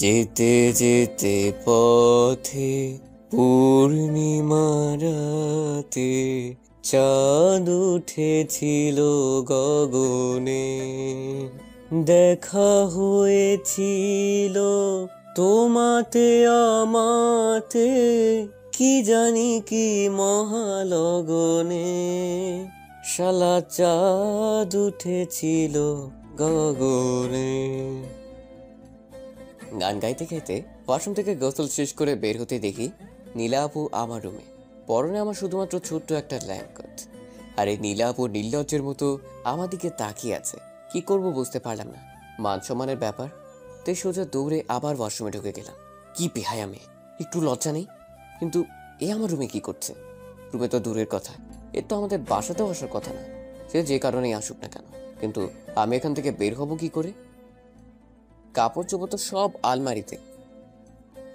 যেতে যেতে পথে পূর্ণিমা রাতে চাঁদ উঠেছিল গগনে, দেখা হয়েছিল তোমাতে আমাতে, কি জানি কি মহালগনে, শালা চাঁদ উঠেছিল গগনে। গান গাইতে গাইতে ওয়াশরুম থেকে গোসল শেষ করে বের হতে দেখি নীলা আপু আমার রুমে। পরনে আমার শুধুমাত্র ছোট্ট একটা ল্যাব কোট, আর এই নীলা আপু নির্লজ্জের মতো আমার দিকে তাকিয়ে আছে। কি করব বুঝতে পারলাম না। মান সম্মানের ব্যাপার, তাই সোজা দৌড়ে আবার ওয়াশরুমে ঢুকে গেলাম। কি বেহায়া মেয়ে, একটু লজ্জা নেই? কিন্তু এ আমার রুমে কি করছে? রুমে তো দূরের কথা, এর তো আমাদের বাসাতেও আসার কথা না। সে যে কারণেই আসুক না কেন, কিন্তু আমি এখান থেকে বের হব কি করে? কাপড় চোপড় তো সব আলমারিতে।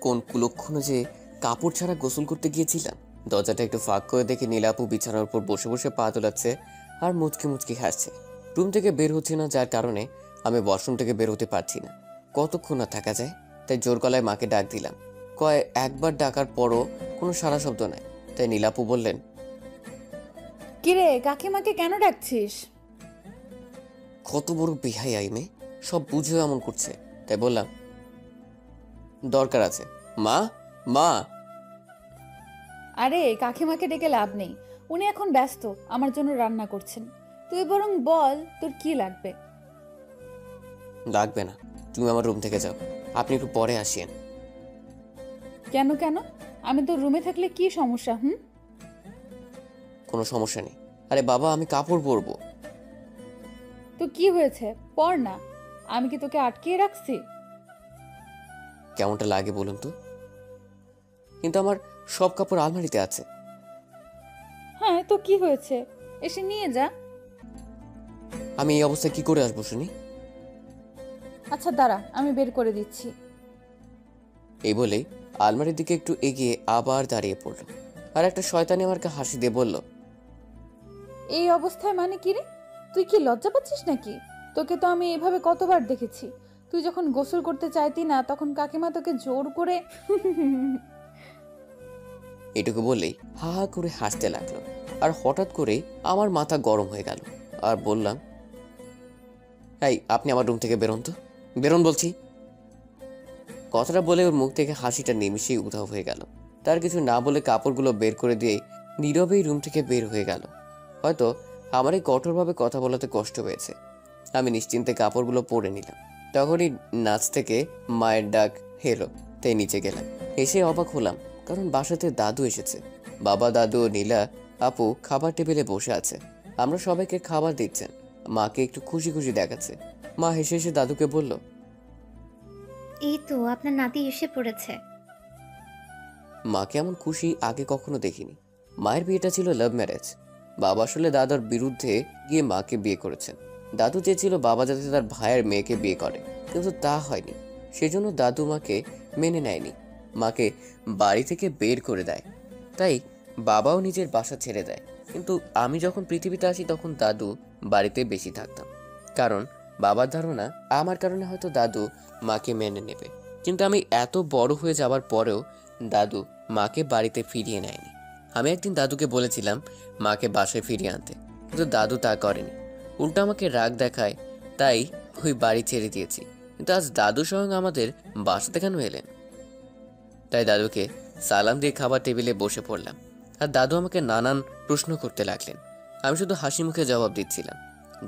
কোন কুলক্ষণে যে কাপড় ছাড়া গোসল করতে গিয়েছিলাম। দরজাটা একটু ফাঁক করে দেখে নীলাপু বিছানার উপর বসে বসে পা তোলাচ্ছে আর মুচকি মুচকি হাসছে। রুম থেকে বের হচ্ছে না, যার কারণে আমি ওয়াশরুম থেকে বের হতে পারছি না। কতক্ষণ আর থাকা যায়? তাই জোর গলায় মাকে ডাক দিলাম। একবার ডাকার পরও কোনো সাড়া শব্দ নাই। তাই নীলাপু বললেন, কিরে কাকিমাকে কেন ডাকছিস? কত বড় বেহাই আইমে, সব বুঝেও এমন করছে। তাই বললাম, দরকার আছে মা। মা আরে কাকিমাকে ডেকে লাভ নেই, উনি এখন ব্যস্ত, আমার জন্য রান্না করছেন। তুই বরং বল তোর কি লাগবে। লাগবে না, তুমি আমার রুম থেকে যাও, আপনি একটু পরে আসিয়েন। কেন কেন? আমি তোর রুমে থাকলে কি সমস্যা? কোনো সমস্যা নেই। আরে বাবা, আমি কাপড় পরবো। তো কি হয়েছে, পর না। আমি কি তোকে আটকিয়ে রাখছি? কেমনটা লাগে বলুন তো? কিন্তু আমার সব কাপড় আলমারিতে আছে। হ্যাঁ তো কি হয়েছে, এসে নিয়ে যা। আমি এই অবস্থায় কি করে আসবো শুনি? আচ্ছা দাঁড়া, আমি বের করে দিচ্ছি। এই বলেই আলমারির দিকে একটু এগিয়ে আবার দাঁড়িয়ে পড়ল, আর একটা শয়তানি আমাকে হাসি দিয়ে বলল, এই অবস্থায় মানে কি রে? তুই কি লজ্জা পাচ্ছিস নাকি? তোকে তো আমি এভাবে কতবার দেখেছি। তুই যখন গোসল করতে চাইতি না তখন কাকিমা তোকে জোর করে এটুকু বললেই হা হা করে হাসতে লাগলো। আর হঠাৎ করে আমার মাথা গরম হয়ে গেল, আর বললাম, এই আপনি আমার রুম থেকে বেরোন তো, বেরোন বলছি। কথাটা বলে ওর মুখ থেকে হাসিটা নিমিশেই উধাও হয়ে গেল। তার কিছু না বলে কাপড়গুলো বের করে দিয়ে নীরবেই রুম থেকে বের হয়ে গেল। হয়তো আমার এই কঠোরভাবে কথা বলাতে কষ্ট পেয়েছে। আমি নিশ্চিন্তে কাপড়গুলো পরে নিলাম। তখনই নাচ থেকে মায়ের ডাক হেলো, তাই নিচে গেলাম। এসে অবাক হলাম, কারণ বাসাতে দাদু এসেছে। বাবা, দাদু ও নীলা আপু খাবার টেবিলে বসে আছে। আমরা সবাইকে খাবার দিচ্ছেন। মাকে একটু খুশি খুশি দেখাচ্ছে। মা হেসে হেসে দাদুকে বলল, এই তো আপনার নাতি এসে পড়েছে। মাকে এমন খুশি আগে কখনো দেখিনি। মায়ের বিয়েটা ছিল লাভ ম্যারেজ। বাবা আসলে দাদার বিরুদ্ধে গিয়ে মাকে বিয়ে করেছেন। দাদু চেয়েছিল বাবা যাতে তার ভাইয়ের মেয়েকে বিয়ে করে, কিন্তু তা হয়নি। সেজন্য দাদু মাকে মেনে নেয়নি, মাকে বাড়ি থেকে বের করে দেয়। তাই বাবাও নিজের বাসা ছেড়ে দেয়। কিন্তু আমি যখন পৃথিবীতে আসি তখন দাদু বাড়িতে বেশি থাকতাম, কারণ বাবার ধারণা আমার কারণে হয়তো দাদু মাকে মেনে নেবে। কিন্তু আমি এত বড় হয়ে যাওয়ার পরেও দাদু মাকে বাড়িতে ফিরিয়ে নেয়নি। আমি একদিন দাদুকে বলেছিলাম মাকে বাসায় ফিরিয়ে আনতে, কিন্তু দাদু তা করেনি, উল্টো আমাকে রাগ দেখায়। তাই ওই বাড়ি ছেড়ে দিয়েছি। কিন্তু আজ দাদু স্বয়ং আমাদের বাসাতে কেন এলেন? তাই দাদুকে সালাম দিয়ে খাবার টেবিলে বসে পড়লাম, আর দাদু আমাকে নানান প্রশ্ন করতে লাগলেন। আমি শুধু হাসি মুখে জবাব দিচ্ছিলাম।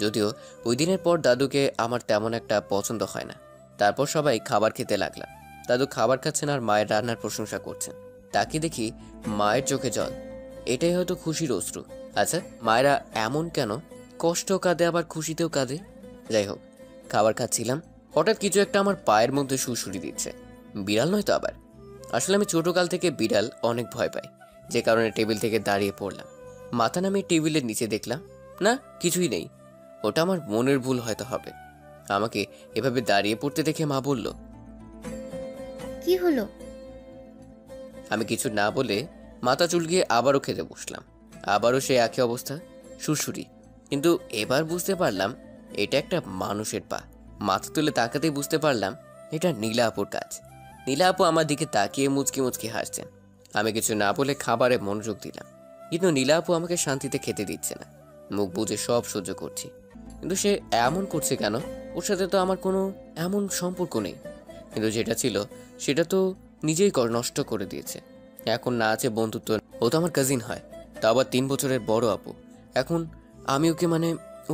যদিও ওই দিনের পর দাদুকে আমার তেমন একটা পছন্দ হয় না। তারপর সবাই খাবার খেতে লাগলাম। দাদু খাবার খাচ্ছেন আর মায়ের রান্নার প্রশংসা করছেন। তাকে দেখি মায়ের চোখে জল। এটাই হয়তো খুশির অশ্রু। আচ্ছা, মায়েরা এমন কেন? কষ্ট কাঁদে আবার খুশিতেও কাঁদে। যাই হোক, খাবার খাচ্ছিলাম, হঠাৎ কিছু একটা আমার পায়ের মধ্যে সুড়সুড়ি দিচ্ছে। বিড়াল নয় তো আবার। আসলে আমি ছোটকাল থেকে বিড়াল অনেক ভয় পাই, যে কারণে টেবিল থেকে দাঁড়িয়ে পড়লাম। মাথা নামিয়ে টেবিলের নিচে দেখলাম, না কিছুই নেই। ওটা আমার মনের ভুল হয়তো হবে। আমাকে এভাবে দাঁড়িয়ে পড়তে দেখে মা বলল, কি হলো? আমি কিছু না বলে মাথা চুলকিয়ে আবারও খেতে বসলাম। আবারও সে একই অবস্থা, সুরসুরি। কিন্তু এবার বুঝতে পারলাম এটা একটা মানুষের পা। মাথা তুলে তাকাতেই বুঝতে পারলাম এটা নীলা আপুর কাজ। নীলা আপু আমার দিকে তাকিয়ে মুচকি মুচকি হাসছেন। আমি কিছু না বলে খাবারে মনোযোগ দিলাম, কিন্তু নীলা আপু আমাকে শান্তিতে খেতে দিচ্ছে না। মুখ বুজে সব সহ্য করছি, কিন্তু সে এমন করছে কেন? ওর সাথে তো আমার কোনো এমন সম্পর্ক নেই, কিন্তু যেটা ছিল সেটা তো নিজেই নষ্ট করে দিয়েছে। এখন না আছে বন্ধুত্ব, ও তো আমার কাজিন হয়, তা আবার 3 বছরের বড় আপু। এখন আমি ওকে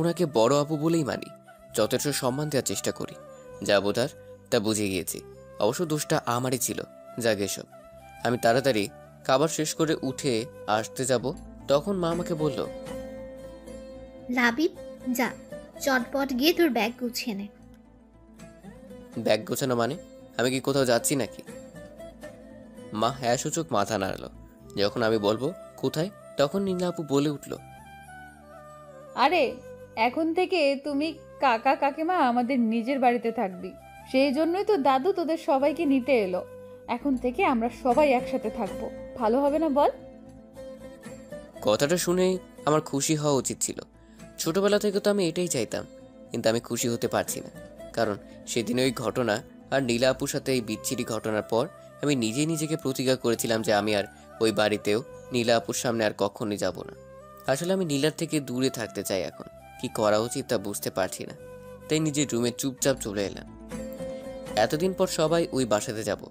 ওনাকে বড় আপু বলেই মানি, যথেষ্ট সম্মান দেওয়ার চেষ্টা করি। যা বোঝার তা বুঝে গিয়েছি। অবশ্য দোষটা আমারই ছিল। যাক এসব। আমি তাড়াতাড়ি খাবার শেষ করে উঠে আসতে যাব, তখন মা আমাকে বলল, লাবিব, যা চটপট গিয়ে তোর ব্যাগ গুছিয়ে নে। ব্যাগ গোছানো মানে? আমি কি কোথাও যাচ্ছি নাকি? মা হ্যাঁ সূচক মাথা নাড়ালো। যখন আমি বলবো কোথায়, তখন নীলা আপু বলে উঠল, আরে এখন থেকে তুমি কাকা কাকিমা আমাদের নিজের বাড়িতে থাকবি। সেই জন্যই তো দাদু তোদের সবাইকে নিতে এলো। এখন থেকে আমরা সবাই একসাথে থাকবো, ভালো হবে না বল? কথাটা শুনেই আমার খুশি হওয়া উচিত ছিল। ছোটবেলা থেকে তো আমি এটাই চাইতাম, কিন্তু আমি খুশি হতে পারছি না। কারণ সেদিন ওই ঘটনা আর নীলা আপুর সাথে এই বিচ্ছিরি ঘটনার পর আমি নিজেই নিজেকে প্রতিজ্ঞা করেছিলাম যে আমি আর ওই বাড়িতেও নীলা আপুর সামনে আর কখনই যাব না। আসলে আমি নীলার থেকে দূরে থাকতে চাই। এখন কি করা উচিত তা বুঝতে পারছি না, তাই নিজের রুমে চুপচাপ চলে এলাম। এতদিন পর সবাই ওই বাসাতে যাব,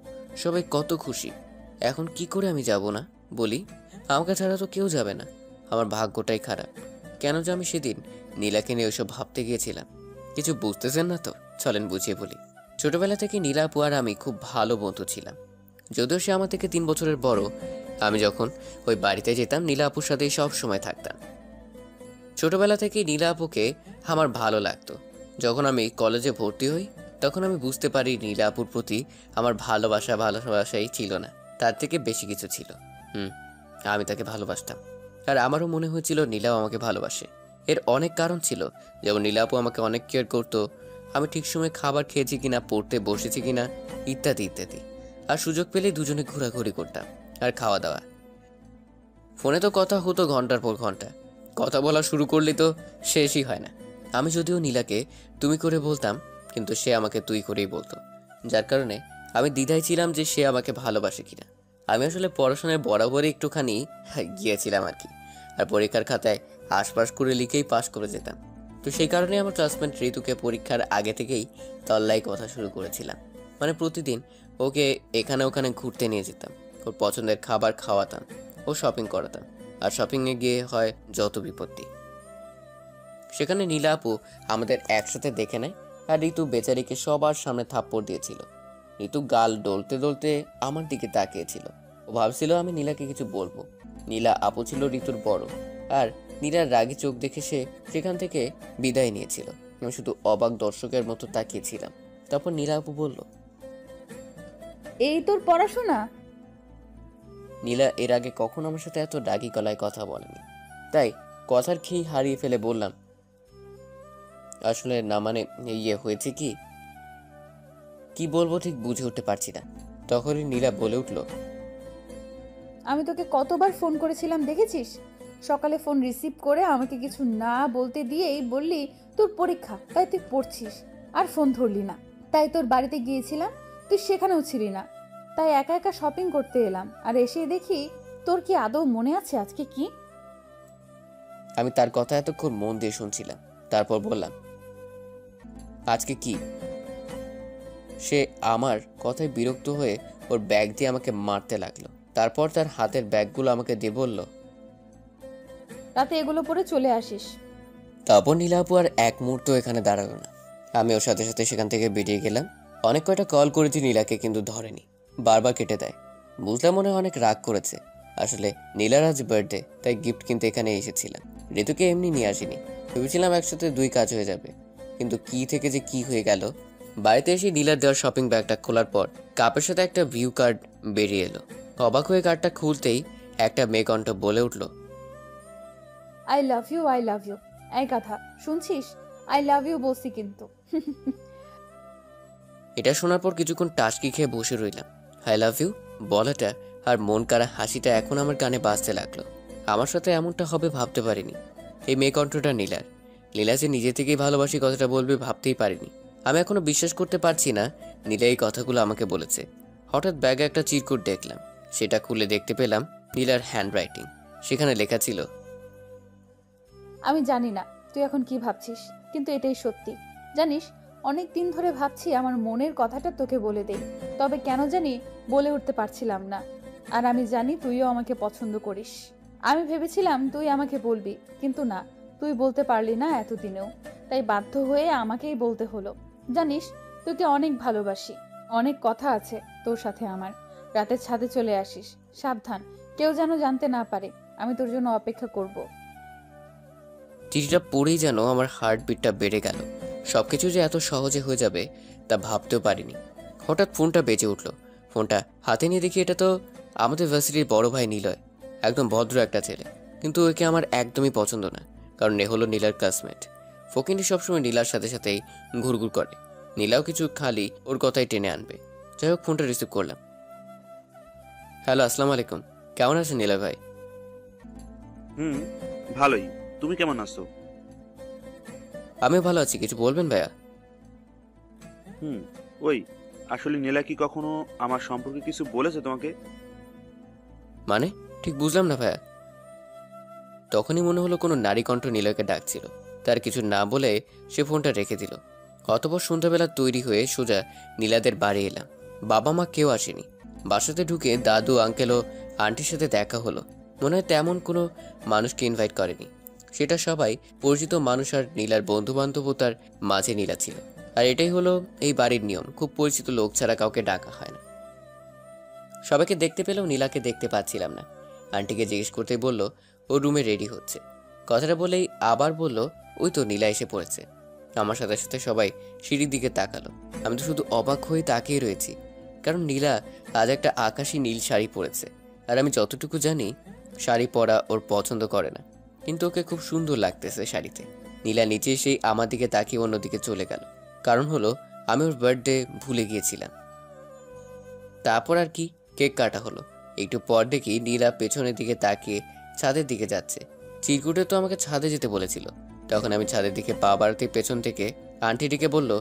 সবাই কত খুশি। এখন কি করে আমি যাব না বলি? আমাকে ছাড়া তো কেউ যাবে না। আমার ভাগ্যটাই খারাপ। কেন যে আমি সেদিন নীলাকে নিয়ে ওইসব ভাবতে গিয়েছিলাম। কিছু বুঝতেছেন না তো? চলেন বুঝিয়ে বলি। ছোটবেলা থেকে নীলা আপু আর আমি খুব ভালো বন্ধু ছিলাম। যদিও সে আমার থেকে 3 বছরের বড়। আমি যখন ওই বাড়িতে যেতাম নীলা আপুর সাথেই সব সময় থাকতাম। ছোটবেলা থেকেই নীলা আপুকে আমার ভালো লাগতো। যখন আমি কলেজে ভর্তি হই তখন আমি বুঝতে পারি নীলা আপুর প্রতি আমার ভালোবাসাই ছিল না, তার থেকে বেশি কিছু ছিল। আমি তাকে ভালোবাসতাম, আর আমারও মনে হয়েছিল নীলাও আমাকে ভালোবাসে। এর অনেক কারণ ছিল, যেমন নীলা আপু আমাকে অনেক কেয়ার করতো, আমি ঠিক সময় খাবার খেয়েছি কিনা, পড়তে বসেছি কিনা, ইত্যাদি ইত্যাদি। আর সুযোগ পেলেই দুজনে ঘোরাঘুরি করতাম আর খাওয়া দাওয়া। ফোনে তো কথা হতো ঘন্টার পর ঘন্টা। কথা বলা শুরু করলে তো শেষই হয় না। আমি যদিও নীলাকে তুমি করে বলতাম, কিন্তু সে আমাকে তুই করেই বলতো, যার কারণে আমি দ্বিধায় ছিলাম যে সে আমাকে ভালোবাসে কিনা। আমি আসলে পড়াশোনায় বরাবরই একটুখানি গিয়েছিলাম আর কি, আর পরীক্ষার খাতায় আশপাশ করে লিখেই পাশ করে যেতাম। তো সেই কারণে আমার ক্লাসমেট ঋতুকে পরীক্ষার আগে থেকেই তল্লাই কথা শুরু করেছিলাম। প্রতিদিন ওকে এখানে ওখানে ঘুরতে নিয়ে যেতাম, ওর পছন্দের খাবার খাওয়াতাম, ও শপিং করাতাম। আর শপিংয়ে গিয়ে হয় যত বিপত্তি। সেখানে নীলা আপু আমাদের একসাথে দেখে নেয়, আর ঋতু বেচারিকে সবার সামনে থাপ্পড় দিয়েছিল। ঋতু গাল ডলতে ডলতে আমার দিকে তাকিয়েছিল। ও ভাবছিল আমি নীলাকে কিছু বলবো। নীলা আপু ছিল ঋতুর বড়, আর নীলার রাগী চোখ দেখে সে সেখান থেকে বিদায় নিয়েছিল। আমি শুধু অবাক দর্শকের মতো তাকিয়েছিলাম। তারপর নীলা আপু বলল, এই তোর পড়াশোনা? নীলা এর আগে কখনো আমার সাথে এত রাগী গলায় কথা বলেনি, তাই কথার খেই হারিয়ে ফেলে বললাম, আসলে না হয়েছে কি বলবো ঠিক বুঝে উঠতে পারছি না। তখনই নীলা বলে উঠল, আমি তোকে কতবার ফোন করেছিলাম দেখেছিস? সকালে ফোন রিসিভ করে আমাকে কিছু না বলতে দিয়েই বললি তোর পরীক্ষা, তাই তুই পড়ছিস, আর ফোন ধরলি না। তাই তোর বাড়িতে গিয়েছিলাম, তুই সেখানেও ছিলি না। তাই একা একা শপিং করতে এলাম, আর এসে দেখি তোর কি আদৌ মনে আছে আজকে কি? আমি তার কথা এতক্ষণ মন দিয়ে শুনছিলাম, তারপর বললাম, আজকে কি? সে আমার কথায় বিরক্ত হয়ে ওর ব্যাগ দিয়ে আমাকে মারতে লাগলো। তারপর তার হাতের ব্যাগগুলো আমাকে দিয়ে বলল, রাতে এগুলো পরে চলে আসিস। তারপর নীলা আপু আর এক মুহূর্ত এখানে দাঁড়ালো না। আমি ওর সাথে সাথে সেখান থেকে বেরিয়ে গেলাম। অনেক কয়টা কল করেছি নীলাকে, কিন্তু ধরেনি, বারবার কেটে দেয়। বুঝলাম মনে হয় অনেক রাগ করেছে। আসলে নীলার আজ বার্থডে, তাই গিফট কিনতে এখানে এসেছিলাম। ঋতুকে এমনি নিয়ে আসিনি, ভেবেছিলাম একসাথে 2 কাজ হয়ে যাবে, কিন্তু কি থেকে যে কি হয়ে গেল। বাড়িতে এসে নীলার দেওয়ার শপিং ব্যাগটা খোলার পর কাপের সাথে একটা ভিউ কার্ড বেরিয়ে এলো। অবাক হয়ে কার্ডটা খুলতেই একটা মেয়ে কণ্ঠ বলে উঠল, I love you, I love you. এই কথা শুনছিস? আই লাভ ইউ বলছি কিন্তু। এটা শোনার পর কিছুক্ষণ টাসকি খেয়ে বসে রইলাম। আই লাভ ইউ বলাটা আর মন কাড়া হাসিটা এখন আমার কানে বাজতে লাগলো। আমার সাথে এমনটা হবে ভাবতে পারিনি। এই মেয়ে কণ্ঠটা নীলার। নীলা যে নিজে থেকেই ভালোবাসি কথাটা বলবে ভাবতেই পারিনি। আমি এখনো বিশ্বাস করতে পারছি না নীলা এই কথাগুলো আমাকে বলেছে। হঠাৎ ব্যাগে একটা চিরকুট দেখলাম, সেটা খুলে দেখতে পেলাম নীলার হ্যান্ডরাইটিং। সেখানে লেখা ছিল, আমি জানি না তুই এখন কি ভাবছিস, কিন্তু এটাই সত্যি। জানিস, অনেক দিন ধরে ভাবছি আমার মনের কথাটা তোকে বলে দেই, তবে কেন জানি বলে উঠতে পারছিলাম না। আর আমি জানি তুইও আমাকে পছন্দ করিস। আমি ভেবেছিলাম তুই আমাকে বলবি, কিন্তু না, তুই বলতে পারলি না এতদিনেও, তাই বাধ্য হয়ে আমাকেই বলতে হলো। জানিস, তোকে অনেক ভালোবাসি, অনেক কথা আছে তোর সাথে আমার। রাতের ছাদে চলে আসিস, সাবধান, কেউ যেন জানতে না পারে। আমি তোর জন্য অপেক্ষা করব। চিঠিটা পড়েই যেন আমার হার্টবিটটা বেড়ে গেল। সবকিছু যে এত সহজে হয়ে যাবে তা ভাবতেও পারিনি। হঠাৎ ফোনটা বেজে উঠল। ফোনটা হাতে নিয়ে দেখি এটা তো আমাদের ভার্সিটির বড় ভাই নিলয়। একদম ভদ্র একটা ছেলে, কিন্তু ওকে আমার একদমই পছন্দ না, কারণ এ হলো নীলার ক্লাসমেট। ফকিনি সবসময় নীলার সাথে সাথেই ঘুরঘুর করে। নীলাও কিছু খালি ওর কথাই টেনে আনবে। যাই হোক, ফোনটা রিসিভ করলাম। হ্যালো, আসসালামু আলাইকুম। কেমন আছেন নীলা ভাই? ভালোই। তুমি কেমন আছো? আমিও ভালো আছি। কিছু বলবেন ভাইয়া? ওই, আসলে নীলা কি কখনো আমার সম্পর্কে কিছু বলেছে তোমাকে? মানে ঠিক বুঝলাম না ভাইয়া। তখনই মনে হলো কোনো নারী কণ্ঠ নীলয়কে ডাকছিল। তার কিছু না বলে সে ফোনটা রেখে দিল। অতপর সন্ধ্যাবেলা তৈরি হয়ে সোজা নীলাদের বাড়ি এলাম। বাবা মা কেউ আসেনি। বাসাতে ঢুকে দাদু, আঙ্কেল ও আন্টির সাথে দেখা হলো। মনে হয় তেমন কোনো মানুষকে ইনভাইট করেনি। সেটা সবাই পরিচিত মানুষ আর নীলার বন্ধু বান্ধবতার মাঝে নীলা ছিল। আর এটাই হলো এই বাড়ির নিয়ম, খুব পরিচিত লোক ছাড়া কাউকে ডাকা হয় না। সবাইকে দেখতে পেলেও নীলাকে দেখতে পাচ্ছিলাম না। আন্টিকে জিজ্ঞেস করতেই বলল ও রুমে রেডি হচ্ছে। কথাটা বলেই আবার বলল ওই তো নীলা এসে পড়েছে। আমার সাথে সাথে সবাই সিঁড়ির দিকে তাকালো। আমি তো শুধু অবাক হয়ে তাকিয়ে রয়েছি, কারণ নীলা আজ একটা আকাশি নীল শাড়ি পরেছে। আর আমি যতটুকু জানি শাড়ি পরা ওর পছন্দ করে না, কিন্তু ওকে খুব সুন্দর লাগতেছে শাড়িতে। নীলা নিচে এসেই আমার দিকে তাকিয়ে অন্যদিকে চলে গেল। কারণ হলো আমি ওর বার্থডে ভুলে গিয়েছিলাম। তারপর আর কি, কেক কাটা হলো। একটু পর দেখি নীলা পেছনের দিকে তাকিয়ে ছাদের দিকে যাচ্ছে। চিরকুটে তো আমাকে ছাদে যেতে বলেছিল। তখন আমি ছাদের দিকে পা বাড়াতে পেছন থেকে আন্টিটিকে বলল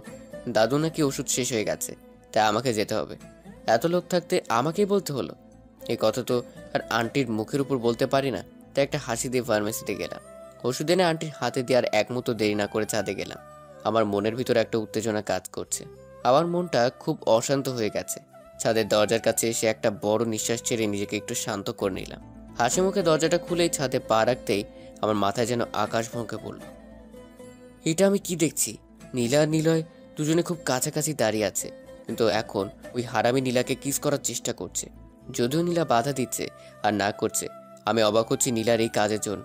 দাদু নাকি ওষুধ শেষ হয়ে গেছে, তাই আমাকে যেতে হবে। এত লোক থাকতে আমাকেই বলতে হলো। এই কথা তো আর আন্টির মুখের উপর বলতে পারি না, তাই একটা হাসি দিয়ে ফার্মেসিতে গেলাম। ওষুধ এনে আন্টির হাতে দিয়ে আর এক মুহূর্ত দেরি না করে ছাদে গেলাম। আমার মনের ভিতরে একটা উত্তেজনা কাজ করছে। আমার মনটা খুব অশান্ত হয়ে গেছে। ছাদের দরজার কাছে এসে একটা বড় নিঃশ্বাস ছেড়ে নিজেকে একটু শান্ত করে নিলাম। হাসি মুখে দরজাটা খুলেই ছাদে পা রাখতেই আমার মাথায় যেন আকাশ ভঙ্গে পড়ল। এটা আমি কি দেখছি? নীলা আর নিলয় দুজনে খুব কাছাকাছি দাঁড়িয়ে আছে, কিন্তু এখন ওই হারামি নীলাকে কিস করার চেষ্টা করছে। যদিও নীলা বাধা দিচ্ছে আর না করছে, আমি অবাক হচ্ছি নীলার এই কাজের জন্য।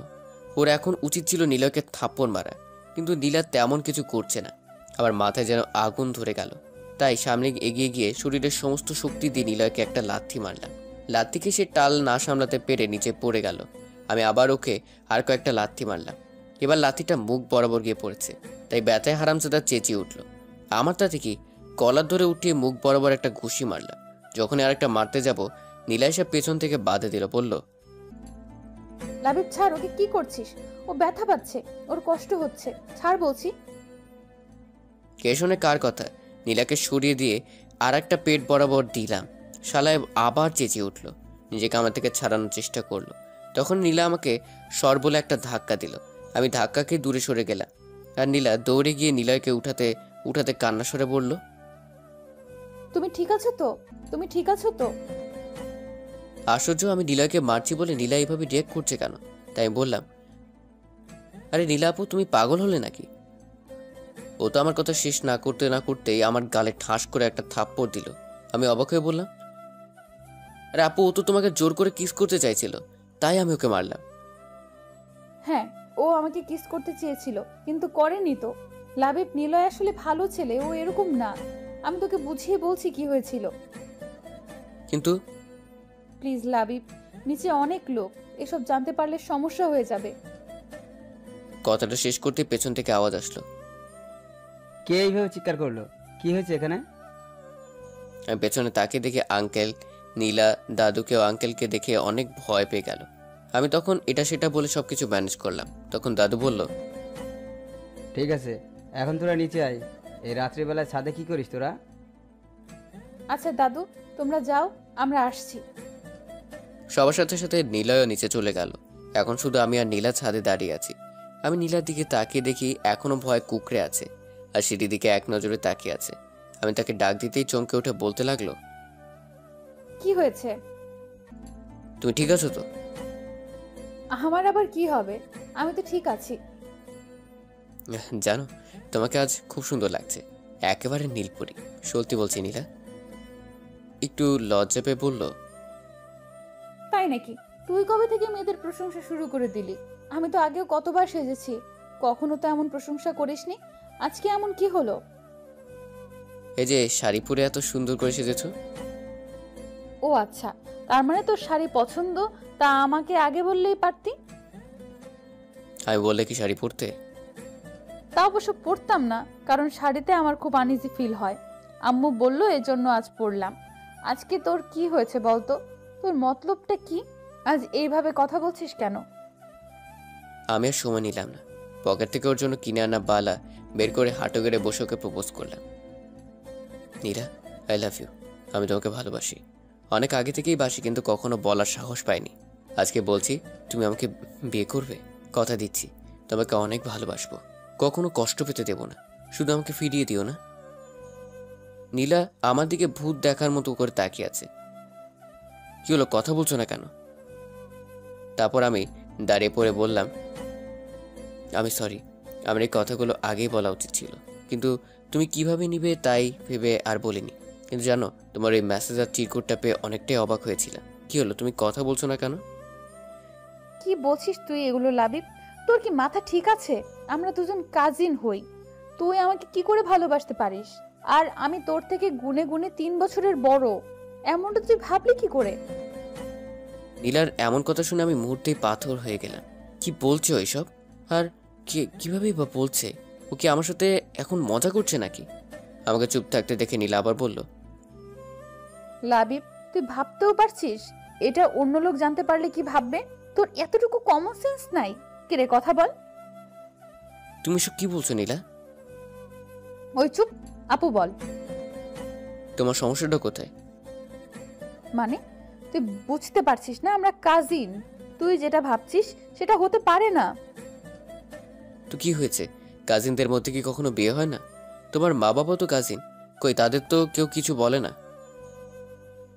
ওর এখন উচিত ছিল নিলয়কে থাপ্পড় মারা, কিন্তু নীলা তেমন কিছু করছে না। আমার মাথায় যেন আগুন ধরে গেল। তাই সামনে এগিয়ে গিয়ে শরীরের সমস্ত শক্তি দিয়ে নিলয়কে একটা লাথি মারলাম। লাথিকে সে টাল না সামলাতে পেরে নিচে পড়ে গেল। আমি আবার ওকে আর কয়েকটা লাথি মারলাম। এবার লাথিটা মুখ বরাবর গিয়ে পড়েছে, তাই ব্যথায় হারামজাদা চেঁচিয়ে উঠল। আমার তাতে কি, কলার ধরে উঠিয়ে মুখ বরাবর একটা ঘুষি মারলাম। যখনই আরেকটা মারতে যাব, নীলা এসে পেছন থেকে বাধা দিল, বলল লাবিব ছাড়, ওকে কি করছিস? ও ব্যথা পাচ্ছে, ওর কষ্ট হচ্ছে, ছাড় বলছি। কে শোনে কার কথা? নীলাকে সরিয়ে দিয়ে আর একটা পেট বরাবর দিলাম। শালায় আবার চেঁচিয়ে উঠল, নিজেকে আমার থেকে ছাড়ানোর চেষ্টা করলো। তখন নীলা আমাকে সর বলে একটা ধাক্কা দিল। আমি ধাক্কাকে দূরে সরে গেলাম। আর নীলা দৌড়ে গিয়ে নিলয়কে উঠাতে উঠাতে কান্না সরে বলল, তুমি ঠিক আছো তো? তুমি ঠিক আছো তো? আশ্চর্য, আমি নিলয়কে মারছি বলে নীলা এইভাবে রিয়েক্ট করছে কেন? তাই আমি বললাম, আরে নীলা আপু, তুমি পাগল হলে নাকি? ও তো আমার কথা শেষ না করতেই আমার গালে ঠাস করে একটা থাপ্পড় দিল। আমি অবাক হয়ে বললাম, আরে আপু, ও তো তোমাকে জোর করে কিস করতে চাইছিল, তাই আমি ওকে মারলাম। হ্যাঁ, ও আমাকে কিস করতে চেয়েছিল, কিন্তু করেনি তো। লাবিব, নিলয় আসলে ভালো ছেলে, ও এরকম না। আমি তোকে বুঝিয়ে বলছি কি হয়েছিল। কিন্তু প্লিজ লাবিব, নিচে অনেক লোক, এসব জানতে পারলে সমস্যা হয়ে যাবে। কথাটা শেষ করতে পেছন থেকে আওয়াজ আসলো। কে এইভাবে চিৎকার করলো? কি হয়েছে এখানে? আমি পেছনে তাকে দেখে আঙ্কেল, নীলা, দাদুকে ও আঙ্কেলকে দেখে অনেক ভয় পেয়ে গেল। আমি তখন এটা সেটা বলে সবকিছু ম্যানেজ করলাম। তখন দাদু বলল, ঠিক আছে, এখন তোরা নিচে আয়, এই রাত্রিবেলায় ছাদে কি করিস তোরা? আচ্ছা দাদু, তোমরা যাও, আমরা আসছি। সবার সাথে সাথে নীলয়ও নিচে চলে গেল। এখন শুধু আমি আর নীলা ছাদে দাঁড়িয়ে আছি। আমি নীলার দিকে তাকিয়ে দেখি এখনো ভয় কুকড়ে আছে, আর সিঁড়ির দিকে এক নজরে তাকিয়ে আছে। আমি তাকে ডাক দিতেই চমকে উঠে বলতে লাগলো, কি হয়েছে? তুমি ঠিক আছো তো? আমার আবার কি হবে, আমি তো ঠিক আছি। জানো, তোমাকে আজ খুব সুন্দর লাগছে, একেবারে নীলপরি। সত্যি বলছি নীলা। একটু লজ্জা পেয়ে বলল, তাই নাকি? তুই কবে থেকে মেয়েদের প্রশংসা শুরু করে দিলি? আমি তো আগেও কতবার সেজেছি, কখনো তো এমন প্রশংসা করিসনি। আজকে এমন কি হলো? এই যে শাড়ি পরে এত সুন্দর করে সেজেছো। ও আচ্ছা, তার মানে তোর শাড়ি পছন্দ, তা আমাকে আগে বললেই পারতি। আমি বললে কি শাড়ি পরতে? তা অবশ্য পরতাম না, কারণ শাড়িতে আমার খুব আনইজি ফিল হয়। আম্মু বলল এজন্য আজ পরলাম। আজকে তোর কি হয়েছে বলতো? তোর মতলবটা কি? আজ এইভাবে কথা বলছিস কেন? আমি আর সময় নিলাম না, পকেট থেকে ওর জন্য কিনে আনা বালা বের করে হাঁটু গেড়ে বসে ওকে প্রপোজ করলাম। নীলা, আই লাভ ইউ। আমি তোমাকে ভালোবাসি, অনেক আগে থেকেই বাসি, কিন্তু কখনো বলার সাহস পাইনি। আজকে বলছি, তুমি আমাকে বিয়ে করবে? কথা দিচ্ছি, তোমাকে অনেক ভালোবাসবো, কখনো কষ্ট পেতে দেব না, শুধু আমাকে ফিরিয়ে দিও না। নীলা আমার দিকে ভূত দেখার মতো করে তাকিয়ে আছে। কি হলো, কথা বলছো না কেন? তারপর আমি দাঁড়িয়ে পড়ে বললাম, আমি সরি, আমার এই কথাগুলো আগেই বলা উচিত ছিল, কিন্তু তুমি কিভাবে নিবে তাই ভেবে আর বলিনি। কিন্তু জানো, তোমার এই মেসেজ আর চিরকুটটা পেয়ে অনেকটাই অবাক হয়েছিলাম। কি হলো, তুমি কথা বলছো না কেন? কি বলছিস তুই এগুলো লাবিব? তোর কি মাথা ঠিক আছে? আমরা দুজন কাজিন হই, তুই আমাকে কি করে ভালোবাসতে পারিস? আর আমি তোর থেকে গুনে গুনে 3 বছরের বড়, এমনটা তুই ভাবলি কি করে? নীলার এমন কথা শুনে আমি মুহূর্তেই পাথর হয়ে গেলাম। কি বলছো এইসব? আর কিভাবেই বা বলছে? ও কি আমার সাথে এখন মজা করছে নাকি? আমাকে চুপ থাকতে দেখে নীলা আবার বলল, লাবিব, তুই ভাবতেও পারছিস এটা অন্য লোক জানতে পারলে কি ভাববে? তোর এতটুকু কমন সেন্স নাই? কিরে, কথা বল। তুমি সব কি বলছো নীলা? ওই চুপ, আপু বল। তোমার সমস্যাটা কোথায়? মানে তুই বুঝতে পারছিস না আমরা কাজিন? তুই যেটা ভাবছিস সেটা হতে পারে না। তো কি হয়েছে, কাজিনদের মধ্যে কি কখনো বিয়ে হয় না? তোমার মা বাবা তো কাজিন, কই তাদের তো কেউ কিছু বলে না?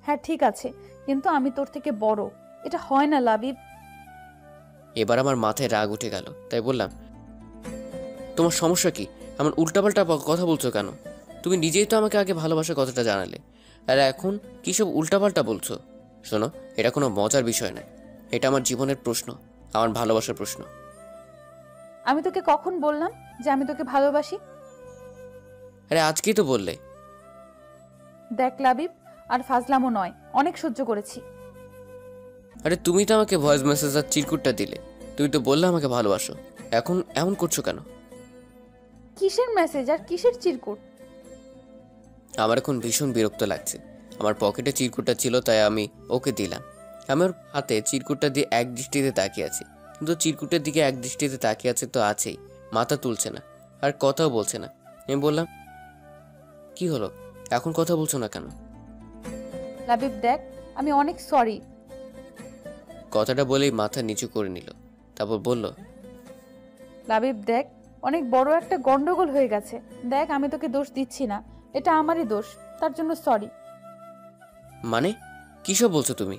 হ্যাঁ ঠিক আছে, কিন্তু আমি তোর থেকে বড়, এটা হয় না লাবিব। এবার আমার মাথায় রাগ উঠে গেল, তাই বললাম, তোমার সমস্যা কি? আমার উল্টাপাল্টা কথা বলছো কেন? তুমি নিজেই তো আমাকে আগে ভালোবাসার কথাটা জানালে, আর এখন কী সব উল্টাপাল্টা বলছো? শোনো, এটা কোনো মজার বিষয় নয়, এটা আমার জীবনের প্রশ্ন, আমার ভালোবাসার প্রশ্ন। আমি তোকে কখন বললাম যে আমি তোকে ভালোবাসি? আরে আজকেই তো বললে। দেখ লাবিব, আর ফাজলামো নয়, অনেক সহ্য করেছি। আরে তুমি তো আমাকে ভয়েস মেসেজ আর চিরকুটটা দিলে, তুমি তো বললে আমাকে ভালোবাসো, এখন এমন করছো কেন? কিসের মেসেজ আর কিসের চিরকুট? আমার এখন ভীষণ বিরক্ত লাগছে। আমার পকেটে চিরকুটটা ছিল তাই আমি ওকে দিলাম। আমি ওর হাতে চিরকুটটা দিয়ে এক দৃষ্টিতে তাকিয়ে আছি, কিন্তু চিরকুটের দিকে এক দৃষ্টিতে তাকিয়ে আছে তো আছেই, মাথা তুলছে না আর কথাও বলছে না। আমি বললাম, কি হলো, এখন কথা বলছো না কেন? লাবিব দেখ, আমি অনেক সরি। কথাটা বলেই মাথা নিচু করে নিল, তারপর বলল, লাবিব দেখ, অনেক বড় একটা গন্ডগোল হয়ে গেছে। দেখ, আমি তোকে দোষ দিচ্ছি না, এটা আমারই দোষ, তার জন্য সরি। মানে কী সব বলছো তুমি?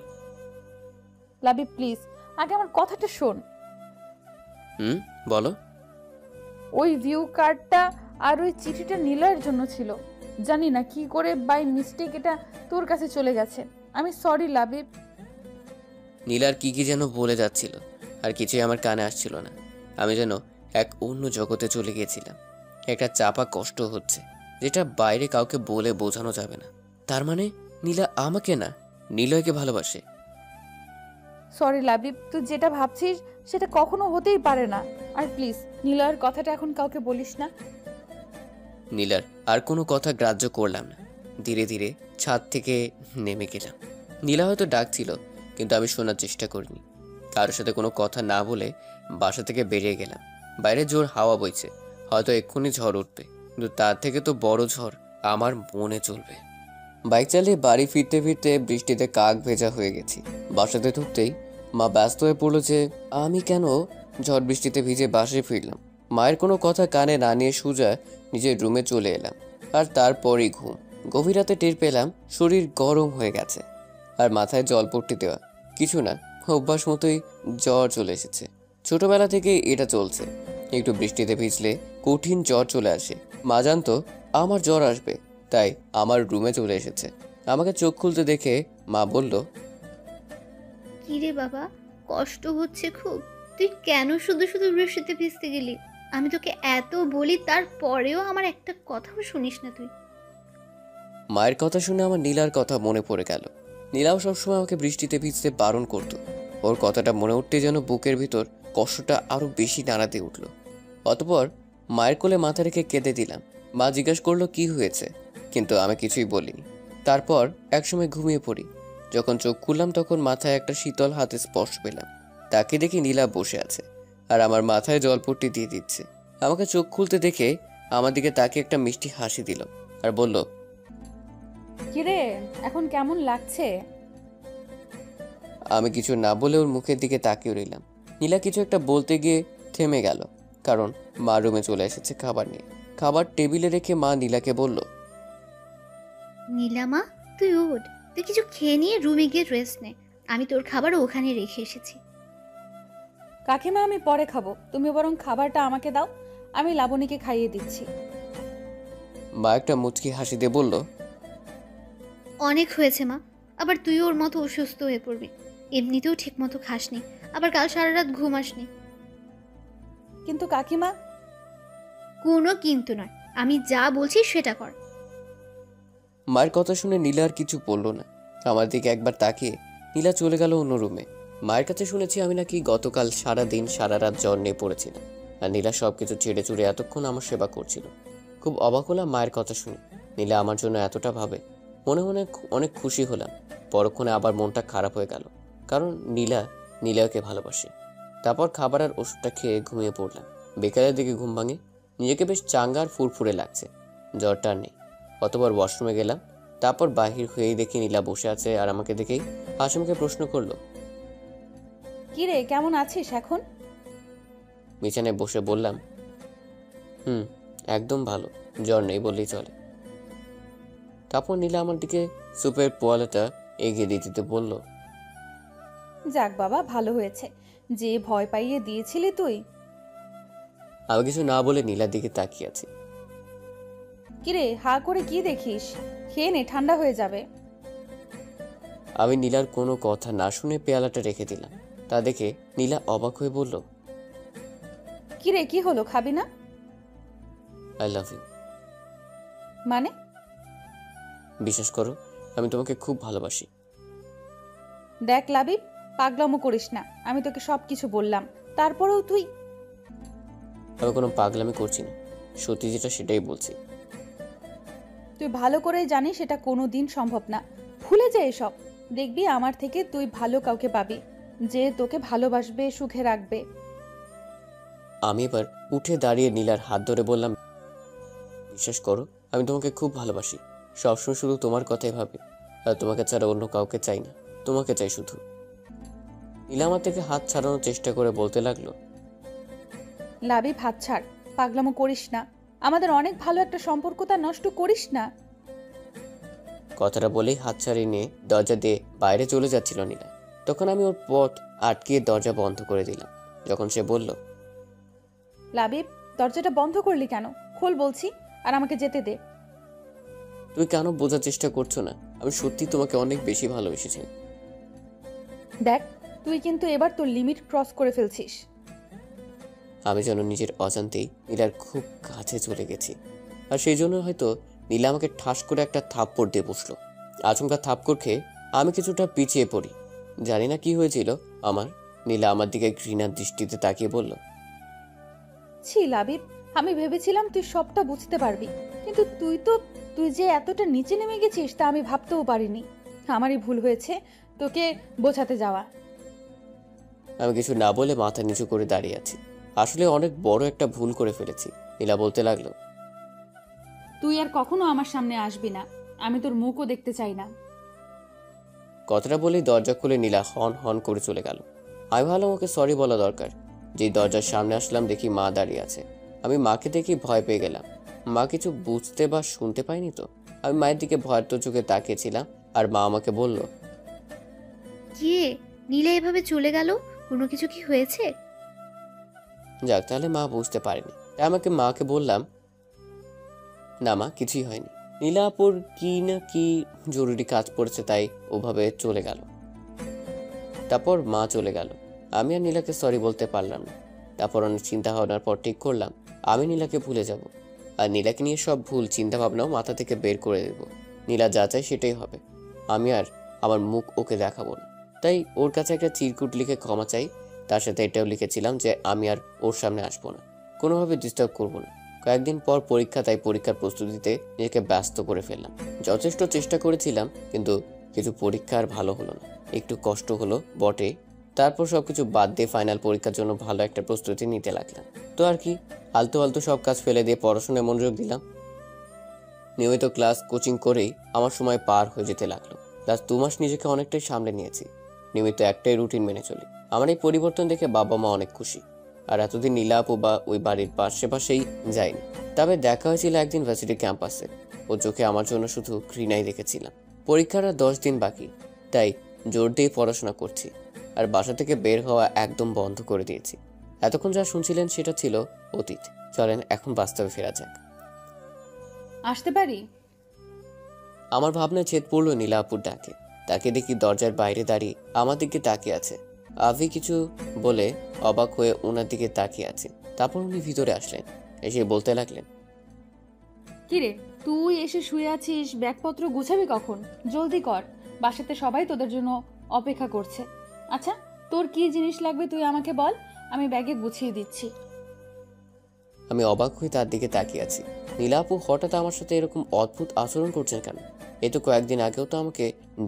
লাবিব প্লিজ, আগে আমার কথাটা শোন। বলো। ওই ভিউ কার্ডটা আর ওই চিঠিটা নীলয়ের জন্য ছিল। জানি না কি করে বাই মিস্টেক এটা তোর কাছে চলে গেছে। আমি সরি লাবিব। নীলার কি কি যেন বলে যাচ্ছিল, আর কিছুই আমার কানে আসছিল না। আমি যেন এক অন্য জগতে চলে গিয়েছিলাম। একটা চাপা কষ্ট হচ্ছে, যেটা বাইরে কাউকে বলে বোঝানো যাবে না। তার মানে নীলা আমাকে না, নিলয়কে ভালোবাসে। সরি লাবিব, তুই যেটা ভাবছিস সেটা কখনো হতেই পারে না। আর প্লিজ নীলয়ের কথাটা এখন কাউকে বলিস না। নীলার আর কোনো কথা গ্রাহ্য করলাম না, ধীরে ধীরে ছাদ থেকে নেমে গেলাম। নীলা হয়তো ডাকছিল, কিন্তু আমি শোনার চেষ্টা করিনি। কারোর সাথে কোনো কথা না বলে বাসা থেকে বেরিয়ে গেলাম। বাইরে জোর হাওয়া বইছে, হয়তো এক্ষুনি ঝড় উঠবে। কিন্তু তার থেকে তো বড় ঝড় আমার মনে চলবে। বাইক চালিয়ে বাড়ি ফিরতে ফিরতে বৃষ্টিতে কাক ভেজা হয়ে গেছি। বাসাতে ঢুকতেই মা ব্যস্ত হয়ে পড়লো যে আমি কেন ঝড় বৃষ্টিতে ভিজে বাসায় ফিরলাম। মায়ের কোনো কথা কানে না নিয়ে সোজা নিজের রুমে চলে এলাম। আর তারপরই ঘুম। গভীর রাতে টের পেলাম শরীর গরম হয়ে গেছে আর মাথায় জলপট্টি দেওয়া। কিছু না, অভ্যাস মতোই জ্বর চলে এসেছে। ছোটবেলা থেকে এটা চলছে, একটু বৃষ্টিতে ভিজলে কঠিন জ্বর চলে আসে। মা জানতো আমার জ্বর আসবে, তাই আমার রুমে চলে এসেছে। আমাকে চোখ খুলতে দেখে মা বলল, কি রে বাবা, কষ্ট হচ্ছে খুব? তুই কেন শুধু শুধু বৃষ্টিতে ভিজতে গেলি? আমি তোকে এত বলি, তারপরেও আমার একটা কথাও শুনিস না তুই। মায়ের কথা শুনে আমার নীলার কথা মনে পড়ে গেল। নীলাও সবসময় আমাকে বৃষ্টিতে ভিজতে বারণ করতো। ওর কথাটা মনে উঠতে যেন বুকের ভিতর কষ্টটা আরো বেশি নাড়াতে উঠল। অতপর মায়ের কোলে মাথা রেখে কেঁদে দিলাম। মা জিজ্ঞাসা করলো কি হয়েছে, কিন্তু আমি কিছুই বলিনি। তারপর একসময় ঘুমিয়ে পড়ি। যখন চোখ খুললাম তখন মাথায় একটা শীতল হাতে স্পর্শ পেলাম। তাকে দেখি নীলা বসে আছে আর আমার মাথায় জলপট্টি দিয়ে দিচ্ছে। আমাকে চোখ খুলতে দেখে আমার দিকে তাকে একটা মিষ্টি হাসি দিল আর বলল, কিরে, এখন কেমন লাগছে? আমি কিছু না বলে ওর মুখের দিকে তাকিয়ে রইলাম। নীলা কিছু একটা বলতে গিয়ে থেমে গেল, কারণ মা রুমে চলে এসেছে খাবার নিয়ে। খাবার টেবিলে রেখে মা নীলাকে বলল, নীলামা, তুই ওঠ, তুই কিছু খেয়ে নিয়ে রুমে গিয়ে রেস্ট নে। আমি তোর খাবার ওখানে রেখে এসেছি। কাকিমা, আমি পরে খাবো, তুমি বরং খাবারটা আমাকে দাও, আমি লাবণীকে খাইয়ে দিচ্ছি। মা একটা মুচকি হাসি দিয়ে বলল, অনেক হয়েছে মা, আবার তুই ওর মতো অসুস্থ হয়ে পড়বি। এমনিতেও ঠিক মতো খাসনি, আবার কাল সারা রাত ঘুমাসনি। কিন্তু কাকিমা। কোনো কিন্তু নয়, আমি যা বলছি সেটা কর। মায়ের কথা শুনে নীলা আর কিছু বলল না। আমার দিকে একবার তাকিয়ে নীলা চলে গেল অন্য রুমে। মায়ের কাছে শুনেছি আমি নাকি গতকাল সারা দিন সারা রাত জ্বর নিয়ে পড়েছিলাম, আর নীলা সবকিছু ছেড়ে চুড়ে এতক্ষণ আমার সেবা করছিল। খুব অবাক হলাম মায়ের কথা শুনে। নীলা আমার জন্য এতটা ভাবে, মনে মনে অনেক খুশি হলাম। পরক্ষণে আবার মনটা খারাপ হয়ে গেল, কারণ নীলাকে ভালোবাসে। তারপর খাবার আর ওষুধটা খেয়ে ঘুমিয়ে পড়লাম। বিকালের দিকে ঘুম ভাঙে, নিজেকে বেশ চাঙ্গা আর ফুরফুরে লাগছে, জ্বরটা আর নেই। অতবার ওয়াশরুমে গেলাম। তারপর বাহির হয়েই দেখি নীলা বসে আছে আর আমাকে দেখেই হাসিমুখে প্রশ্ন করলো, কিরে, কেমন আছিস এখন? বিছানায় বসে বললাম, একদম ভালো, জ্বর নেই বললেই চলে। তারপর নীলা আমার দিকে সুপের পোয়ালাটা এগিয়ে দিতে বলল, যাক বাবা, ভালো হয়েছে, যে ভয় পাইয়ে দিয়েছিলি তুই। আমি কিছু না বলে নীলার দিকে তাকিয়ে আছি। কিরে, হা করে কি দেখিস? খেয়ে নে, ঠান্ডা হয়ে যাবে। আমি নীলার কোনো কথা না শুনে পেয়ালাটা রেখে দিলাম। তা দেখে নীলা অবাক হয়ে বলল, কিরে, কি হলো, খাবি না? I love you. মানে? বিশ্বাস করো, আমি তোমাকে খুব ভালোবাসি। দেখ লাবিব, পাগলামো করিস না, আমি তোকে সব কিছু বললাম, তারপরেও তুই। আমি কোনো পাগলামি করছি না, সত্যি যেটা সেটাই বলছি। তুই ভালো করেই জানিস এটা কোনো দিন সম্ভব না। ভুলে যা এসব, দেখবি আমার থেকে তুই ভালো কাউকে পাবি, যে তোকে ভালোবাসবে, সুখে রাখবে। আমি এবার উঠে দাঁড়িয়ে নীলার হাত ধরে বললাম, বিশ্বাস করো, আমি তোমাকে খুব ভালোবাসি। সবসময় শুধু তোমার কথাই ভাবি, আর তোমাকে ছাড়া অন্য কাউকে চাই না, তোমাকে চাই শুধু। নীলা আমার থেকে হাত ছাড়ানোর চেষ্টা করে বলতে লাগলো, লাবিব, হাত ছাড়, পাগলামো করিস না, আমাদের অনেক ভালো একটা সম্পর্ক, তা নষ্ট করিস না। কথাটা বলেই হাত ছাড়িয়ে নিয়ে দরজা দিয়ে বাইরে চলে যাচ্ছিল নীলা। তখন আমি ওর পথ আটকিয়ে দরজা বন্ধ করে দিলাম। যখন সে বলল, লাবিব, দরজাটা বন্ধ করলি কেন? খোল বলছি, আর আমাকে যেতে দে। তুই কেন বোঝার চেষ্টা করছো না? আমি সত্যি তোমাকে অনেক বেশি ভালোবেসেছি। দেখ, তুই কিন্তু এবার তোর লিমিট ক্রস করে ফেলছিস। আমি যেন নিজের অজান্তেই নীলার খুব কাছে চলে গেছি, আর সেই জন্য হয়তো নীলা আমাকে ঠাস করে একটা থাপ্পড় দিয়ে বসলো। আচমকা থাপ্পড় খেয়ে আমি কিছুটা পিছিয়ে পড়ি। জানি না কি হয়েছিল আমার। নীলা আমার দিকে ঘৃণার দৃষ্টিতে তাকিয়ে বলল, ছি লাবিব, আমি ভেবেছিলাম তুই সবটা বুঝতে পারবি, কিন্তু তুই যে এতটা নিচে নেমে গেছিস তা আমি ভাবতেও পারিনি। আমারই ভুল হয়েছে তোকে বোঝাতে যাওয়া। আমি কিছু না বলে মাথা নিচু করে দাঁড়িয়ে আছি। আসলে অনেক বড় একটা ভুল করে ফেলেছি। নীলা বলতে লাগলো, তুই আর কখনো আমার সামনে আসবি না, আমি তোর মুখও দেখতে চাই না। কথাটা বলেই দরজা খুলে নীলা হন হন করে চলে গেল। আমি ভাবলাম ওকে সরি বলা দরকার। যেই দরজার সামনে আসলাম দেখি মা দাঁড়িয়ে আছে। আমি মাকে দেখি ভয় পেয়ে গেলাম। মা কিছু বুঝতে বা শুনতে পাইনি তো। আমি মায়ের দিকে ভয়ের তো চোখে তাকিয়েছিলাম, আর মা আমাকে বলল, কি রে, নীলা এভাবে চলে গেল? কোনো কিছু কি হয়েছে? যাক তাহলে মা বুঝতে পারেনি। তাই আমাকে মাকে বললাম, না মা কিছুই হয়নি। নীলাপুর কি না কি জরুরি কাজ পড়েছে তাই ওভাবে চলে গেল। তারপর মা চলে গেল। আমি আর নীলাকে সরি বলতে পারলাম না। তারপর অনেক চিন্তা ভাবনার পর ঠিক করলাম আমি নীলাকে ভুলে যাব, আর নীলাকে নিয়ে সব ভুল চিন্তা ভাবনাও মাথা থেকে বের করে দেব। নীলা যা চাই সেটাই হবে। আমি আর আমার মুখ ওকে দেখাবো না। তাই ওর কাছে একটা চিরকুট লিখে ক্ষমা চাই। তার সাথে এটাও লিখেছিলাম যে আমি আর ওর সামনে আসবো না, কোনোভাবে ডিস্টার্ব করবো না। কয়েকদিন পর পরীক্ষা, তাই পরীক্ষার প্রস্তুতিতে নিজেকে ব্যস্ত করে ফেললাম। যথেষ্ট চেষ্টা করেছিলাম, কিন্তু কিছু পরীক্ষা আর ভালো হলো না। একটু কষ্ট হলো বটে। তারপর সবকিছু বাদ দিয়ে ফাইনাল পরীক্ষার জন্য ভালো একটা প্রস্তুতি নিতে লাগলাম। তো আর কি, আলতু আলতু সব কাজ ফেলে দিয়ে পড়াশোনায় মনোযোগ দিলাম। নিয়মিত ক্লাস কোচিং করেই আমার সময় পার হয়ে যেতে লাগলো। লাস্ট 2 মাস নিজেকে অনেকটাই সামলে নিয়েছি। নিয়মিত একটাই রুটিন মেনে চলি। আমার এই পরিবর্তন দেখে বাবা মা অনেক খুশি। আর এতদিন নীলা আপু বা ওই বাড়ির পাশেই যায়নি। তবে দেখা হয়েছিল একদিন ভার্সিটি ক্যাম্পাসে। ও চোখে আমার জন্য শুধু ঘৃণাই দেখেছিলাম। পরীক্ষার আর 10 দিন বাকি, তাই জোর দিয়ে পড়াশোনা করছি। আর বাসা থেকে বের হওয়া একদম বন্ধ করে দিয়েছি। এতক্ষণ যা শুনছিলেন সেটা ছিল অতীত। চলেন এখন বাস্তবে ফেরা যাক। আসতে পারি? আমার ভাবনায় ছেদ পড়লো নীলা আপুর ডাকে। তাকে দেখি দরজার বাইরে দাঁড়িয়ে আমার দিকে তাকিয়ে আছে। আভি কিছু বলে অবাক হয়ে ওনার দিকে তাকিয়ে আছে। তারপর উনি ভিতরে আসলেন, এসে বলতে লাগলেন, কিরে, তুই এসে শুয়ে আছিস, ব্যাগপত্র গুছাবি কখন? জলদি কর, বাসাতে সবাই তোদের জন্য অপেক্ষা করছে। আচ্ছা, তোর কি জিনিস লাগবে তুই আমাকে বল, আমি ব্যাগে গুছিয়ে দিচ্ছি। আমি অবাক হয়ে তার দিকে তাকিয়ে আছি। নীলা আপু হঠাৎ আমার সাথে এরকম অদ্ভুত আচরণ করছেন কেন? এ তো কয়েকদিন আগেও তো আমাকে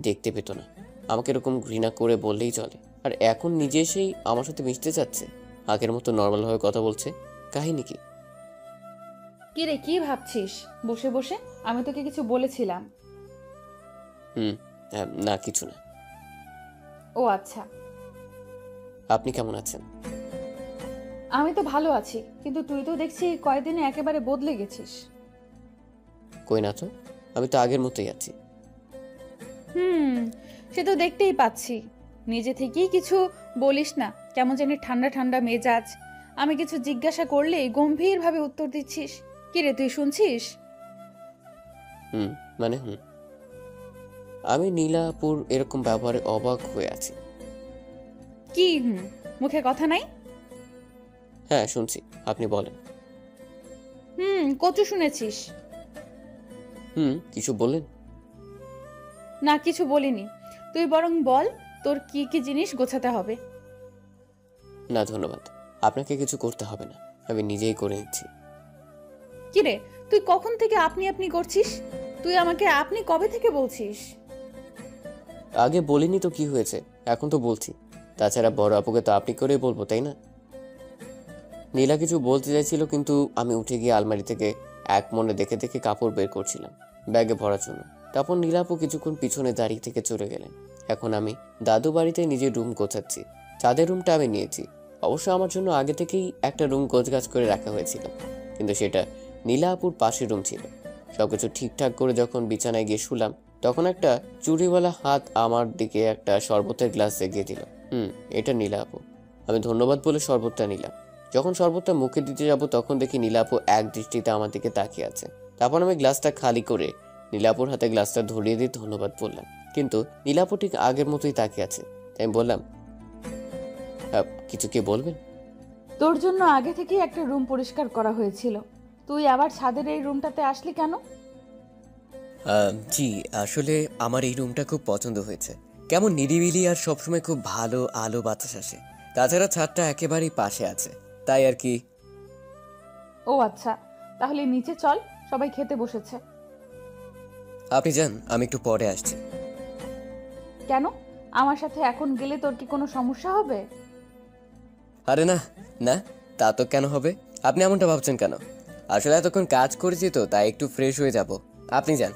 দেখতে পেত না। আমাকে এরকম ঘৃণা করে বললেই চলে, আর এখন নিজে এসেই আমার সাথে মিশতে চাচ্ছে। আগের মতো নর্মাল ভাবে কথা বলছে। কাহিনী কি? কিরে, কি ভাবছিস বসে বসে? আমি তোকে কিছু বলেছিলাম? না কিছু না। ও আচ্ছা। আপনি কেমন আছেন? আমি তো ভালো আছি, কিন্তু তুই তো দেখছি কয়েকদিনে একেবারে বদলে গেছিস। কই না তো, আমি তো আগের মতোই আছি। সে তো দেখতেই পাচ্ছি। নিজে থেকেই কিছু বলিস না, কেমন জানি ঠান্ডা ঠান্ডা মেজাজ। আমি কিছু জিজ্ঞাসা করলেই গম্ভীরভাবে উত্তর দিচ্ছিস। কিরে, তুই শুনছিস? মানে আমি নীলা আপুর এরকম ব্যবহারে অবাক হয়ে আছি। কি মুখে কথা নাই? হ্যাঁ শুনছি, আপনি বলেন। কত শুনেছিস? কিছু বললেন? না, কিছু বলিনি। তুই বরং বল, তোর কি কি জিনিস গোছাতে হবে। না ধন্যবাদ, আপনাকে কিছু করতে হবে না, আমি নিজেই করে নিচ্ছি। কিরে, তুই কখন থেকে আপনি আপনি করছিস? তুই আমাকে আপনি কবে থেকে বলছিস? আগে বলিনি তো কি হয়েছে, এখন তো বলছি। তাছাড়া বড় আপুকে তো আপনি করেই বলবো, তাই না? নীলা কিছু বলতে চাইছিল, কিন্তু আমি উঠে গিয়ে আলমারি থেকে এক মনে দেখে দেখে কাপড় বের করছিলাম ব্যাগে ভরার জন্য। তারপর নীলা আপু কিছুক্ষণ পিছনে দাঁড়িয়ে থেকে চলে গেলেন। এখন আমি দাদু বাড়িতে নিজের রুম গোছাচ্ছি। চাঁদের রুমটা আমি নিয়েছি। অবশ্য আমার জন্য আগে থেকেই একটা রুম গোছগাছ করে রাখা হয়েছিল, কিন্তু সেটা নীলা আপুর পাশের রুম ছিল। সবকিছু ঠিকঠাক করে যখন বিছানায় গিয়ে শুলাম, তখন একটা চুড়িওয়ালা হাত আমার দিকে একটা শরবতের গ্লাস এগিয়ে দিল। এটা নীলা আপু। আমি ধন্যবাদ বলে শরবতটা নিলাম। যখন শরবতটা মুখে দিতে যাব, তখন দেখি নীলা আপু এক দৃষ্টিতে আমার দিকে তাকিয়ে আছে। তারপর আমি গ্লাসটা খালি করে নীলাপুর হাতে গ্লাসটা ধরিয়ে দিয়ে ধন্যবাদ বললাম, কিন্তু নীলাপু ঠিক আগের মতোই তাকিয়ে আছে। তাই আমি বললাম, কিছু কি বলবেন? তোর জন্য আগে থেকেই একটা রুম পরিষ্কার করা হয়েছিল, তুই আবার ছাদের এই রুমটাতে আসলি কেন? জি আসলে আমার এই রুমটা খুব পছন্দ হয়েছে। কেমন নিরিবিলি, আর সবসময় খুব ভালো আলো বাতাস আসে। তাছাড়া ছাদটা একেবারেই পাশে আছে, তাই আর কি। ও আচ্ছা, তাহলে নিচে চল, সবাই খেতে বসেছে। আপনি যান, আমি একটু পরে আসছি। কেন? আমার সাথে এখন গেলে তোর কি কোনো সমস্যা হবে? আরে না না, তা তো কেন হবে? আপনি এমনটা ভাবছেন কেন? আসলে এতক্ষণ কাজ করেছি তো, তাই একটু ফ্রেশ হয়ে যাব। আপনি যান।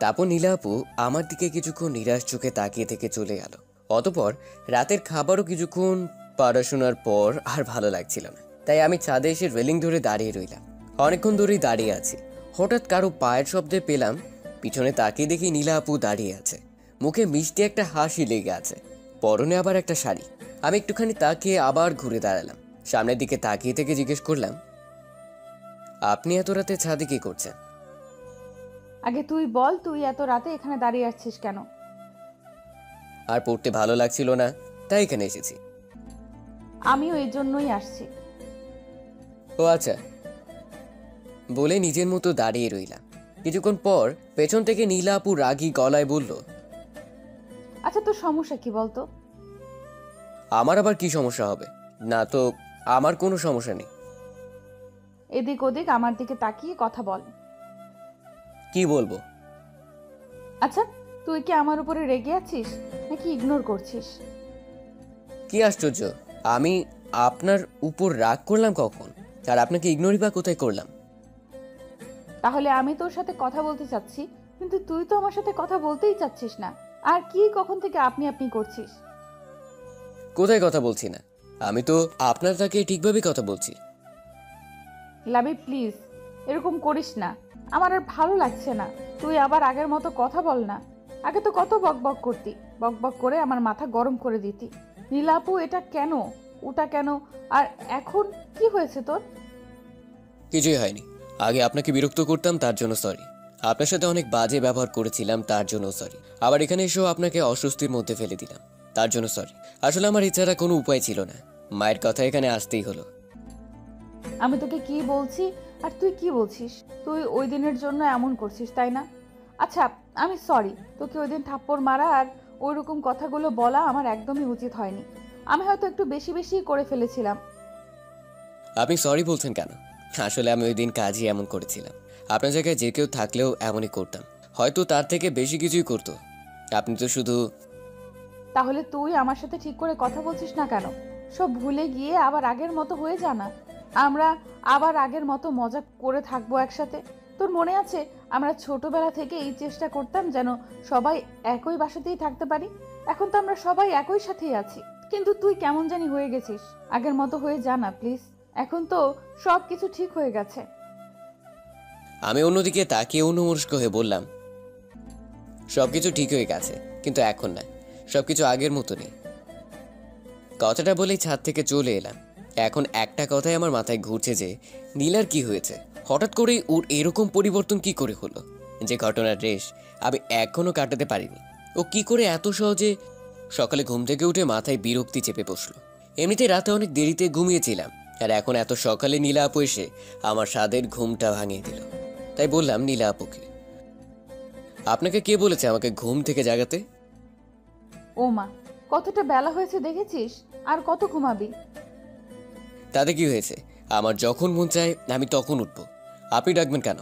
তারপর নীলা আপু আমার দিকে কিছুক্ষণ নিরাশ চোখে তাকিয়ে থেকে চলে গেল। অতপর রাতের খাবারও কিছুক্ষণ পড়াশোনার পর আর ভালো লাগছিল না, তাই আমি ছাদে এসে রেলিং ধরে দাঁড়িয়ে রইলাম। অনেকক্ষণ ধরেই দাঁড়িয়ে আছি। হঠাৎ কারো পায়ের শব্দে পেলাম, পিছনে তাকিয়ে দেখি নীলা আপু দাঁড়িয়ে আছে। মুখে মিষ্টি একটা হাসি লেগে আছে, পরনে আবার একটা শাড়ি। আমি একটুখানি তাকিয়ে আবার ঘুরে দাঁড়ালাম। সামনের দিকে তাকিয়ে থেকে জিজ্ঞেস করলাম, আপনি এত রাতে ছাদে কি করছেন? আগে তুই বল, তুই এত রাতে এখানে দাঁড়িয়ে আছিস কেন? আর পড়তে ভালো লাগছিল না, তাই এখানে এসেছি। আমিও এই জন্যই আসছি। ও আচ্ছা, বলে নিজের মতো দাঁড়িয়ে রইলাম। কিছুক্ষণ পর পেছন থেকে নীলা আপু রাগী গলায় বলল, আচ্ছা তোর সমস্যা কি বলতো? আমার আবার কি সমস্যা হবে? না তো, আমার কোনো সমস্যা নেই। এদিক ওদিক আমার দিকে তাকিয়ে কথা বল। কি বলবো? আচ্ছা, তুই কি আমার উপরে রেগে আছিস নাকি ইগনোর করছিস? কি আশ্চর্য, আমি আপনার উপর রাগ করলাম কখন? আর আপনাকে ইগনোরই বা কোথায় করলাম? তাহলে আমি তোর সাথে কথা বলতে চাচ্ছি, কিন্তু তুই তো আমার সাথে কথা বলতেই চাচ্ছিস না। আর কি কখন থেকে আপনি আপনি করছিস? কোথায় কথা বলছি না? আমি তো আপনার তাকে ঠিকভাবে কথা বলছি। লাবি প্লিজ, এরকম করিস না। আমার আর ভালো লাগছে না। তুই আবার আগের মতো কথা বল না। আগে তো কত বক বক করতি, বক বক করে আমার মাথা গরম করে দিতি। নীলাপু এটা কেন, ওটা কেন, আর এখন কি হয়েছে তোর? কিছুই হয়নি। আগে আপনাকে বিরক্ত করতাম, তার জন্য সরি। আপনার সাথে অনেক বাজে ব্যবহার করেছিলাম, তার জন্য সরি। আবার এখানে এসেও আপনাকে অস্বস্তির মধ্যে ফেলে দিলাম, তার জন্য সরি। আসলে আমার এছাড়া কোনো উপায় ছিল না, মায়ের কথা এখানে আসতেই হলো। আমি তোকে কি বলছি আর তুই কি বলছিস? তুই ওই দিনের জন্য এমন করছিস, তাই না? আচ্ছা, আমি সরি। তোকে ওই দিন থাপ্পড় মারা আর ওই রকম কথাগুলো বলা আমার একদমই উচিত হয়নি। আমি হয়তো একটু বেশি বেশি করে ফেলেছিলাম। আপনি সরি বলছেন কেন? আসলে আমি ওই দিন কাজই এমন করেছিলাম। আপনার জায়গায় যে কেউ থাকলেও এমনই করতাম, হয়তো তার থেকে বেশি কিছুই করতো। আপনি তো শুধু... তাহলে তুই আমার সাথে ঠিক করে কথা বলছিস না কেন? সব ভুলে গিয়ে আবার আগের মতো হয়ে জানা। আমরা আবার আগের মতো মজা করে থাকবো একসাথে। তোর মনে আছে আমরা ছোটবেলা থেকে এই চেষ্টা করতাম যেন সবাই একই বাসাতেই থাকতে পারি? এখন তো আমরা সবাই একই সাথেই আছি, কিন্তু তুই কেমন জানি হয়ে গেছিস। আগের মতো হয়ে জানা প্লিজ। এখন তো সব কিছু ঠিক হয়ে গেছে। আমি অন্যদিকে তাকিয়ে অন্যমনস্ক হয়ে বললাম, সবকিছু ঠিক হয়ে গেছে, কিন্তু এখন না, সবকিছু আগের মতো নেই। কথাটা বলেই ছাদ থেকে চলে এলাম। এখন একটা কথাই আমার মাথায় ঘুরছে যে নীলার কি হয়েছে? হঠাৎ করেই ওর এরকম পরিবর্তন কি করে হলো? যে ঘটনার রেশ আমি এখনো কাটাতে পারিনি। ও কি করে এত সহজে... সকালে ঘুম থেকে উঠে মাথায় বিরক্তি চেপে বসলো। এমনিতে রাতে অনেক দেরিতে ঘুমিয়েছিলাম, আর এখন এত সকালে নীলা আপু এসে আমার স্বাদের ঘুমটা ভাঙিয়ে দিল। তাই বললাম নীলা আপুকে, আপনাকে কে বলেছে আমাকে ঘুম থেকে জাগাতে? ও মা, কতটা বেলা হয়েছে দেখেছিস? আর কত ঘুমাবি? তাতে কি হয়েছে? আমার যখন মন চায় আমি তখন উঠবো। আপনি ডাকবেন কেন?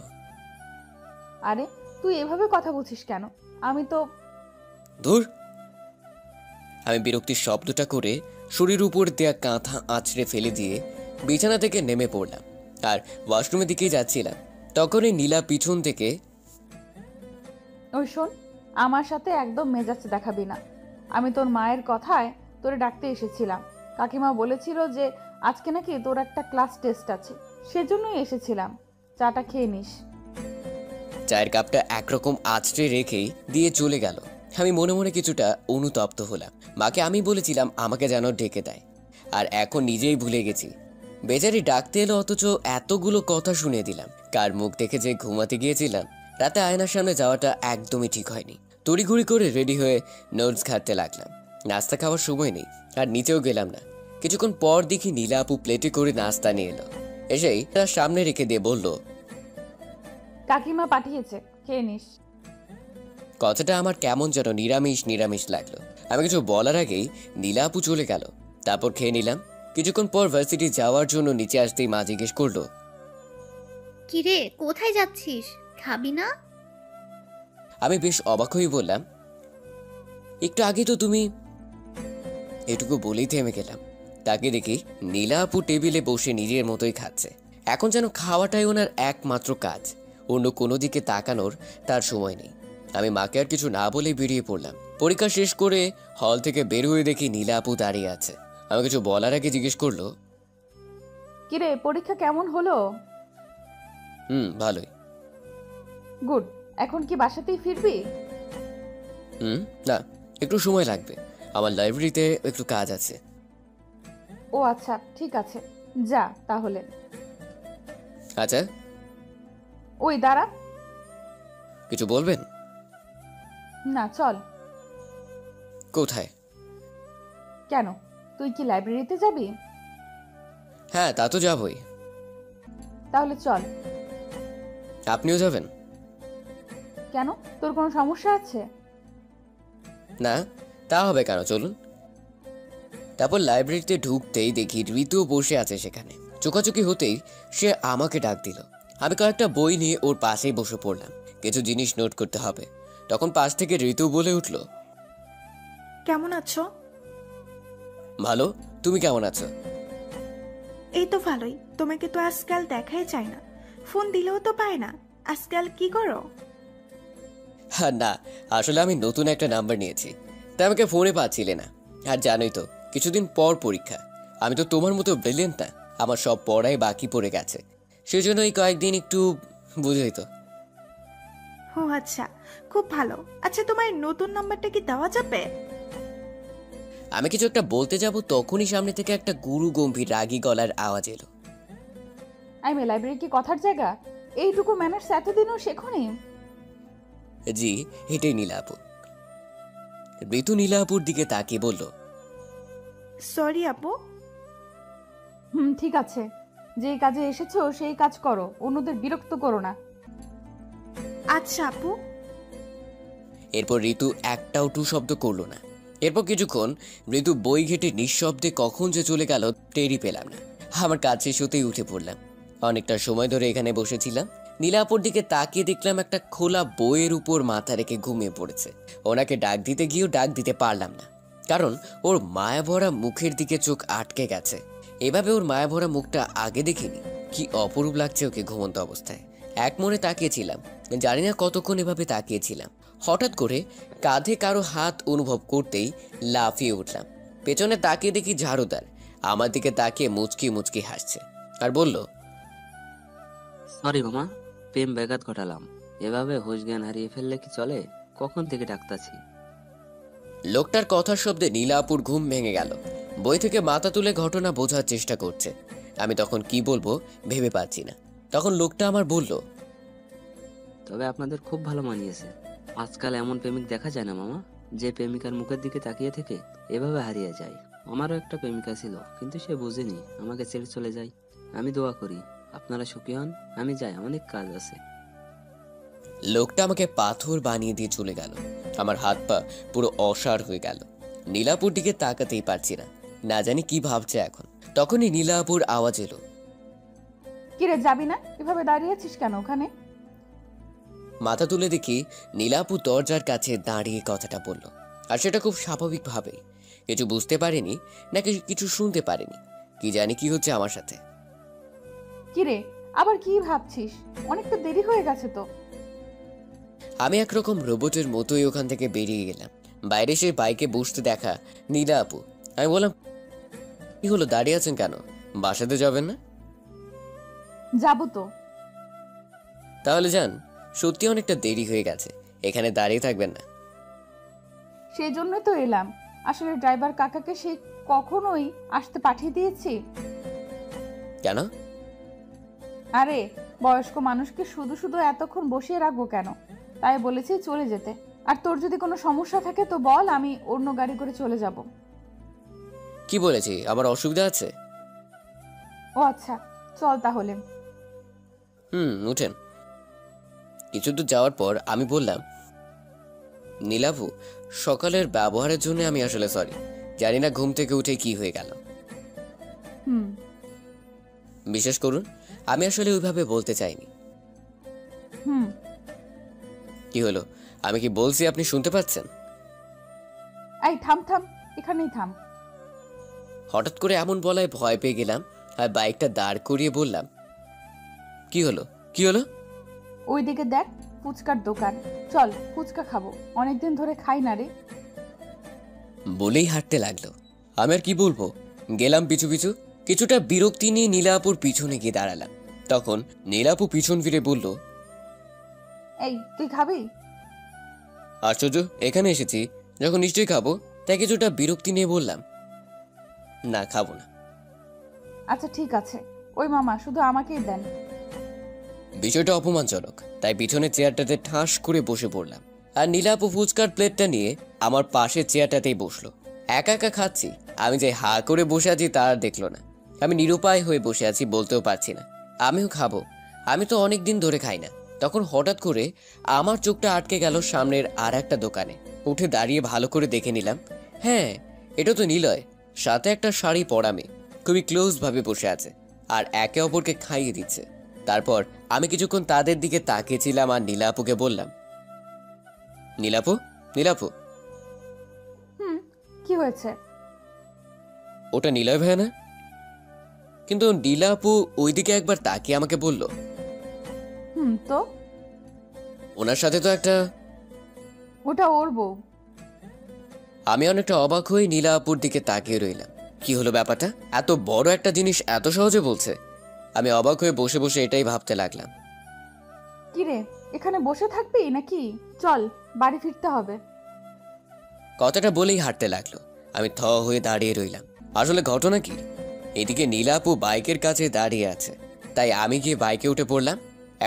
আরে তুই এভাবে কথা বলছিস কেন? আমি তো... ধুর! আমি বিরক্তির শব্দটা করে শরীর উপর দেয়া কাঁথা আঁচড়ে ফেলে দিয়ে বিছানা থেকে নেমে পড়লাম আর ওয়াশরুমের দিকেই যাচ্ছিলাম। তখনই নীলা পিছন থেকে... ওই শোন, আমার সাথে একদম মেজাজ দেখাবি না। আমি তোর মায়ের কথায় তোরে ডাকতে এসেছিলাম। কাকিমা বলেছিল যে আজকে নাকি তোর একটা ক্লাস টেস্ট আছে, সেজন্যই এসেছিলাম। চাটা খেয়ে নিস। চায়ের কাপটা একরকম আঁচড়ে রেখেই দিয়ে চলে গেল। আমি মনে মনে কিছুটা অনুতপ্ত হলাম। মাকে আমি বলেছিলাম আমাকে যেন ডেকে দেয়, আর এখন নিজেই ভুলে গেছি। বেচারি ডাকতে এলো, অথচ এতগুলো কথা শুনিয়ে দিলাম। কার মুখ দেখে যে ঘুমাতে গিয়েছিলাম। রাতে আয়নার সামনে যাওয়াটা একদমই ঠিক হয়নি। তড়িঘড়ি করে রেডি হয়ে নোটস ঘাটতে লাগলাম। নাস্তা খাওয়ার সময় নেই, আর নিচেও গেলাম না। কিছুক্ষণ পর দেখি নীলা আপু প্লেটে করে নাস্তা নিয়ে এলো। এসেই তার সামনে রেখে দিয়ে বলল, কাকিমা পাঠিয়েছে, খেয়ে নিস। কথাটা আমার কেমন যেন নিরামিষ নিরামিষ লাগলো। আমি কিছু বলার আগেই নীলা আপু চলে গেল। তারপর খেয়ে নিলাম। কিছুক্ষণ পর ভার্সিটি যাওয়ার জন্য নিচে আসতেই মা জিজ্ঞেস করলো, কিরে কোথায় যাচ্ছিস? খাবি না? আমি বেশ অবাক হয়ে বললাম, একটু আগে তো তুমি... এটুকু বলেই থেমে গেলাম। তাকে দেখি নীলা আপু টেবিলে বসে নিজের মতোই খাচ্ছে। এখন যেন খাওয়াটাই ওনার একমাত্র কাজ, অন্য কোনো দিকে তাকানোর তার সময় নেই। আমি মাকে আর কিছু না বলেই বেরিয়ে পড়লাম। পরীক্ষা শেষ করে হল থেকে বের হয়ে দেখি নীলা আপু দাঁড়িয়ে আছে। আমি কিছু বলার আগে জিজ্ঞেস করলো, কিরে পরীক্ষা কেমন হলো? ভালোই। গুড। এখন কি বাসাতেই ফিরবি? না, একটু সময় লাগবে, আমার লাইব্রেরিতে একটু কাজ আছে। ও আচ্ছা, ঠিক আছে, যা তাহলে। আচ্ছা, ওই দাঁড়া। কিছু বলবেন? না, চল। কোথায়? কেন, তুই কি লাইব্রেরিতে যাবি? হ্যাঁ, তা তো যাবই। তাহলে চল। আপনিও যাবেন? কেন, তোর কোনো সমস্যা আছে? না, তা হবে কেন, চলুন। তারপর লাইব্রেরিতে ঢুকতেই দেখি ঋতু বসে আছে সেখানে। চোখাচোখি হতেই সে আমাকে ডাক দিল। আমি কয়েকটা বই নিয়ে ওর পাশেই বসে পড়লাম, কিছু জিনিস নোট করতে হবে। তখন পাশ থেকে ঋতু বলে উঠল, কেমন আছো? ভালো, তুমি কেমন আছো? এই তো ভালোই। তোমাকে তো আজকাল দেখাই যায় না, ফোন দিলেও তো পায় না। আজকাল কি করো? হ্যাঁ না, আসলে আমি নতুন একটা নাম্বার নিয়েছি, তাই আমাকে ফোনে পাচ্ছিলে না। আর জানোই তো, কিছুদিন পর পরীক্ষা। আমি তো তোমার মতো ব্রিলিয়েন্ট না, আমার সব পড়াই বাকি পড়ে গেছে, সেজন্য এই কয়েকদিন একটু বুঝেই তো। ও আচ্ছা, খুব ভালো। আচ্ছা, তোমার নতুন নাম্বারটা কি দেওয়া যাবে? আমি কিছু একটা বলতে যাব, তখনই সামনে থেকে একটা গুরু গম্ভীর রাগী গলার আওয়াজ এলো। আই মে, লাইব্রেরি কি কথার জায়গা? এইটুকু ম্যানার্স এতদিনও শেখনি? জি, এটাই নীলা আপু। ঋতু নীলা আপুর দিকে তাকিয়ে বলল, সরি আপু। ঠিক আছে, যেই কাজে এসেছো সেই কাজ করো, অন্যদের বিরক্ত করো না। আচ্ছা আপু। এরপর ঋতু একটাও টু শব্দ করলো না। এরপর কিছুক্ষণ ঋতু বই ঘেটে নিঃশব্দে কখন যে চলে গেল টেরই পেলাম না। আমার কাজ শেষ হতেই উঠে পড়লাম। অনেকটা সময় ধরে এখানে বসেছিলাম। নীলাপুর দিকে তাকিয়ে দেখলাম একটা খোলা বইয়ের উপর মাথা রেখে ঘুমিয়ে পড়েছে। ওনাকে ডাক দিতে গিয়েও ডাক দিতে পারলাম না, কারণ ওর মায়াভরা মুখের দিকে চোখ আটকে গেছে। এভাবে ওর মায়াভরা মুখটা আগে দেখিনি। কি অপরূপ লাগছে ওকে ঘুমন্ত অবস্থায়। এক মনে তাকিয়েছিলাম, জানি না কতক্ষণ এভাবে তাকিয়েছিলাম। হঠাৎ করে কাঁধে কারো হাত অনুভব করতেই লাফিয়ে উঠলাম। পেছনে তাকিয়ে দেখি ঝাড়ুদার আমার দিকে তাকিয়ে মুচকি মুচকি হাসছে আর বলল, সরি মামা, প্রেম ব্যাঘাত ঘটালাম। এভাবে হুঁশ জ্ঞান হারিয়ে ফেললে কি চলে? কখন থেকে ডাকতাছি। লোকটার কথার শব্দে নীলাপুর ঘুম ভেঙে গেল। বই থেকে মাথা তুলে ঘটনা বোঝার চেষ্টা করছে। আমি তখন কি বলবো ভেবে পাচ্ছি না। তখন লোকটা আমার বলল, তবে আপনাদের খুব ভালো মানিয়েছে। আজকাল এমন প্রেমিক দেখা যায় না মামা, যে প্রেমিকার মুখের দিকে তাকিয়ে থেকে এভাবে হারিয়ে যায়। আমারও একটা প্রেমিকা ছিল, কিন্তু সে বুঝেনি, আমাকে ছেড়ে চলে যায়। আমি দোয়া করি আপনারা সুখী হন। আমি যাই, অনেক কাজ আছে। লোকটা আমাকে পাথর বানিয়ে দিয়ে চলে গেল। আমার হাত পা পুরো অসাড় হয়ে গেল। নীলাপুর দিকে তাকাতেই পারছি না, না জানি কি ভাবছে এখন। তখনই নীলাপুর আওয়াজ এলো, কিরে, যাবি না? এভাবে দাঁড়িয়ে আছিস কেন ওখানে? মাথা তুলে দেখি নীলাপু দরজার কাছে দাঁড়িয়ে কথাটা বলল, আর সেটা খুব স্বাভাবিকভাবেই। কিছু বুঝতে পারেনি নাকি কিছু শুনতে পারেনি, কি জানি কি হচ্ছে আমার সাথে। কিরে, আবার কি ভাবছিস? অনেকটা দেরি হয়ে গেছে তো। আমি একরকম রোবটের মতোই ওখান থেকে বেরিয়ে গেলাম। বাইরে সে বাইকে বসতে দেখা নীলা আপু। আমি বললাম, কি হলো, দাঁড়িয়ে আছেন কেন? বাসাতে যাবেন না? যাবো তো। তাহলে যান, সত্যি অনেকটা দেরি হয়ে গেছে, এখানে দাঁড়িয়ে থাকবেন না। সেই জন্যই তো এলাম। আসলে ড্রাইভার কাকাকে সেই কখনোই আসতে পাঠিয়ে দিয়েছি। কেন? আরে, বয়স্ক মানুষকে শুধু শুধু এতক্ষণ বসিয়ে রাখবো কেন, তাই বলেছি চলে যেতে। আর তোর যদি কোনো সমস্যা থাকে তো বল, আমি অন্য গাড়ি করে চলে যাব। কি বলেছি, আমার অসুবিধা আছে? ও আচ্ছা, চল তাহলে। উঠেন। কিছু দূর যাওয়ার পর আমি বললাম, নীলাভু, সকালের ব্যবহারের জন্য আমি আসলে সরি। জানি না ঘুম থেকে উঠে কি হয়ে গেল। হুম বিশ্বাস করুন, আমি আসলে ওইভাবে বলতে চাইনি। হুম কি হলো, আমি কি বলছি আপনি শুনতে পাচ্ছেন? এই থাম থাম, এখানেই থাম। হঠাৎ করে এমন বলায় ভয় পেয়ে গেলাম আর বাইকটা দাঁড় করিয়ে বললাম, কি হলো? কি হলো? ওইদিকে দেখ, ফুচকার দোকান। চল ফুচকা খাবো, অনেকদিন ধরে খাই না রে। বলেই হাঁটতে লাগলো। আমি আর কি বলবো, গেলাম পিছু পিছু। কিছুটা বিরক্তি নিয়ে নীলাপুর পিছনে গিয়ে দাঁড়ালাম। তখন নীলাপু পিছন ফিরে বলল, এই তুই খাবি? আশ্চর্য, এখানে এসেছি যখন নিশ্চয়ই খাবো। তাই কিছুটা বিরক্তি নিয়ে বললাম, না খাবো না। আচ্ছা ঠিক আছে, ওই মামা শুধু আমাকেই দেন। বিষয়টা অপমানজনক, তাই পিছনের চেয়ারটাতে ঠাস করে বসে পড়লাম। আর নীলাপু ফুচকার প্লেটটা নিয়ে আমার পাশের চেয়ারটাতেই বসলো। একা একা খাচ্ছি, আমি যে হা করে বসে আছি তা আর দেখলো না। আমি নিরুপায় হয়ে বসে আছি, বলতেও পারছি না আমিও খাবো। আমি তো অনেক দিন ধরে খাই না। তখন হঠাৎ করে আমার চোখটা আটকে গেল সামনের আর একটা দোকানে। উঠে দাঁড়িয়ে ভালো করে দেখে নিলাম, হ্যাঁ এটা তো নিলয়। সাথে একটা শাড়ি পরা মেয়ে খুবই ক্লোজ ভাবে বসে আছে আর একে অপরকে খাইয়ে দিচ্ছে। তারপর আমি কিছুক্ষণ তাদের দিকে তাকিয়েছিলাম আর নীলাপুকে বললাম, নীলাপু, নীলাপু। কি হয়েছে? ওটা নিলয় ভাইয়া না? কিন্তু নীলাপু ওইদিকে একবার তাকিয়ে আমাকে বলল, তো ওনার সাথে তো একটা। ওটা ওর বউ। আমি অনেকটা অবাক হয়ে নীলাপুর দিকে তাকিয়ে রইলাম। কি হলো ব্যাপারটা? এত বড় একটা জিনিস এত সহজে বলছে। আমি অবাক হয়ে বসে বসে এটাই ভাবতে লাগলাম। কিরে, এখানে বসে থাকবি নাকি? চল বাড়ি ফিরতে হবে। কথাটা বলেই হাঁটতে লাগলো। আমি থ হয়ে দাঁড়িয়ে রইলাম। আসলে ঘটনা কি, এদিকে নীলাপু বাইকের কাছে দাঁড়িয়ে আছে, তাই আমি গিয়ে বাইকে উঠে পড়লাম।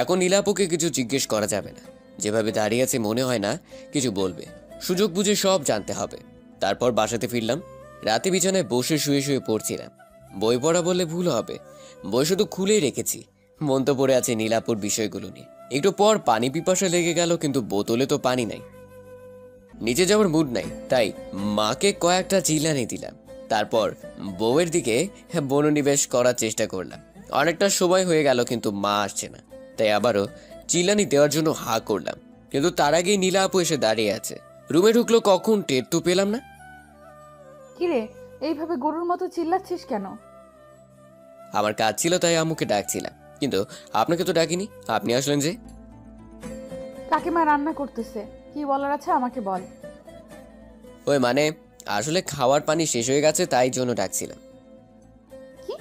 এখন নীলাপুকে কিছু জিজ্ঞেস করা যাবে না, যেভাবে দাঁড়িয়ে আছে মনে হয় না কিছু বলবে। সুযোগ বুঝে সব জানতে হবে। তারপর বাসাতে ফিরলাম। রাতে বিছানায় বসে শুয়ে শুয়ে পড়ছিলাম। বই পড়া বললে ভুল হবে, বই শুধু খুলেই রেখেছি। মন তো পড়ে আছে নীলাপুর বিষয়গুলো নিয়ে। একটু পর পানি পিপাসা লেগে গেল, কিন্তু বোতলে তো পানি নাই। নিচে যাওয়ার মুড নাই, তাই মাকে কয়েকটা চিল্লানি দিলাম। তারপর বউয়ের দিকে মনোনিবেশ করার চেষ্টা করলাম। অনেকটা সময় হয়ে গেল কিন্তু মা আসছে না, তাই আবারও চিল্লানি দেওয়ার জন্য হা করলাম। কিন্তু তার আগেই নীলা আপু এসে দাঁড়িয়ে আছে। রুমে ঢুকলো কখন টের তো পেলাম না। কিরে, এইভাবে গরুর মতো চিল্লাচ্ছিস কেন? আমার কাজ ছিল তাই আম্মুকে ডাকছিলাম, কিন্তু আপনাকে তো ডাকিনি। আপনি আসলেন যে? কাকিমা রান্না করতেছে, কি বলার আছে আমাকে বল। ওই মানে আসলে খাওয়ার পানি শেষ হয়ে গেছে, তাই জন্য ডাকছিলাম। কি,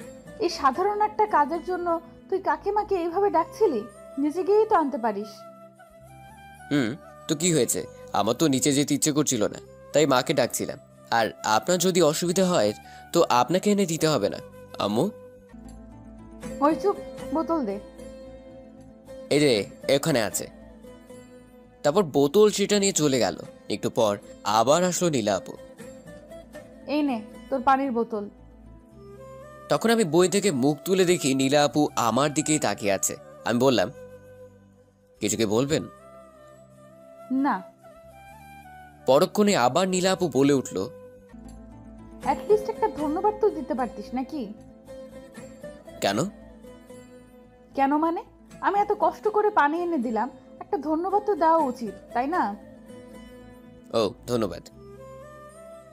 এই সাধারণ একটা কাজের জন্য তুই কাকিমাকে এইভাবে ডাকছিলি? নিজে গিয়েই তো আনতে পারিস। তো কি হয়েছে? আমার তো নিচে যেতে ইচ্ছে করছিল না, তাই মাকে ডাকছিলাম। আর আপনার যদি অসুবিধা হয় তো আপনাকে এনে দিতে হবে না আম্মু। ওই চুপ, বোতল দে। এই যে এখানে আছে। তারপর বোতল সেটা নিয়ে চলে গেল। একটু পর আবার আসলো নীলা আপু। এই নে তোর পানির বোতল। তখন আমি বই থেকে মুখ তুলে দেখি নীলা আপু আমার দিকেই তাকিয়ে আছে। আমি বললাম, কিছু কি বলবেন? না। পরক্ষণে আবার নীলা আপু বলে উঠল, অ্যাটলিস্ট একটা ধন্যবাদ তো দিতে পারতিস নাকি? কেন? কেন মানে, আমি এত কষ্ট করে পানি এনে দিলাম, একটা ধন্যবাদ তো দেওয়া উচিত, তাই না? ও ধন্যবাদ।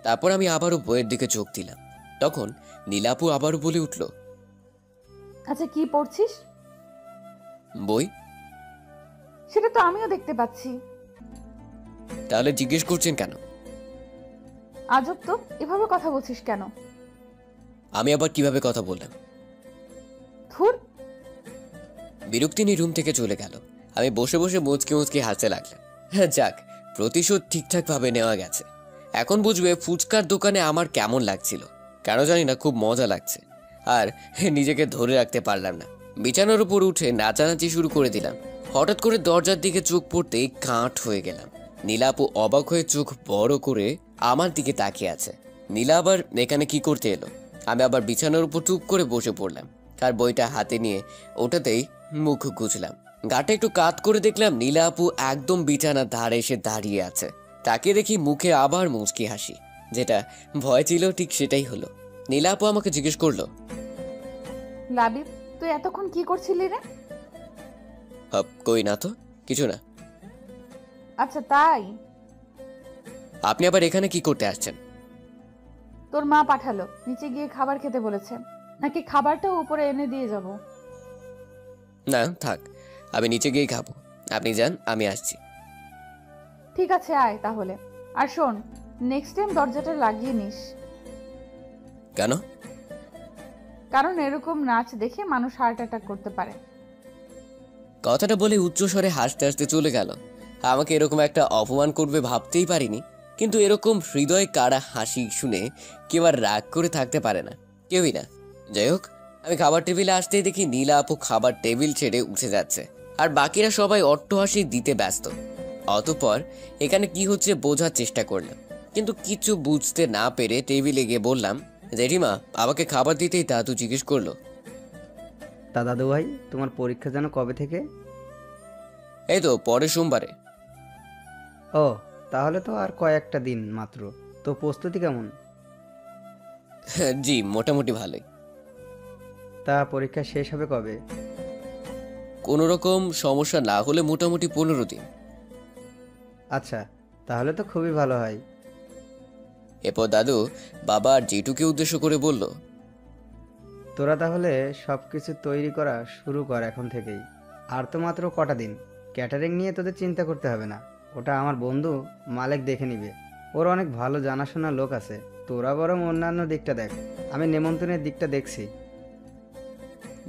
তারপর আমি আবারও বইয়ের দিকে চোখ দিলাম। তখন নীলাপু আবারও বলে উঠল, আচ্ছা কি পড়ছিস? বই। সেটা তো আমিও দেখতে পাচ্ছি। তাহলে জিজ্ঞেস করছেন কেন? আজব তো, এভাবে কথা বলছিস কেন? আমি আবার কিভাবে কথা বললাম? ধুর। বিরক্তি নিয়ে রুম থেকে চলে গেল। আমি বসে বসে মুচকি মুচকি হাসতে লাগলাম। হ্যাঁ যাক, প্রতিশোধ ঠিকঠাক ভাবে নেওয়া গেছে। এখন বুঝবে ফুচকার দোকানে আমার কেমন লাগছিল। কেন জানি না, খুব মজা লাগছে। আর নিজেকে ধরে রাখতে পারলাম না। বিছানার উপর উঠে নাচানাচি শুরু করে দিলাম। হঠাৎ করে দরজার দিকে চোখ পড়তেই কাঠ হয়ে গেলাম। নীলাপু অবাক হয়ে চোখ বড় করে আমার দিকে তাকিয়ে আছে। নীলা আবার এখানে কি করতে এলো? আমি আবার বিছানার উপর চুপ করে বসে পড়লাম। আর বইটা হাতে নিয়ে ওটাতেই মুখ গুজলাম। গাটা একটু কাত করে দেখলাম নীলা আপু একদম বিছানার ধারে এসে দাঁড়িয়ে আছে। তাকে দেখি মুখে আবার মুচকি হাসি। যেটা ভয় ছিল ঠিক সেটাই হলো। নীলা আপু আমাকে জিজ্ঞেস করলো, লাবিব, তুই এতক্ষণ কি করছিলি রে? কই না তো, কিছু না। আচ্ছা তাই? আপনি আবার এখানে কি করতে আসছেন? তোর মা পাঠালো, নিচে গিয়ে খাবার খেতে বলেছে, নাকি খাবারটাও উপরে এনে দিয়ে যাব? না থাক, আমি নিচে গিয়েই খাবো। আপনি যান, আমি আসছি। ঠিক আছে, আয় তাহলে। আর শোন, নেক্সট টাইম দরজাটা লাগিয়ে নিস, কেন? কারণ এরকম নাচ দেখে মানুষ হার্ট অ্যাটাক করতে পারে। কথাটা বলে উচ্চস্বরে হাসতে হাসতে চলে গেল। আমাকে এরকম একটা অপমান করবে ভাবতেই পারিনি, কিন্তু এরকম হৃদয় কাড়া হাসি শুনে কেউ আর রাগ করে থাকতে পারে না, কেউই না। যাই হোক, আমি খাবার টেবিলে আসতেই দেখি নীলা আপু খাবার টেবিল ছেড়ে উঠে যাচ্ছে, আর বাকিরা সবাই অট্টহাসি দিতে ব্যস্ত। অতঃপর এখানে কি হচ্ছে বোঝার চেষ্টা করলাম, কিন্তু কিছু বুঝতে না পেরে টেবিলে গিয়ে বললাম, জেঠিমা, আমাকে খাবার দিতেই দাদু জিজ্ঞেস করলো, তা দাদু ভাই, তোমার পরীক্ষা যেন কবে থেকে? এই তো পরের সোমবারে। ও, তাহলে তো আর কয়েকটা দিন মাত্র। তো প্রস্তুতি কেমন? জি, মোটামুটি ভালোই। তা পরীক্ষা শেষ হবে কবে? কোনো রকম সমস্যা না হলে মোটামুটি 15 দিন। আচ্ছা, তাহলে তো খুবই ভালো হয়। এরপর দাদু বাবা আর জেঠুকে উদ্দেশ্য করে বলল, তোরা তাহলে সব কিছু তৈরি করা শুরু কর এখন থেকেই। আর তো মাত্র কটা দিন। ক্যাটারিং নিয়ে তোদের চিন্তা করতে হবে না, ওটা আমার বন্ধু মালেক দেখে নিবে। ওর অনেক ভালো জানাশোনা লোক আছে। তোরা বরং অন্যান্য দিকটা দেখ, আমি নেমন্তন্নের দিকটা দেখছি।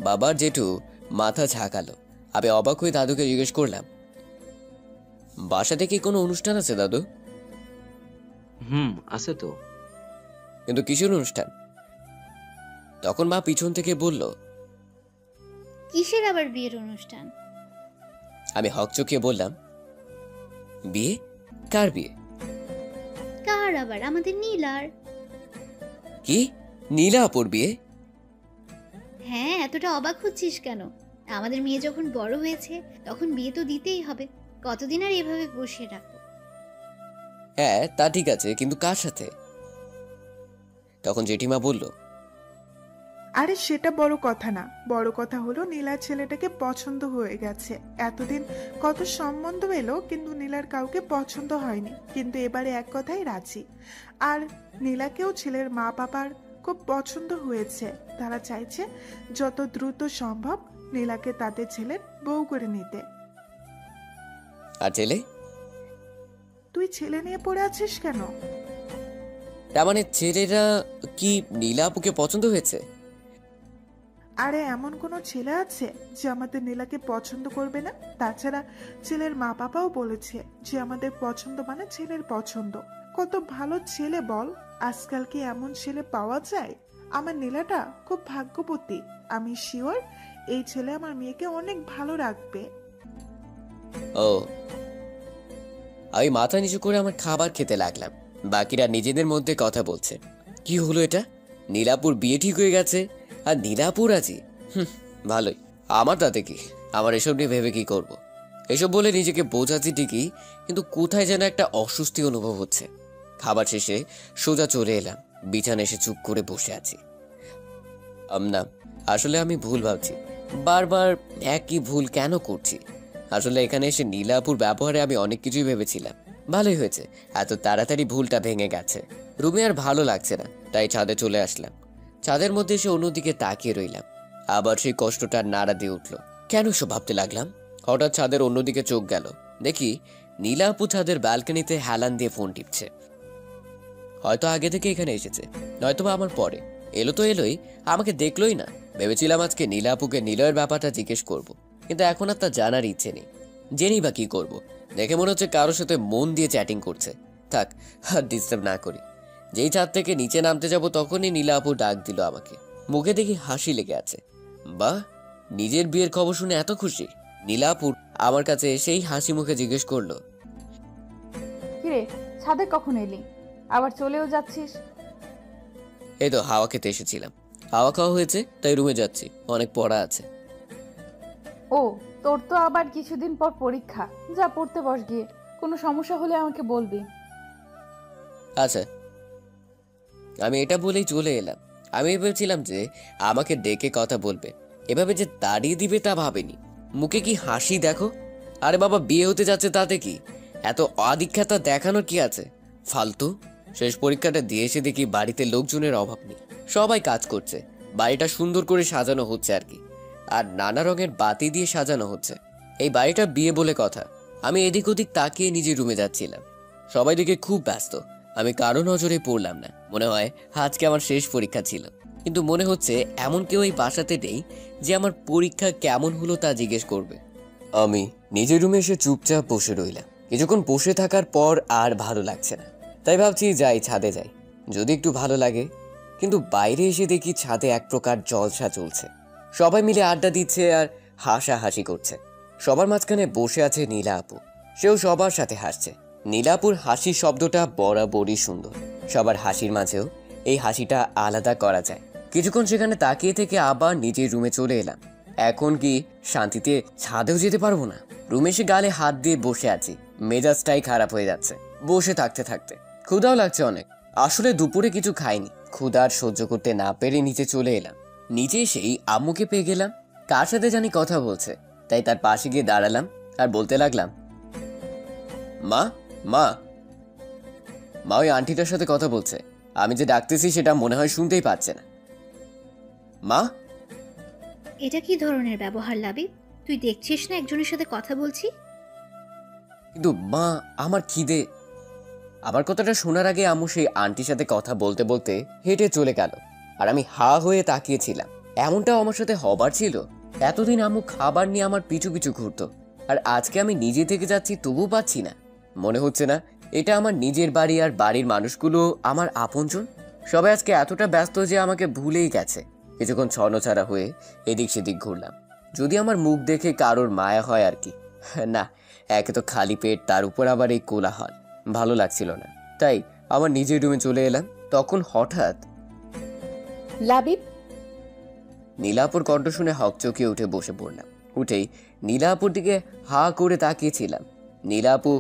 বাবা আর জেঠু মাথা ঝাঁকালো। আমি অবাক হয়ে দাদুকে জিজ্ঞেস করলাম, বাসাতে কি কোনো অনুষ্ঠান আছে দাদু? আছে তো। কিন্তু কিসের অনুষ্ঠান? তখন মা পিছন থেকে বলল, কিসের আবার বিয়ের অনুষ্ঠান? আমি হকচকিয়ে বললাম, বিয়ে? কার বিয়ে? কার আবার? আমাদের নীলার। কি, নীলা আপুর বিয়ে? হ্যাঁ, এতটা অবাক হচ্ছিস কেন? আমাদের মেয়ে যখন বড় হয়েছে তখন বিয়ে তো দিতেই হবে। কতদিন আর এভাবে বসিয়ে রাখবো? হ্যাঁ তা ঠিক আছে, কিন্তু কার সাথে? তখন জেঠিমা বলল, আরে সেটা বড় কথা না, বড় কথা হলো নীলার ছেলেটাকে পছন্দ হয়ে গেছে। এতদিন কত সম্বন্ধ এলো, কিন্তু নীলার কাউকে পছন্দ হয়নি, কিন্তু এবারে এক কথাই রাজি। আর নীলাকেও ছেলের মা বাবার খুব পছন্দ হয়েছে। তারা চাইছে যত দ্রুত সম্ভব নীলাকে তাদের ছেলের বউ করে নিতে। আর ছেলে? তুই ছেলে নিয়ে পড়ে আছিস কেন? তার মানে ছেলেরা কি নীলা আপুকে পছন্দ হয়েছে? আরে এমন কোনো ছেলে আছে যে আমাদের নীলাকে পছন্দ করবে না? তাছাড়া ছেলের মা বাবাও বলেছে যে আমাদের পছন্দ মানে ছেলের পছন্দ। কত ভালো ছেলে বল, আজকাল কি এমন ছেলে পাওয়া যায়? আমার নীলাটা খুব ভাগ্যবতী। আমি শিওর এই ছেলে আমার মেয়েকে অনেক ভালো রাখবে। ও। আমি মাথা নিচু করে আমার খাবার খেতে লাগলাম। বাকিরা নিজেদের মধ্যে কথা বলছে, কি হলো এটা? নীলাপুর বিয়ে ঠিক হয়ে গেছে আর নীলাপুর আছি। ভালোই, আমার তাতে কি? আমার এসব নিয়ে ভেবে কি করব? এসব বলে নিজেকে বোঝাচ্ছি ঠিকই, কিন্তু কোথায় যেন একটা অস্বস্তি অনুভব হচ্ছে। খাবার শেষে সোজা চলে এলাম, বিছানায় এসে চুপ করে বসে আছি। না, আসলে আমি ভুল ভাবছি। বারবার একই ভুল কেন করছি? আসলে এখানে এসে নীলাপুর ব্যবহারে আমি অনেক কিছুই ভেবেছিলাম। ভালোই হয়েছে, এত তাড়াতাড়ি ভুলটা ভেঙে গেছে। রুমে আর ভালো লাগছে না, তাই ছাদে চলে আসলাম। ছাদের মধ্যে এসে অন্যদিকে তাকিয়ে রইলাম। আবার সেই কষ্টটা নাড়া দিয়ে উঠলো। কেন সব ভাবতে লাগলাম? হঠাৎ ছাদের অন্যদিকে চোখ গেল, দেখি নীলা আপু ছাদের ব্যালকনিতে হেলান দিয়ে ফোন টিপছে। হয়তো আগে থেকে এখানে এসেছে, নয়তো বা আমার পরে। এলো তো এলোই, আমাকে দেখলোই না। ভেবেছিলাম আজকে নীলা আপুকে নিলয়ের ব্যাপারটা জিজ্ঞেস করব, কিন্তু এখন আর তা জানার ইচ্ছে নেই। জেনেই বা কি করবো? দেখে মনে হচ্ছে কারোর সাথে মন দিয়ে চ্যাটিং করছে। থাক, আর ডিস্টার্ব না করি। যেই ছাদ থেকে নিচে নামতে যাব তখনই নীলা আপু ডাক দিল আমাকে। মুখে দেখি হাসি লেগে আছে। বাহ, নিজের বিয়ের খবর শুনে এত খুশি? নীলা আপু আমার কাছে এসেই হাসি মুখে জিজ্ঞেস করলো, কিরে, ছাদে কখন এলি? আবার চলেও যাচ্ছিস? এই তো হাওয়া খেতে এসেছিলাম। হাওয়া খাওয়া হয়েছে তাই রুমে যাচ্ছি, অনেক পড়া আছে। ও, তোর তো আবার কিছুদিন পর পরীক্ষা। যা পড়তে বস গিয়ে। কোনো সমস্যা হলে আমাকে বলবি। আচ্ছা। আমি এটা বলেই চলে এলাম। আমি ভেবেছিলাম যে আমাকে ডেকে কথা বলবে, এভাবে যে তাড়িয়ে দিবে তা ভাবেনি। মুখে কি হাসি দেখো! আরে বাবা, বিয়ে হতে যাচ্ছে তাতে কি? এত আদিক্ষাতা দেখানোর কি আছে? ফালতু। শেষ পরীক্ষাটা দিয়ে এসে দেখি বাড়িতে লোকজনের অভাব নেই, সবাই কাজ করছে, বাড়িটা সুন্দর করে সাজানো হচ্ছে আর কি। আর নানা রঙের বাতি দিয়ে সাজানো হচ্ছে। এই বাড়িটা বিয়ে বলে কথা। আমি এদিক ওদিক তাকিয়ে নিজের রুমে যাচ্ছিলাম। সবাই দিকে খুব ব্যস্ত। আমি কারো নজরে পড়লাম না। মনে হয় আজকে আমার শেষ পরীক্ষা ছিল, কিন্তু মনে হচ্ছে এমন কেউ এই বাসাতে নেই যে আমার পরীক্ষা কেমন হলো তা জিজ্ঞেস করবে। আমি নিজের রুমে এসে চুপচাপ বসে রইলাম। কিছুক্ষণ বসে থাকার পর আর ভালো লাগছে না, তাই ভাবছি যাই ছাদে যাই, যদি একটু ভালো লাগে। কিন্তু বাইরে এসে দেখি ছাদে এক প্রকার জলসা চলছে। সবাই মিলে আড্ডা দিচ্ছে আর হাসাহাসি করছে। সবার মাঝখানে বসে আছে নীলা আপু। সেও সবার সাথে হাসছে। নীলা আপুর হাসির শব্দটা বরাবরই সুন্দর। সবার হাসির মাঝেও এই হাসিটা আলাদা করা যায়। কিছুক্ষণ সেখানে তাকিয়ে থেকে আবার নিজের রুমে চলে এলাম। এখন কি শান্তিতে ছাদেও যেতে পারবো না? রুমে এসে গালে হাত দিয়ে বসে আছি। মেজাজটাই খারাপ হয়ে যাচ্ছে বসে থাকতে থাকতে। ক্ষুধাও লাগছে অনেক। আসলে দুপুরে কিছু খাইনি। ক্ষুধার সহ্য করতে না পেরে নিচে চলে এলাম। নিচে এসেই আম্মুকে পেয়ে গেলাম। কার সাথে জানি কথা বলছে, তাই তার পাশে গিয়ে দাঁড়ালাম আর বলতে লাগলাম, মা মা মা ওই আন্টিটার সাথে কথা বলছে। আমি যে ডাকতেছি সেটা মনে হয় শুনতেই পাচ্ছে না। মা, এটা কি ধরনের ব্যবহার লাবিব? তুই দেখছিস না একজনের সাথে কথা বলছি? কিন্তু মা আমার খিদে। আমার কথাটা শোনার আগে আম্মু সেই আন্টির সাথে কথা বলতে বলতে হেঁটে চলে গেল। আর আমি হা হয়ে তাকিয়েছিলাম। এমনটাও আমার সাথে হবার ছিল? এতদিন আম্মু খাবার নিয়ে আমার পিছু পিছু ঘুরতো, আর আজকে আমি নিজে থেকে যাচ্ছি তবু পাচ্ছি না। মনে হচ্ছে না এটা আমার নিজের বাড়ি আর বাড়ির মানুষগুলো আমার আপনজন। সবাই আজকে এতটা ব্যস্ত যে আমাকে ভুলেই গেছে। কিছুক্ষণ ছন্নছাড়া হয়ে এদিক সেদিক ঘুরলাম, যদি আমার মুখ দেখে কারোর মায়া হয় আর কি। না, একে তো খালি পেট, তার উপর আবার এই কোলাহল। ভালো লাগছিল না, তাই আমার নিজের রুমে চলে এলাম। তখন হঠাৎ লাবিব, নীলাপুর কণ্ঠ শুনে হকচকিয়ে উঠে বসে পড়লাম। উঠেই নীলাপুর দিকে হা করে তাকিয়েছিলাম। নীলাপু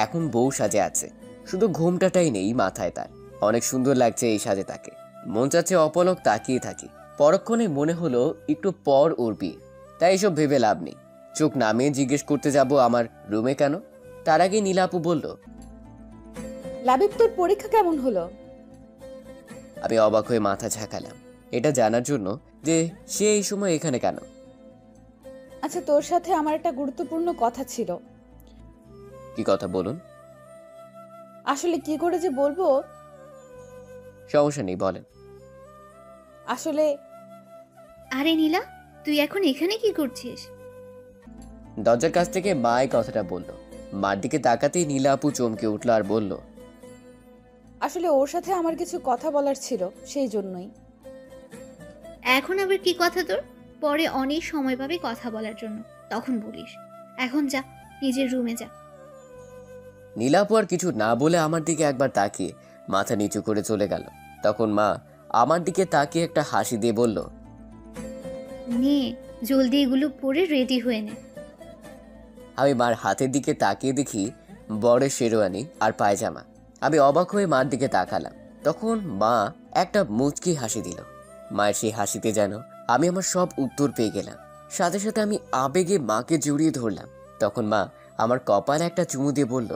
এখন বউ সাজে আছে, শুধু ঘোমটাটাই নেই মাথায় তার। অনেক সুন্দর লাগছে এই সাজে তাকে। মন চাচ্ছে অপলক তাকিয়ে থাকি। পরক্ষণে মনে হলো একটু পর ওর বিয়ে, তাই এসব ভেবে লাভ নেই। চোখ নামিয়ে জিজ্ঞেস করতে যাব আমার রুমে কেন। তার আগে নীলাপু বলল, লাবিব তোর পরীক্ষা কেমন হলো? আমি অবাক হয়ে মাথা ঝাঁকালাম, এটা জানার জন্য যে সে এই সময় এখানে কেন। আচ্ছা, তোর সাথে আমার একটা গুরুত্বপূর্ণ কথা ছিল। কি কথা বলুন। আসলে কি করে যে বলবো। সমস্যা নেই, বলেন। আসলে আরে নীলা, তুই এখন এখানে কি করছিস? দরজার কাছ থেকে মা এই কথাটা বলল। মার দিকে তাকাতেই নীলা আপু চমকে উঠল আর বলল, আসলে ওর সাথে আমার কিছু কথা বলার ছিল, সেই জন্যই। এখন আবার কি কথা তোর? পরে অনেক সময় পাবি কথা বলার জন্য, তখন বলিস। এখন যা, নিজের রুমে যা। নীলা আপু আর কিছু না বলে আমার দিকে একবার তাকিয়ে মাথা নিচু করে চলে গেল। তখন মা আমার দিকে তাকিয়ে একটা হাসি দিয়ে বলল, নে, জলদি এগুলো পরে রেডি হয়ে নে। আমি মার হাতের দিকে তাকিয়ে দেখি বরের শেরওয়ানি আর পায়জামা। আমি অবাক হয়ে মার দিকে তাকালাম। তখন মা একটা মুচকি হাসি দিল। মায়ের সেই হাসিতে যেন আমি আমার সব উত্তর পেয়ে গেলাম। সাথে সাথে আমি আবেগে মাকে জড়িয়ে ধরলাম। তখন মা আমার কপালে একটা চুমু দিয়ে বলল,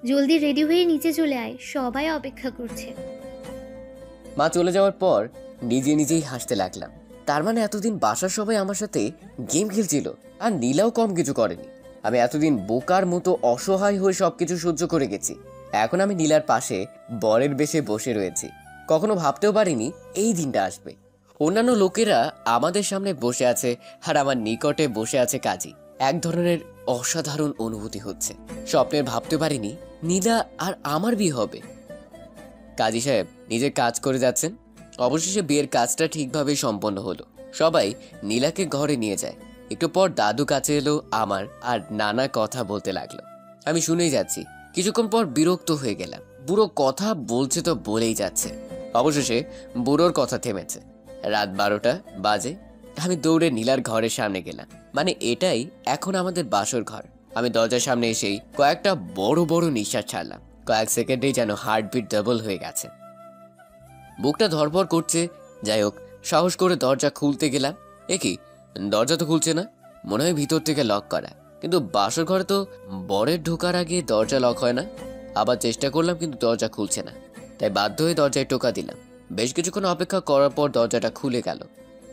জলদি রেডি হয়ে নিচে চলে আয়, সবাই অপেক্ষা করছে। মা চলে যাওয়ার পর নিজে নিজেই হাসতে লাগলাম। তার মানে এতদিন বাসার সবাই আমার সাথে গেম খেলছিল, আর নীলাও কম কিছু করেনি। আমি এতদিন বোকার মতো অসহায় হয়ে সবকিছু সহ্য করে গেছি। এখন আমি নীলার পাশে বরের বেশে বসে রয়েছি। কখনো ভাবতেও পারিনি এই দিনটা আসবে। অন্যান্য লোকেরা আমাদের সামনে বসে আছে আর আমার নিকটে বসে আছে কাজী। এক ধরনের অসাধারণ অনুভূতি হচ্ছে। স্বপ্নের ভাবতে পারিনি নীলা আর আমার বিয়ে হবে। কাজী সাহেব নিজের কাজ করে যাচ্ছেন। অবশেষে বিয়ের কাজটা ঠিকভাবে সম্পন্ন হলো। সবাই নীলাকে ঘরে নিয়ে যায়। একটু পর দাদু কাছে এলো আমার, আর নানা কথা বলতে লাগলো। আমি শুনেই যাচ্ছি। কিছুক্ষণ পর বিরক্ত হয়ে গেলাম। বুড়ো কথা বলছে তো বলেই যাচ্ছে। অবশেষে বুড়োর কথা থেমেছে। রাত 12টা বাজে। আমি দৌড়ে নীলার ঘরের সামনে গেলাম। মানে এটাই এখন আমাদের বাসর ঘর। আমি দরজার সামনে এসেই কয়েকটা বড় বড় নিঃশ্বাস ছাড়লাম। কয়েক সেকেন্ডেই যেন হার্টবিট ডাবল হয়ে গেছে। বুকটা ধরপর করছে। যাই হোক, সাহস করে দরজা খুলতে গেলাম। কি, দরজা তো খুলছে না। মনে হয় ভিতর থেকে লক করা। কিন্তু বাসর ঘরে তো বরের ঢোকার আগে দরজা লক হয় না। আবার চেষ্টা করলাম, কিন্তু দরজা খুলছে না। তাই বাধ্য হয়ে দরজায় টোকা দিলাম। বেশ কিছুক্ষণ অপেক্ষা করার পর দরজাটা খুলে গেল।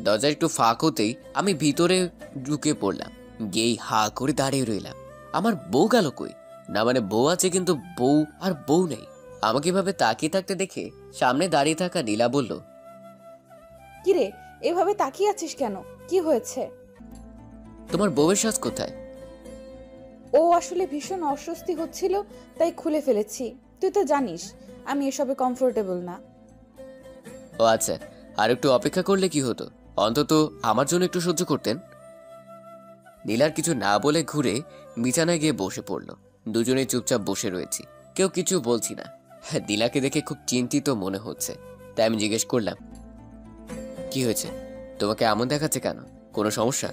দরজা একটু ফাঁক হতেই আমি ভিতরে ঢুকে পড়লাম। গিয়েই হা করে দাঁড়িয়ে রইলাম। আমার বউ গেল কই? না মানে বউ আছে কিন্তু বউ আর বউ নেই। আমাকে এভাবে তাকিয়ে থাকতে দেখে সামনে দাঁড়িয়ে থাকা নীলা বলল, কিরে, এভাবে তাকিয়ে আছিস কেন? কি হয়েছে? তোমার বউয়ের সাজ কোথায়? ও আসলে ভীষণ অস্বস্তি হচ্ছিল, তাই খুলে ফেলেছি। তুই তো জানিস আমি এসবে কমফোর্টেবল না। ও আচ্ছা, আর একটু অপেক্ষা করলে কি হতো? অন্তত আমার জন্য একটু সহ্য করতেন। নীলার কিছু না বলে ঘুরে বিছানায় গিয়ে বসে পড়ল। দুজনেই চুপচাপ বসে রয়েছি, কেউ কিছু বলছি না। নীলাকে দেখে খুব চিন্তিত মনে হচ্ছে, তাই আমি জিজ্ঞেস করলাম, কি হয়েছে? তোমাকে এমন দেখাচ্ছে কেন? কোনো সমস্যা?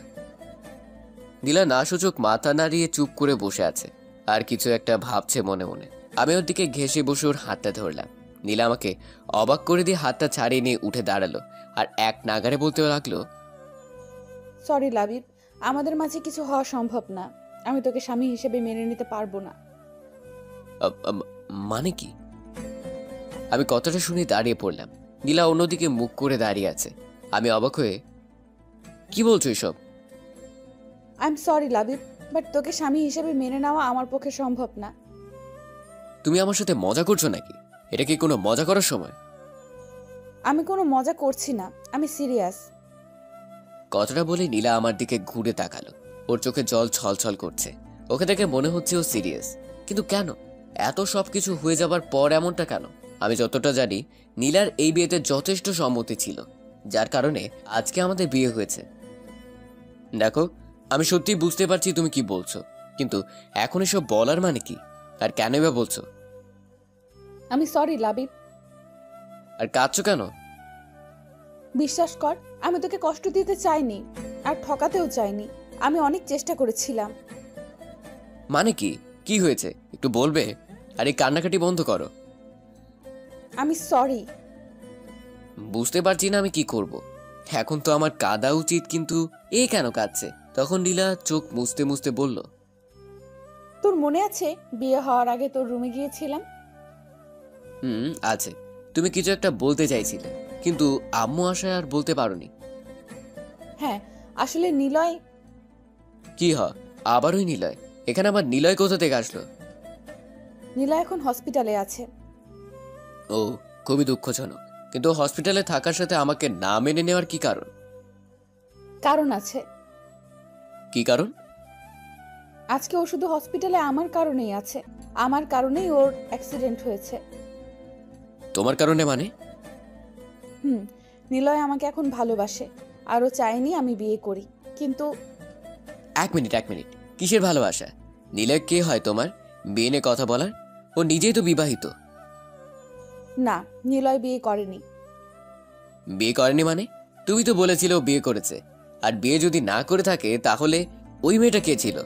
নীলা না সূচক মাথা নাড়িয়ে চুপ করে বসে আছে, আর কিছু একটা ভাবছে মনে মনে। আমি ওর দিকে ঘেঁষে বসে ওর হাতটা ধরলাম। নীলা আমাকে অবাক করে দিয়ে হাতটা ছাড়িয়ে নিয়ে উঠে দাঁড়ালো, আর এক নাগারে বলতে লাগলো, সরি লাবিব, আমাদের মাঝে কিছু হওয়া সম্ভব না। আমি তোকে স্বামী হিসেবে মেনে নিতে পারবো না। মানে কি? আমি কথাটা শুনে দাঁড়িয়ে পড়লাম। নীলা অন্যদিকে মুখ করে দাঁড়িয়ে আছে। আমি অবাক হয়ে, কি বলছো এসব? I am sorry Labib, but তোকে স্বামী হিসেবে মেনে নেওয়া আমার পক্ষে সম্ভব না। তুমি আমার সাথে মজা করছো নাকি? এটা কি কোনো মজা করার সময়? আমি কোনো মজা করছি না, আমি সিরিয়াস। কথাটা বলে নীলা আমার দিকে ঘুরে তাকালো। ওর চোখে জল ছলছল করছে। ওকে দেখে মনে হচ্ছে ও সিরিয়াস, কিন্তু কেন? এত সবকিছু হয়ে যাবার পর এমনটা কেন? আমি যতটা জানি নীলার এই বিয়েতে যথেষ্ট সম্মতি ছিল, যার কারণে আজকে আমাদের বিয়ে হয়েছে। দেখো, আমি সত্যি বুঝতে পারছি তুমি কি বলছো, কিন্তু এখন এসব বলার মানে কি? আর কেনই বা বলছো? আমি সরি লাবিব। আর কাঁদছো কেন? বিশ্বাস কর, আমি তোকে কষ্ট দিতে চাইনি, আর ঠকাতেও চাইনি। আমি অনেক চেষ্টা করেছিলাম। মানে কি? কি হয়েছে একটু বলবে? আর এই কান্নাকাটি বন্ধ করো। আমি সরি। বুঝতে পারছি না আমি কি করব। এখন তো আমার কাঁদা উচিত, কিন্তু এ কেন কাঁদছে? তখন নীলা চোখ মুছতে মুছতে বলল, তোর মনে আছে বিয়ে হওয়ার আগে তোর রুমে গিয়েছিলাম? আছে। তুমি কিছু একটা বলতে চাইছিলে, কিন্তু আম্মু আশায় আর বলতে পারোনি। হ্যাঁ, আসলে নিলয়। কি আবার ওই নিলয়? এখানে আবার নিলয় কোথা থেকে আসলো? নিলয় এখন হসপিটালে আছে। ও, খুবই দুঃখজনক। কিন্তু হসপিটালে থাকার সাথে আমাকে না মেনে নেওয়ার কি কারণ? কারণ আছে। কি কারণ? আজকে ও শুধু হসপিটালে আমার কারণেই আছে। আমার কারণেই ওর অ্যাক্সিডেন্ট হয়েছে। তোমার কারণে মানে? নিলয় আমাকে এখন ভালোবাসে, আরও চাইনি আমি বিয়ে করি, কিন্তু এক মিনিট। কিসের ভালোবাসা? নিলয় কে হয় তোমার? বিয়ে নিয়ে কথা বলার? ও নিজেই তো বিবাহিত। না, নিলয় বিয়ে করেনি। বিয়ে করেনি মানে? তুমি তো বলেছিলে ও বিয়ে করেছে। আর বিয়ে যদি না করে থাকে তাহলে ওই মেয়েটা কে ছিল?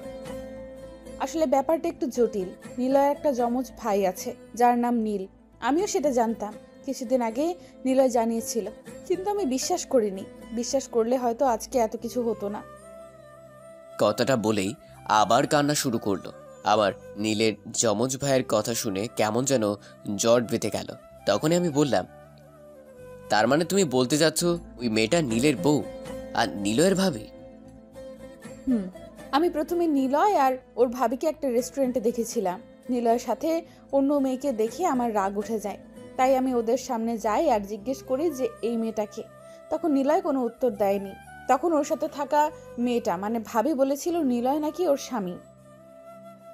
আসলে ব্যাপারটা একটু জটিল। নিলয়ের একটা যমজ ভাই আছে যার নাম নীল। আমিও সেটা জানতাম। কিছুদিন আগে নিলয় জানিয়েছিল, কিন্তু আমি বিশ্বাস করিনি। বিশ্বাস করলে হয়তো আজকে এত কিছু হতো না। কথাটা বলেই আবার কান্না শুরু করলো। আবার নীলের যমজ ভাইয়ের কথা শুনে কেমন যেন জট বেঁধে গেল। তখনই আমি বললাম, তার মানে তুমি বলতে চাচ্ছ ওই মেয়েটা নীলের বউ আর নিলয়ের ভাবি? আমি প্রথমে নিলয় আর ওর ভাবিকে একটা রেস্টুরেন্টে দেখেছিলাম। নিলয়ের সাথে অন্য মেয়েকে দেখে আমার রাগ উঠে যায়, তাই আমি ওদের সামনে যাই আর জিজ্ঞেস করি যে এই মেয়েটাকে। তখন নিলয় কোনো উত্তর দেয়নি। তখন ওর সাথে থাকা মেয়েটা মানে ভাবি বলেছিল নিলয় নাকি ওর স্বামী।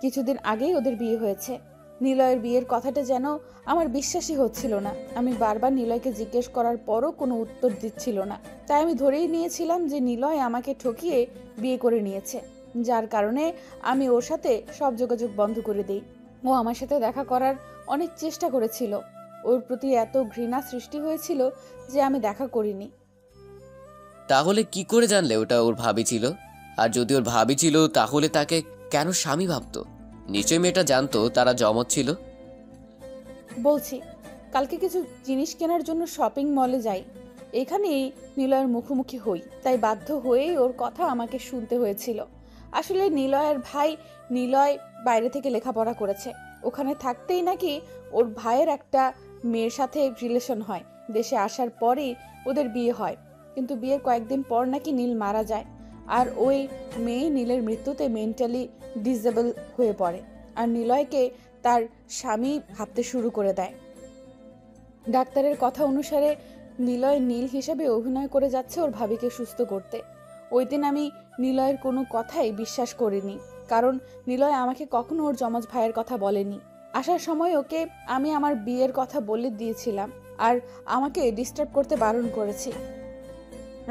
কিছুদিন আগেই ওদের বিয়ে হয়েছে। নিলয়ের বিয়ের কথাটা যেন আমার বিশ্বাসই হচ্ছিল না। আমি বারবার নিলয়কে জিজ্ঞেস করার পরও কোনো উত্তর দিচ্ছিল না। তাই আমি ধরেই নিয়েছিলাম যে নিলয় আমাকে ঠকিয়ে বিয়ে করে নিয়েছে, যার কারণে আমি ওর সাথে সব যোগাযোগ বন্ধ করে দিই। ও আমার সাথে দেখা করার অনেক চেষ্টা করেছিল। ওর প্রতি এত ঘৃণা সৃষ্টি হয়েছিল যে আমি দেখা করিনি। তাহলে কি করে জানলে ওটা ওর ভাবি ছিল? আর যদি ওর ভাবি ছিল তাহলে তাকে কেন স্বামী ভাবতো? নিশ্চয়ই মেয়েটা জানতো তারা জমজ ছিল। বলছি, কালকে কিছু জিনিস কেনার জন্য শপিং মলে যাই। এখানেই নিলয়ের মুখোমুখি হই, তাই বাধ্য হয়েই ওর কথা আমাকে শুনতে হয়েছিল। আসলে নিলয়ের ভাই নিলয় বাইরে থেকে লেখাপড়া করেছে। ওখানে থাকতেই নাকি ওর ভাইয়ের একটা মেয়ের সাথে রিলেশন হয়। দেশে আসার পরেই ওদের বিয়ে হয়। কিন্তু বিয়ের কয়েকদিন পর নাকি নীল মারা যায়। আর ওই মেয়ে নীলের মৃত্যুতে মেন্টালি ডিসেবল হয়ে পড়ে। আর নিলয়কে তার স্বামী ভাবতে শুরু করে দেয়। ডাক্তারের কথা অনুসারে নিলয় নীল হিসেবে অভিনয় করে যাচ্ছে ওর ভাবিকে সুস্থ করতে। ওই দিন আমি নিলয়ের কোনো কথাই বিশ্বাস করিনি, কারণ নিলয় আমাকে কখনো ওর যমজ ভাইয়ের কথা বলেনি। আসার সময় ওকে আমি আমার বিয়ের কথা বলে দিয়েছিলাম আর আমাকে ডিস্টার্ব করতে বারণ করেছি।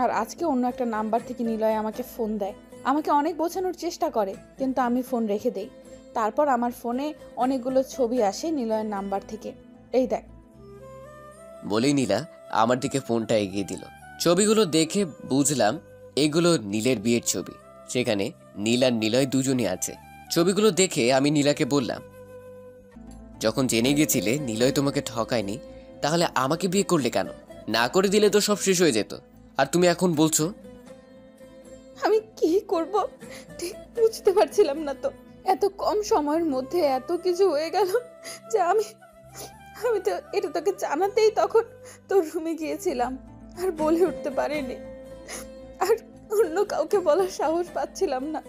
আর আজকে অন্য একটা নাম্বার থেকে নিলয় আমাকে ফোন দেয়, আমাকে অনেক বোঝানোর চেষ্টা করে, কিন্তু আমি ফোন রেখে দেই। তারপর আমার ফোনে অনেকগুলো ছবি আসে নিলয়ের নাম্বার থেকে। এই দেখ। বলেই নীলা আমার দিকে ফোনটা এগিয়ে দিল। ছবিগুলো দেখে বুঝলাম এগুলো নীলের বিয়ের ছবি। সেখানে নীল আর নিলয় দুজনই আছে। ছবিগুলো দেখে আমি নীলাকে বললাম, যখন জেনে গেছিলে নিলয় তোমাকে ঠকায়নি, তাহলে আমাকে বিয়ে করলে কেন? না করে দিলে তো সব শেষ হয়ে যেত। আর তুমি এখন বলছো? আমি কি করব ঠিক বুঝতে পারছিলাম না তো। এত কম সময়ের মধ্যে এত কিছু হয়ে গেল যে আমি তো এটা তোকে জানাতেই তখন তোর রুমে গিয়েছিলাম আর বলে উঠতে পারিনি। আর অন্য কাউকে বলার সাহস পাচ্ছিলাম না।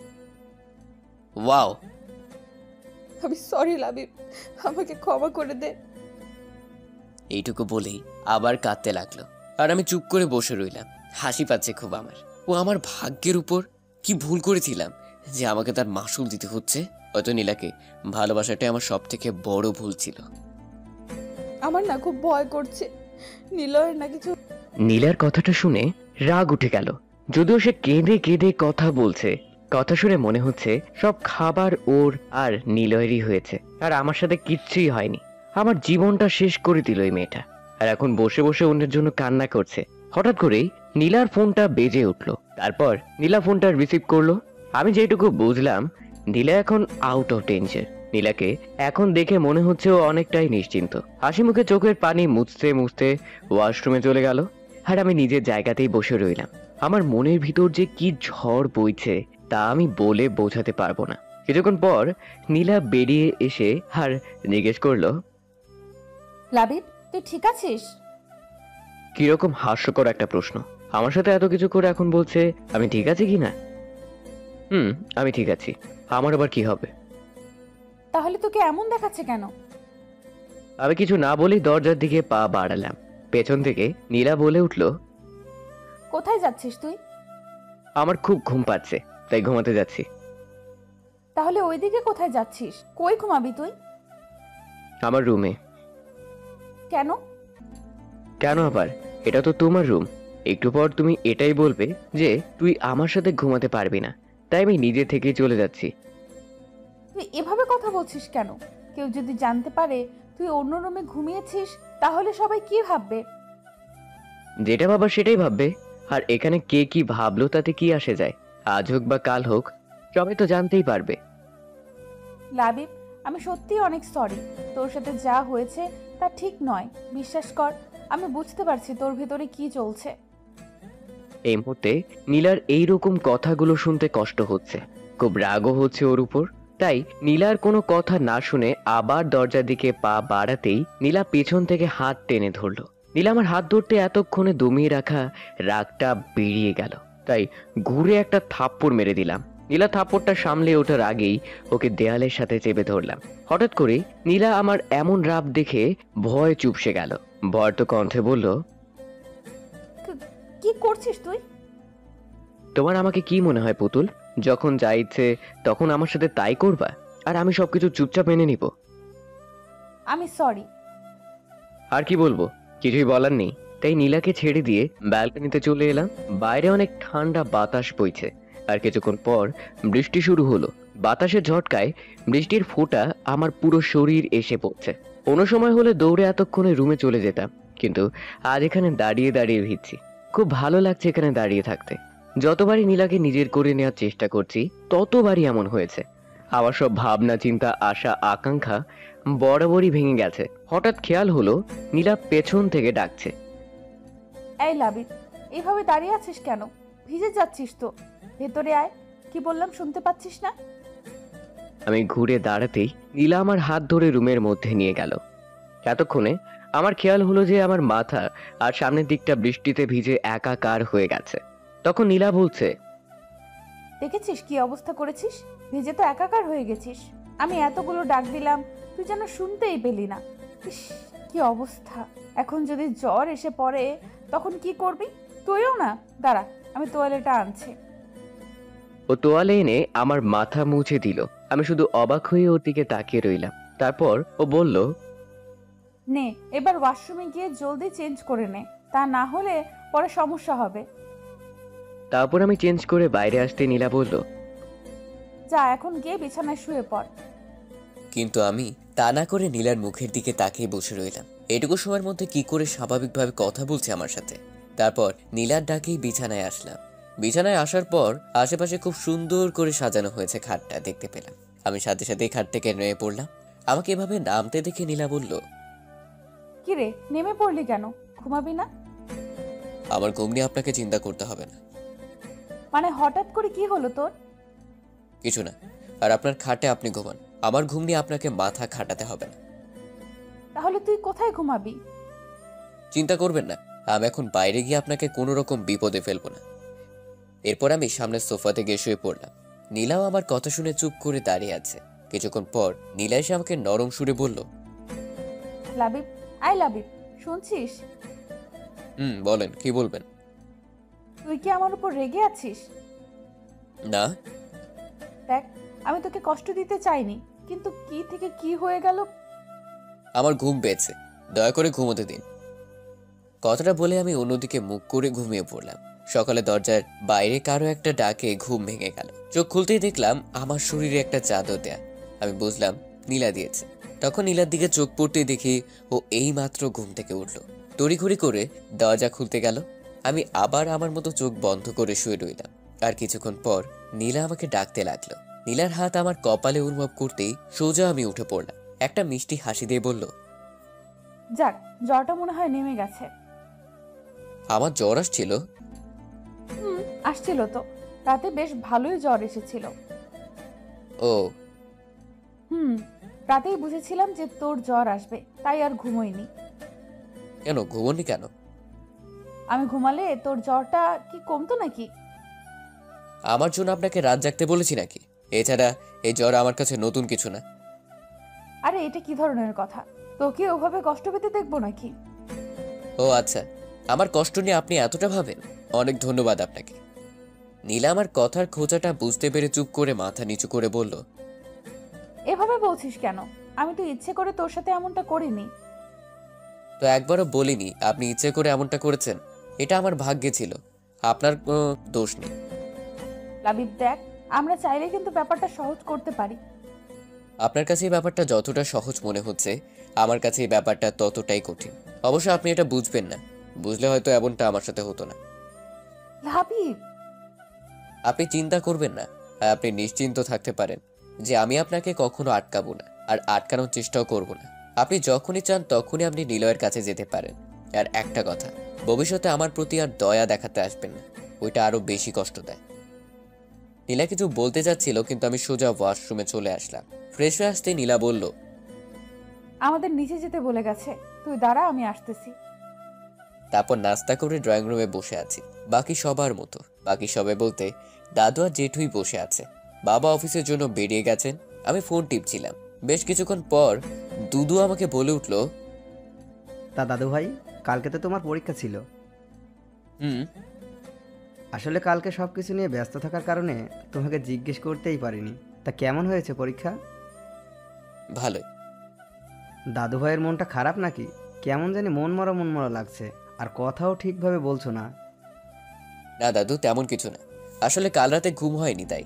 ওয়াও, আমি সরি লাবিব, আমাকে ক্ষমা করে দে। এইটুকু বলেই আবার কাঁদতে লাগলো। আর আমি চুপ করে বসে রইলাম। হাসি পাচ্ছে খুব আমার। ও আমার ভাগ্যের উপর কি ভুল করেছিলাম যে আমাকে তার মাসুল দিতে হচ্ছে। হয়তো নীলাকে ভালোবাসাটাই আমার সব থেকে বড় ভুল ছিল। আমার না খুব ভয় করছে, নিলয়ের না কিছু। নীলার কথাটা শুনে রাগ উঠে গেল। যদিও সে কেঁদে কেঁদে কথা বলছে, কথা শুনে মনে হচ্ছে সব খাবার ওর আর নিলয়েরই হয়েছে, আর আমার সাথে কিচ্ছুই হয়নি। আমার জীবনটা শেষ করে দিল এই মেয়েটা, আর এখন বসে বসে অন্যের জন্য কান্না করছে। হঠাৎ করেই নীলার ফোনটা বেজে উঠলো। তারপর নীলা ফোনটা রিসিভ করলো। আমি যেটুকু বুঝলাম, নীলা এখন আউট অফ ডেঞ্জার। নীলাকে এখন দেখে মনে হচ্ছে ও অনেকটাই নিশ্চিন্ত। হাসি মুখে চোখের পানি মুছতে মুছতে ওয়াশরুমে চলে গেল। আর আমি নিজের জায়গাতেই বসে রইলাম। আমার মনের ভিতর যে কি ঝড় বইছে তা আমি বলে বোঝাতে পারবো না। কিছুক্ষণ পর নীলা বেরিয়ে এসে আর জিজ্ঞেস করলো, লাবিব, তুই ঠিক আছিস? কিরকম হাস্যকর একটা প্রশ্ন। আমার সাথে এত কিছু করে এখন বলছে আমি ঠিক আছি কি না। আমি ঠিক আছি। আমার আবার কি হবে? তাহলে তোকে এমন দেখাচ্ছে কেন? আমি কিছু না বলেই দরজার দিকে পা বাড়ালাম। পেছন থেকে নীলা বলে উঠল, কোথায় যাচ্ছিস তুই? আমার খুব ঘুম পাচ্ছে, তাই ঘুমাতে যাচ্ছি। তাহলে ওইদিকে কোথায় যাচ্ছিস? কই ঘুমাবি তুই? আমার রুমে। কেন? কেন আবার? এটা তো তোমার রুম। একটু পর তুমি এটাই বলবে যে তুই আমার সাথে ঘুমাতে পারবি না, তাই আমি নিজে থেকেই চলে যাচ্ছি। তুই এভাবে কথা বলছিস কেন? কেউ যদি জানতে পারে তুই অন্য রুমে ঘুমিয়েছিস, তাহলে সবাই কি ভাববে? যেটা ভাবার সেটাই ভাববে। আর এখানে কে কি ভাবলো তাতে কি আসে যায়? আজ হোক বা কাল হোক, সবাই তো জানতেই পারবে। লাবিব, আমি সত্যিই অনেক সরি। তোর সাথে যা হয়েছে তা ঠিক নয়। বিশ্বাস কর, আমি বুঝতে পারছি তোর ভেতরে কি চলছে। এই মুহূর্তে নীলার এইরকম কথাগুলো শুনতে কষ্ট হচ্ছে, খুব রাগও হচ্ছে ওর উপর। তাই নীলার কোনো কথা না শুনে আবার দরজার দিকে পা বাড়াতেই নীলা পেছন থেকে হাত টেনে ধরলো। নীলা আমার হাত ধরতে এতক্ষণে দমিয়ে রাখা রাগটা বেরিয়ে গেল, তাই ঘুরে একটা থাপ্পড় মেরে দিলাম। নীলা থাপ্পড়টা সামলে ওঠার আগেই ওকে দেয়ালের সাথে চেপে ধরলাম। হঠাৎ করে নীলা আমার এমন রাগ দেখে ভয় চুপসে গেল। ভয়ত কণ্ঠে বলল, কি করছিস তুই? তোমার আমাকে কি মনে হয় পুতুল? যখন যা ইচ্ছে তখন আমার সাথে তাই করবা, আর আমি সবকিছু চুপচাপ মেনে নিব? আমি সরি। আর কি বলবো, কিছুই বলার নেই। তাই নীলাকে ছেড়ে দিয়ে ব্যালকনিতে চলে এলাম। বাইরে অনেক ঠান্ডা বাতাস বইছে, আর কিছুক্ষণ পর বৃষ্টি শুরু হলো। বাতাসের ঝটকায় বৃষ্টির ফোঁটা আমার পুরো শরীর এসে পড়ছে। কোনো সময় হলে দৌড়ে এতক্ষণে রুমে চলে যেতাম, কিন্তু আজ এখানে দাঁড়িয়ে দাঁড়িয়ে ভিজছি। খুব ভালো লাগছে এখানে দাঁড়িয়ে থাকতে। যতবারই নীলাকে নিজের করে নেওয়ার চেষ্টা করছি, ততবারই এমন হয়েছে। আমার সব ভাবনা, চিন্তা, আশা, আকাঙ্ক্ষা বরাবরই ভেঙে গেছে। হঠাৎ খেয়াল হলো নীলা পেছন থেকে ডাকছে, এই লাবিব, এইভাবে দাঁড়িয়ে আছিস কেন? ভিজে যাচ্ছিস তো। ভেতরে আয়। কি বললাম শুনতে পাচ্ছিস না? আমি ঘুরে দাঁড়াতেই নীলা আমার হাত ধরে রুমের মধ্যে নিয়ে গেল। এতক্ষণে আমার খেয়াল হলো যে আমার মাথা আর সামনের দিকটা বৃষ্টিতে ভিজে একাকার হয়ে গেছে। তখন নীলা বলছে, দেখেছিস কি অবস্থা করেছিস? ভেজে তো একাকার হয়ে গেছিস। আমি এতগুলো ডাক দিলাম, তুই যেন শুনতেই পেলি না। ইস, কি অবস্থা! এখন যদি জ্বর এসে পড়ে তখন কি করবি? তুইও না, দাঁড়া আমি তোয়ালেটা আনছি। ও তোয়ালে এনে আমার মাথা মুছে দিল। আমি শুধু অবাক হয়ে ওর দিকে তাকিয়ে রইলাম। তারপর ও বলল, নে এবার ওয়াশরুমে গিয়ে জলদি চেঞ্জ করে নে, তা না হলে পরে সমস্যা হবে। তারপর আমি চেঞ্জ করে বাইরে আসতে নীলা বলল, যা এখন গিয়ে বিছানায় শুয়ে পড়। কিন্তু আমি তা না করে নীলার মুখের দিকে তাকিয়ে বসে রইলাম। এটুকু সময়ের মধ্যে কি করে স্বাভাবিকভাবে কথা বলছে আমার সাথে। তারপর নীলার ডাকেই বিছানায় আসলাম। বিছানায় আসার পর আশেপাশে খুব সুন্দর করে সাজানো হয়েছে খাটটা দেখতে পেলাম। আমি সাথে সাথেই খাট থেকে নেমে পড়লাম। আমাকে এভাবে নামতে দেখে নীলা বলল, কিরে নেমে পড়লি কেন? ঘুমাবি না? আমার ঘুম নিয়ে আপনাকে চিন্তা করতে হবে না। মানে হঠাৎ করে কি হলো তোর? কিছু না। আর আপনার খাটে আপনি ঘুমান, আমার ঘুম নিয়ে আপনাকে মাথা খাটাতে হবে না। তাহলে তুই কোথায় ঘুমাবি? চিন্তা করবেন না, আমি এখন বাইরে গিয়ে আপনাকে কোনো রকম বিপদে ফেলবো না। এরপর আমি সামনের সোফাতে গিয়ে শুয়ে পড়লাম। নীলাও আমার কথা শুনে চুপ করে দাঁড়িয়ে আছে। কিছুক্ষণ পর নীলা এসে আমাকে নরম সুরে বলল, লাবিব, আই লাবিব, শুনছিস? বলেন, কি বলবেন? তুই কি আমার উপর রেগে আছিস? না। দেখ, আমি তোকে কষ্ট দিতে চাইনি, কিন্তু কি থেকে কি হয়ে গেল। আমার ঘুম পেয়েছে, দয়া করে ঘুমোতে দিন। কথাটা বলে আমি অন্যদিকে মুখ করে ঘুমিয়ে পড়লাম। সকালে দরজার বাইরে কারো একটা ডাকে ঘুম ভেঙে গেল। চোখ খুলতেই দেখলাম আমার শরীরে একটা চাদর দেয়া। আমি বুঝলাম নীলা দিয়েছে। তখন নীলার দিকে চোখ পড়তেই দেখি ও এইমাত্র ঘুম থেকে উঠলো। তড়িঘড়ি করে দরজা খুলতে গেল। আমি আবার আমার মতো চোখ বন্ধ করে শুয়ে রইলাম। আর কিছুক্ষণ পর নীলা আমাকে ডাকতে লাগলো। নীলার হাত আমার কপালে অনুভব করতেই সোজা আমি উঠে পড়লাম। একটা মিষ্টি হাসি দিয়ে বলল, যাক, জ্বরটা মনে হয় নেমে গেছে। আমার জ্বর আসছিল? আসছিল তো, রাতে বেশ ভালোই জ্বর এসেছিল। ও, রাতেই বুঝেছিলাম যে তোর জ্বর আসবে, তাই আর ঘুমোইনি। কেন ঘুমোনি কেন? আমি ঘুমালে তোর জ্বরটা কি কমতো নাকি? আমার জন্য আপনাকে রাত জাগতে বলেছি নাকি? এছাড়া এই জ্বর আমার কাছে নতুন কিছু না। আরে এটা কি ধরনের কথা? তোকে ওভাবে কষ্ট পেতে দেখবো নাকি? ও আচ্ছা, আমার কষ্ট নিয়ে আপনি এতটা ভাবেন? অনেক ধন্যবাদ আপনাকে। নীলা আমার কথার খোঁচাটা বুঝতে পেরে চুপ করে মাথা নিচু করে বলল, এভাবে বলছিস কেন? আমি তো ইচ্ছে করে তোর সাথে এমনটা করিনি। তো একবারও বলিনি আপনি ইচ্ছে করে এমনটা করেছেন। এটা আমার ভাগ্যে ছিল, আপনার কোনো দোষ নেই। লাবিব দেখ, আমরা চাইলে কিন্তু ব্যাপারটা সহজ করতে পারি। আপনার কাছে এই ব্যাপারটা যতটা সহজ মনে হচ্ছে, আমার কাছে এই ব্যাপারটা ততটাই কঠিন। অবশ্য আপনি এটা বুঝবেন না, বুঝলে হয়তো এমনটা আমার সাথে হতো না। লাবিব, আপনি চিন্তা করবেন না, আর আপনি নিশ্চিন্ত থাকতে পারেন যে আমি আপনাকে কখনো আটকাবো না, আর আটকানোর চেষ্টাও করব না। আপনি যখনই চান তখনই আপনি নিলয়ের কাছে যেতে পারেন। আর একটা কথা, ভবিষ্যতে আমার প্রতি আর দয়া দেখাতে আসবেন না, ওইটা আরো বেশি কষ্ট দেয়। নীলা কিছু বলতে যাচ্ছিল, কিন্তু আমি সোজা ওয়াশরুমে চলে আসলাম। ফ্রেশ হয়ে আসতে নীলা বলল, আমাদের নিচে যেতে বলে গেছে, তুই দাঁড়া, আমি আসতেছি। তারপর নাস্তা করে ড্রয়িং রুমে বসে আছি বাকি সবার মতো। বাকি সবে বলতে দাদু আর জেঠুই বসে আছে। বাবা অফিসের জন্য বেরিয়ে গেছেন। আমি ফোন টিপছিলাম। বেশ কিছুক্ষণ পর দুদু আমাকে বলে উঠল, তা দাদু ভাই, কালকে তো তোমার পরীক্ষা ছিল। আসলে কালকে সব কিছু নিয়ে ব্যস্ত থাকার কারণে তোমাকে জিজ্ঞেস করতেই পারিনি। তা কেমন হয়েছে পরীক্ষা? ভালোই। দাদু ভাইয়ের মনটা খারাপ নাকি? কেমন জানি মন মরা লাগছে, আর কথাও ঠিকভাবে বলছো না। না দাদু, তেমন কিছু না, আসলে কাল রাতে ঘুম হয়নি তাই।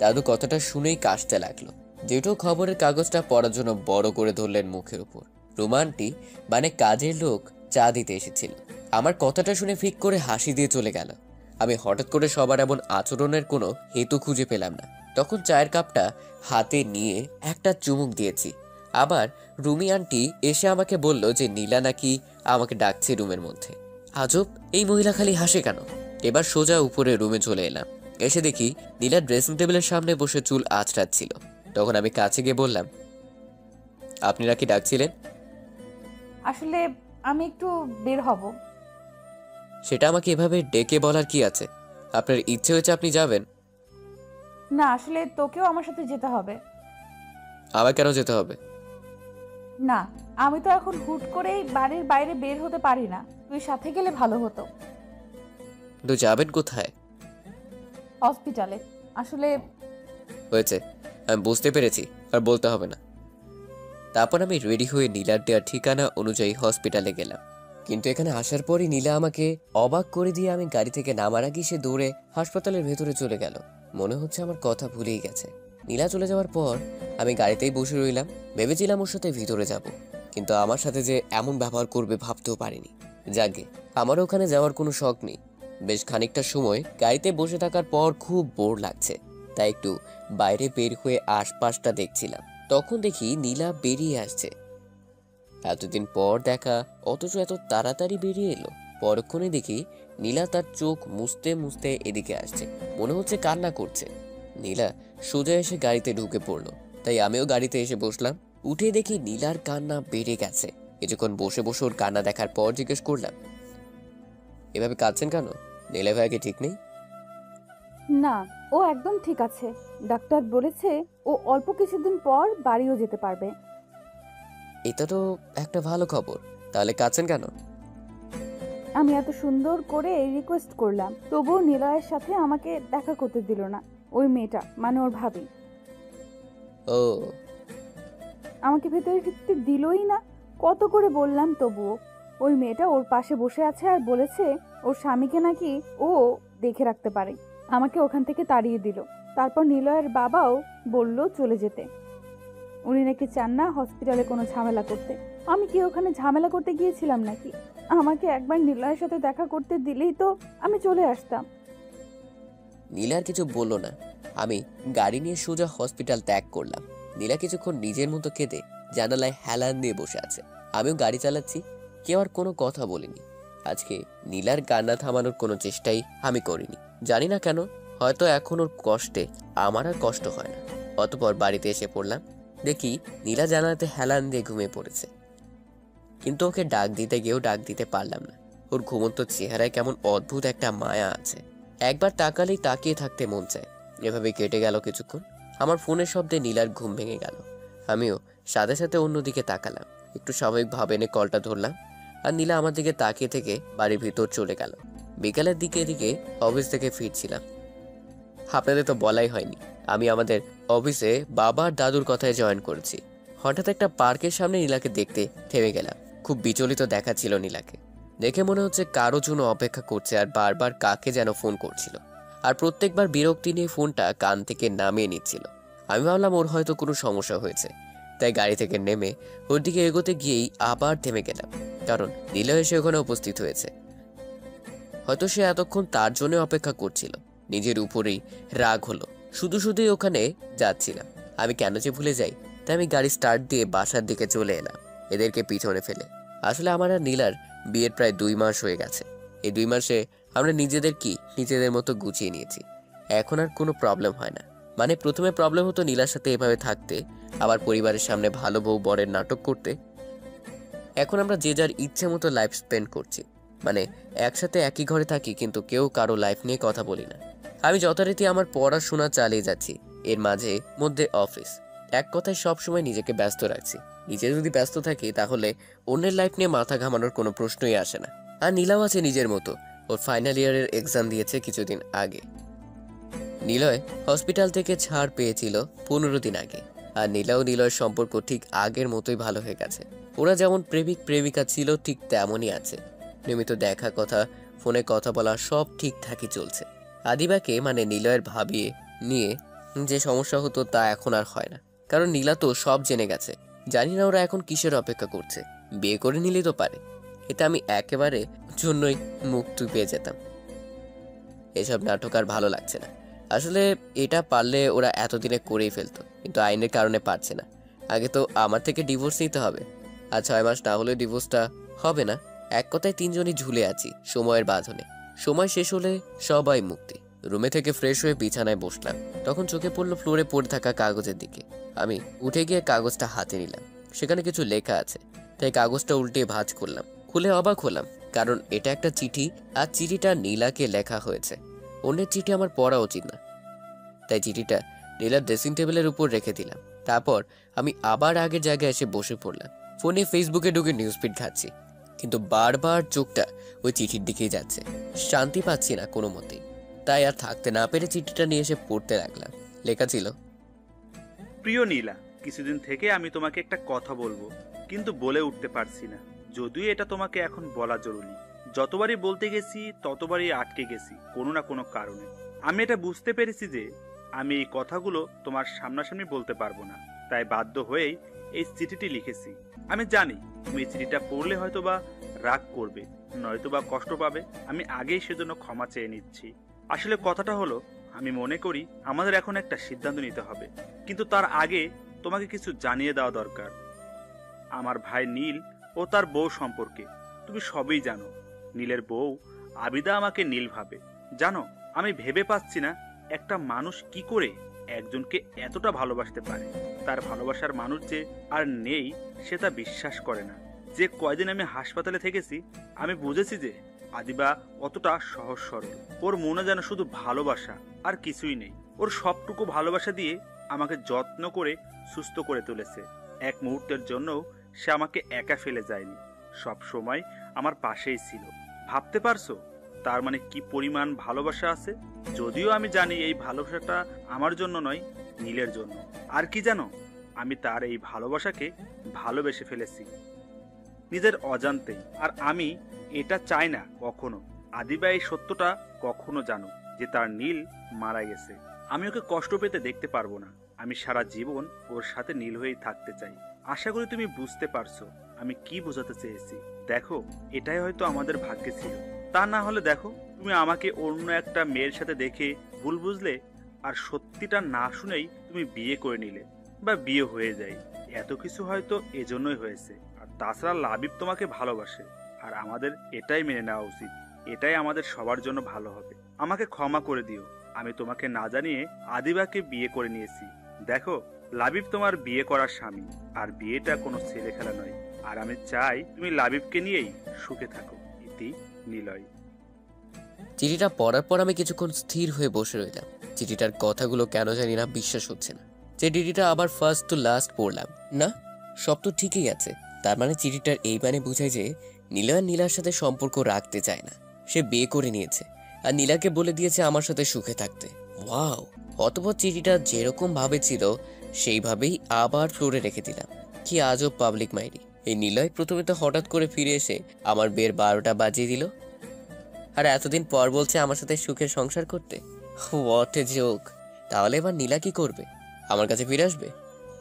দাদু কথাটা শুনেই কাশতে লাগলো। জেঠু খবরের কাগজটা পড়ার জন্য বড় করে ধরলেন মুখের উপর। রোমান্টি মানে কাজের লোক চা দিতে এসেছিল। আমার কথাটা শুনে ফিক করে হাসি দিয়ে চলে গেল। আমি হঠাৎ করে সবার এমন আচরণের কোনো হেতু খুঁজে পেলাম না। তখন চায়ের কাপটা হাতে নিয়ে একটা চুমুক দিয়েছি। আবার রুমি আন্টি এসে আমাকে বলল যে নীলা নাকি আমাকে ডাকছে রুমের মধ্যে। আজব, এই মহিলা খালি হাসে কেন? এবার সোজা উপরে রুমে চলে এলাম। এসে দেখি নীলা ড্রেসিং টেবিলের সামনে বসে চুল আঁচড়াচ্ছিল। তখন আমি কাছে গিয়ে বললাম, আপনারা কি ডাকছিলেন? আসলে আমি একটু বের হব। সেটা আমাকে এভাবে ডেকে বলার কি আছে? আপনার ইচ্ছে হয়েছে আপনি যাবেন। না, আসলে তোকেও আমার সাথে যেতে হবে। আবার কেন যেতে হবে? না, আমি তো এখন হুট করেই বাড়ির বাইরে বের হতে পারি না। তুই সাথে গেলে ভালো হতো। তো যাবেন কোথায়? হসপিটালে। আসলে হয়েছে, আমি বুঝতে পেরেছি, আর বলতে হবে না। তারপর আমি রেডি হয়ে নীলার দেওয়ার ঠিকানা অনুযায়ী হসপিটালে গেলাম। কিন্তু এখানে আসার পরই নীলা আমাকে অবাক করে দিয়ে আমি গাড়ি থেকে নামার আগে সে দৌড়ে হাসপাতালের ভেতরে চলে গেল। মনে হচ্ছে আমার কথা ভুলেই গেছে। নীলা চলে যাওয়ার পর আমি গাড়িতেই বসে রইলাম। ভেবেছিলাম ওর সাথে ভিতরে যাব, কিন্তু আমার সাথে যে এমন ব্যবহার করবে ভাবতেও পারিনি। যাকে আমারও ওখানে যাওয়ার কোনো শখ নেই। বেশ খানিকটা সময় গাড়িতে বসে থাকার পর খুব বোর লাগছে, তাই একটু বাইরে বের হয়ে আশপাশটা দেখছিলাম। তখন দেখি নীলা বেরিয়ে আসছে। এতদিন পর দেখা, অথচ এত তাড়াতাড়ি বেরিয়ে এলো। পরক্ষণে দেখি নীলা তার চোখ মুছতে মুছতে এদিকে আসছে, মনে হচ্ছে কান্না করছে। নীলা সোজা এসে গাড়িতে ঢুকে পড়লো, তাই আমিও গাড়িতে এসে বসলাম। উঠে দেখি নীলার কান্না বেড়ে গেছে। কিছুক্ষণ বসে বসে ওর কান্না দেখার পর জিজ্ঞেস করলাম, এভাবে কাঁদছেন কেন? নীলা ভাইকে ঠিক নেই? না, ও একদম ঠিক আছে। ডাক্তার বলেছে ও অল্প কিছুদিন পর বাড়িও যেতে পারবে। এটা তো একটা ভালো খবর, তাহলে কাঁদছেন কেন? আমি এত সুন্দর করে রিকোয়েস্ট করলাম, তবুও নিলয়ের সাথে আমাকে দেখা করতে দিল না। ওই মেয়েটা, মানে ওর ভাবি, ও, আমাকে ভেতরে ঢুকতে দিলই না। কত করে বললাম তবুও। ওই মেয়েটা ওর পাশে বসে আছে আর বলেছে ওর স্বামীকে নাকি ও দেখে রাখতে পারে। আমাকে ওখান থেকে তাড়িয়ে দিল। তারপর নিলয়ের বাবাও বলল চলে যেতে। উনি নাকি চান না হসপিটালে কোনো ঝামেলা করতে। আমি কি ওখানে ঝামেলা করতে গিয়েছিলাম নাকি? আমাকে একবার নিলয়ের সাথে দেখা করতে দিলেই তো আমি চলে আসতাম। নীলার কিছু বললো না। আমি গাড়ি নিয়ে সোজা হসপিটাল ত্যাগ করলাম। নীলা কিছুক্ষণ নিজের মতো কেঁদে জানালায় হেলান দিয়ে বসে আছে। আমিও গাড়ি চালাচ্ছি, কেউ আর কোনো কথা বলিনি। আজকে নীলার কান্না থামানোর কোনো চেষ্টাই আমি করিনি। জানি না কেন, হয়তো এখন ওর কষ্টে আমার আর কষ্ট হয় না। অতপর বাড়িতে এসে পড়লাম। দেখি নীলা জানালাতে হেলান দিয়ে ঘুমিয়ে পড়েছে, কিন্তু ওকে ডাক দিতে গিয়েও ডাক দিতে পারলাম না। ওর ঘুমন্ত চেহারায় কেমন অদ্ভুত একটা মায়া আছে। একবার তাকালেই তাকিয়ে থাকতে মন চায়। এভাবে কেটে গেল কিছুক্ষণ। আমার ফোনের শব্দে নীলার ঘুম ভেঙে গেল। আমিও সাথে সাথে অন্যদিকে তাকালাম। একটু স্বাভাবিকভাবে এনে কলটা ধরলাম, আর নীলা আমার দিকে তাকিয়ে থেকে বাড়ির ভিতর চলে গেল। বিকালের দিকে অফিস থেকে ফিরছিলাম। আপনাদের তো বলাই হয়নি, আমি আমাদের অফিসে বাবার দাদুর কথায় জয়েন করেছি। হঠাৎ একটা পার্কের সামনে নীলাকে দেখতে থেমে গেলাম। খুব বিচলিত দেখাচ্ছিল নীলাকে। দেখে মনে হচ্ছে কারো জন্য অপেক্ষা করছে আর বারবার কাকে যেন ফোন করছিল, আর প্রত্যেকবার বিরক্তি নিয়ে ফোনটা কান থেকে নামিয়ে নিচ্ছিল। আমি ভাবলাম ওর হয়তো কোনো সমস্যা হয়েছে, তাই গাড়ি থেকে নেমে ওর দিকে এগোতে গিয়েই আবার থেমে গেলাম, কারণ নীলা এসে ওখানে উপস্থিত হয়েছে। হয়তো সে এতক্ষণ তার জন্য অপেক্ষা করছিল। নিজের উপরেই রাগ হলো। শুধু শুধুই ওখানে যাচ্ছিলাম। আমি কেন যে ভুলে যাই, তাই আমি গাড়ি স্টার্ট দিয়ে বাসার দিকে চলে এলাম, এদেরকে পিছনে ফেলে। আসলে আমার আর নীলার বিয়ের প্রায় 2 মাস হয়ে গেছে। এই 2 মাসে আমরা নিজেদের মতো গুছিয়ে নিয়েছি। এখন আর কোনো প্রবলেম হয় না। মানে প্রথমে প্রবলেম হতো নীলার সাথে এভাবে থাকতে, আবার পরিবারের সামনে ভালো বউ বরের নাটক করতে। এখন আমরা যে যার ইচ্ছে মতো লাইফ স্পেন্ড করছি। মানে একসাথে একই ঘরে থাকি, কিন্তু কেউ কারো লাইফ নিয়ে কথা বলি না। আমি যথারীতি আমার পড়াশোনা চালিয়ে যাচ্ছি, এর মাঝে মধ্যে অফিস। এক কথায় সবসময় নিজেকে ব্যস্ত রাখছি। নিজে যদি ব্যস্ত থাকি তাহলে অন্যের লাইফ নিয়ে মাথা ঘামানোর কোনো প্রশ্নই আসে না। আর নীলাও আছে নিজের মতো। ওর ফাইনাল ইয়ারের এক্সাম দিয়েছে কিছুদিন আগে। নিলয় হসপিটাল থেকে ছাড় পেয়েছিল 15 দিন আগে। আর নীলা ও নিলয়ের সম্পর্ক ঠিক আগের মতোই ভালো হয়ে গেছে। ওরা যেমন প্রেমিক প্রেমিকা ছিল ঠিক তেমনই আছে। নিয়মিত দেখা, কথা, ফোনে কথা বলা সব ঠিকঠাকই চলছে। আদিবাকে মানে নিলয়ের ভাবিয়ে নিয়ে যে সমস্যা হতো তা এখন আর হয় না, কারণ নীলা তো সব জেনে গেছে। জানি না ওরা এখন কিসের অপেক্ষা করছে। বিয়ে করে নিলেই তো পারে। এটা আমি একেবারে জন্যই মুক্তি পেয়ে যেতাম। এসব নাটক আর ভালো লাগছে না। আসলে এটা পারলে ওরা এতদিনে করেই ফেলতো, কিন্তু আইনের কারণে পারছে না। আগে তো আমার থেকে ডিভোর্স নিতে হবে, আর 6 মাস না হলে ডিভোর্সটা হবে না। এক কথায় 3 জনই ঝুলে আছি সময়ের বাঁধনে। সময় শেষ হলে সবাই মুক্তি। রুমে থেকে ফ্রেশ হয়ে বিছানায় বসলাম। তখন চোখে পড়লো ফ্লোরে পড়ে থাকা কাগজের দিকে। আমি উঠে গিয়ে কাগজটা হাতে নিলাম। সেখানে কিছু লেখা আছে, তাই কাগজটা উল্টে ভাঁজ করলাম। খুলে অবাক হলাম, কারণ এটা একটা চিঠি, আর চিঠিটা নীলাকে লেখা হয়েছে। অন্যের চিঠি আমার পড়া উচিত না, তাই চিঠিটা নীলার ড্রেসিং টেবিলের উপর রেখে দিলাম। তারপর আমি আবার আগের জায়গায় এসে বসে পড়লাম। ফোনে ফেসবুকে ঢুকে নিউজ ফিড ঘাটছি, কিন্তু বারবার চোখটা ওই চিঠির দিকেই যাচ্ছে। শান্তি পাচ্ছি না কোনো মতেই। তাই আর থাকতে না পেরে চিঠিটা নিয়ে এসে পড়তে লাগলাম। লেখা ছিল, প্রিয় নীলা, কিছুদিন থেকে আমি তোমাকে একটা কথা বলবো, কিন্তু বলে উঠতে পারছি না। যদিও এটা তোমাকে এখন বলা জরুরি। যতবারই বলতে গেছি ততবারই আটকে গেছি কোনো না কোনো কারণে। আমি এটা বুঝতে পেরেছি যে আমি এই কথাগুলো তোমার সামনাসামনি বলতে পারবো না, তাই বাধ্য হয়েই এই চিঠিটি লিখেছি। আমি জানি তুমি এই চিঠিটা পড়লে হয়তোবা রাগ করবে, নয়তোবা কষ্ট পাবে। আমি আগেই সেজন্য ক্ষমা চেয়ে নিচ্ছি। আসলে কথাটা হলো, আমি মনে করি আমাদের এখন একটা সিদ্ধান্ত নিতে হবে, কিন্তু তার আগে তোমাকে কিছু জানিয়ে দেওয়া দরকার। আমার ভাই নীল ও তার বউ সম্পর্কে তুমি সবই জানো। নীলের বউ আবিদা আমাকে নীল ভাবে। জানো, আমি ভেবে পাচ্ছি না একটা মানুষ কি করে একজনকে এতটা ভালোবাসতে পারে। তার ভালোবাসার মানুষ যে আর নেই সে তা বিশ্বাস করে না। যে কয়দিন আমি হাসপাতালে থেকেছি আমি বুঝেছি যে আদিবা অতটা সহজ সরল। ওর মনে যেন শুধু ভালোবাসা আর কিছুই নেই। ওর সবটুকু ভালোবাসা দিয়ে আমাকে যত্ন করে সুস্থ করে তুলেছে। এক মুহূর্তের জন্যও সে আমাকে একা ফেলে যায়নি, সব সময় আমার পাশেই ছিল। ভাবতে পারছো তার মানে কি পরিমাণ ভালোবাসা আছে? যদিও আমি জানি এই ভালোবাসাটা আমার জন্য নয়, নীলের জন্য। আর কি জানো, আমি তার এই ভালোবাসাকে ভালোবেসে ফেলেছি নিজের অজান্তেই। আর আমি এটা চাই না কখনো আদিবা এই সত্যটা কখনো জানো যে তার নীল মারা গেছে। আমি ওকে কষ্ট পেতে দেখতে পারবো না। আমি সারা জীবন ওর সাথে নীল হয়েই থাকতে চাই। আশা করি তুমি বুঝতে পারছো আমি কি বোঝাতে চেয়েছি। দেখো, এটাই হয়তো আমাদের ভাগ্যে ছিল। তা না হলে দেখো, তুমি আমাকে অন্য একটা মেয়ের সাথে দেখে ভুল বুঝলে, আর সত্যিটা না শুনেই তুমি বিয়ে করে নিলে, বা বিয়ে হয়ে যায়। এত কিছু হয়তো এজন্যই হয়েছে। আর তাছাড়া লাবিব তোমাকে ভালোবাসে, আর আমাদের এটাই মেনে নেওয়া উচিত। এটাই আমাদের সবার জন্য ভালো হবে। আমাকে ক্ষমা করে দিও, আমি তোমাকে না জানিয়ে আদিবাকে বিয়ে করে নিয়েছি। দেখো, লাবিব তোমার বিয়ে করার স্বামী, আর বিয়েটা কোনো ছেলে খেলা নয়। আর আমি চাই তুমি লাবিবকে নিয়েই সুখে থাকো। ইতি, নিলয়। চিঠিটা পড়ার পর আমি কিছুক্ষণ স্থির হয়ে বসে রইলাম। চিঠিটার কথাগুলো কেন জানি না বিশ্বাস হচ্ছে না। যে চিঠিটা আবার ফার্স্ট টু লাস্ট পড়লাম, না সব তো ঠিকই আছে। তার মানে চিঠিটার এই মানে বোঝায় যে নীলয় নীলার সাথে সম্পর্ক রাখতে চায় না। সে বিয়ে করে নিয়েছে আর নীলাকে বলে দিয়েছে আমার সাথে সুখে থাকতে। ওয়াও! অতঃপর চিঠিটা যেরকম ভাবে ছিল সেইভাবেই আবার ফ্লোরে রেখে দিলাম। কি আজব পাবলিক মাইরি। এই নীলয় প্রথমে তো হঠাৎ করে ফিরে এসে আমার বিয়ের 12টা বাজিয়ে দিল, আর এতদিন পর বলছে আমার সাথে সুখের সংসার করতে। What a joke! তাহলে এবার নীলা কি করবে? আমার কাছে ফিরে আসবে?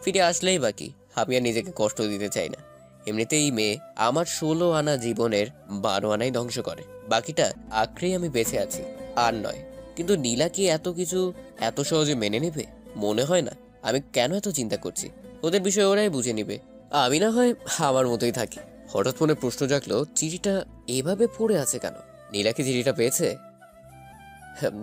ফিরে আসলেই বাকি, আমি আর নিজেকে কষ্ট দিতে চাই না। এমনিতেই এই মেয়ে আমার 16 আনা জীবনের 12 আনাই ধ্বংস করে। বাকিটা আঁকড়েই আমি বেঁচে আছি, আর নয়। কিন্তু নীলা কি এত কিছু এত সহজে মেনে নেবে? মনে হয় না। আমি কেন এত চিন্তা করছি? ওদের বিষয় ওরাই বুঝে নিবে, আমি না হয় আমার মতোই থাকি। হঠাৎ মনে প্রশ্ন জাগলো, চিঠিটা এভাবে পড়ে আছে কেন? নীলা কি চিঠিটা পেয়েছে?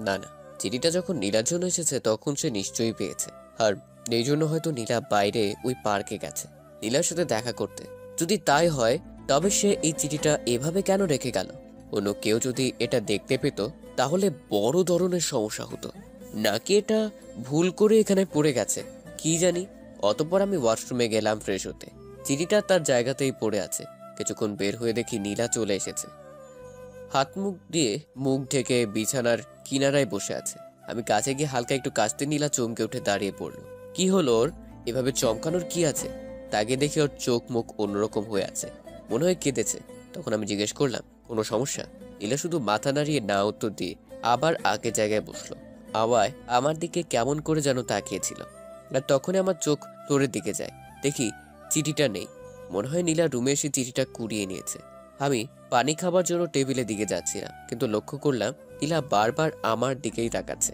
না না, চিঠিটা যখন নীলার জন্য এসেছে তখন সে নিশ্চয়ই পেয়েছে। আর এই জন্য হয়তো নীলা বাইরে ওই পার্কে গেছে নীলার সাথে দেখা করতে। যদি তাই হয় তবে সে এই চিঠিটা এভাবে কেন রেখে গেল? অন্য কেউ যদি এটা দেখতে পেত তাহলে বড় ধরনের সমস্যা হতো। নাকি এটা ভুল করে এখানে পড়ে গেছে, কি জানি। অতঃপর আমি ওয়াশরুমে গেলাম ফ্রেশ হতে। চিঠিটা তার জায়গাতেই পড়ে আছে। কিছুক্ষণ বের হয়ে দেখি নীলা চলে এসেছে। হাত মুখ দিয়ে মুখ ঢেকে বিছানার কিনারায় বসে আছে। আমি কাছে গিয়ে হালকা একটু কাশতে নীলা চমকে উঠে দাঁড়িয়ে পড়লো। কি হলো ওর? এভাবে চমকানোর কি আছে? তাকে দেখে ওর চোখ মুখ অন্যরকম হয়ে আছে, মনে হয় কেঁদেছে। তখন আমি জিজ্ঞেস করলাম, কোনো সমস্যা? নীলা শুধু মাথা নাড়িয়ে না উত্তর দিয়ে আবার আগের জায়গায় বসলো। আওয়ায় আমার দিকে কেমন করে যেন তাকিয়েছিল। আর তখনই আমার চোখ ফ্লোরের দিকে যায়, দেখি চিঠিটা নেই। মনে হয় নীলা রুমে এসে চিঠিটা কুড়িয়ে নিয়েছে। আমি পানি খাবার জন্য টেবিলের দিকে যাচ্ছিলাম, কিন্তু লক্ষ্য করলাম নীলা বারবার আমার দিকেই তাকাচ্ছে।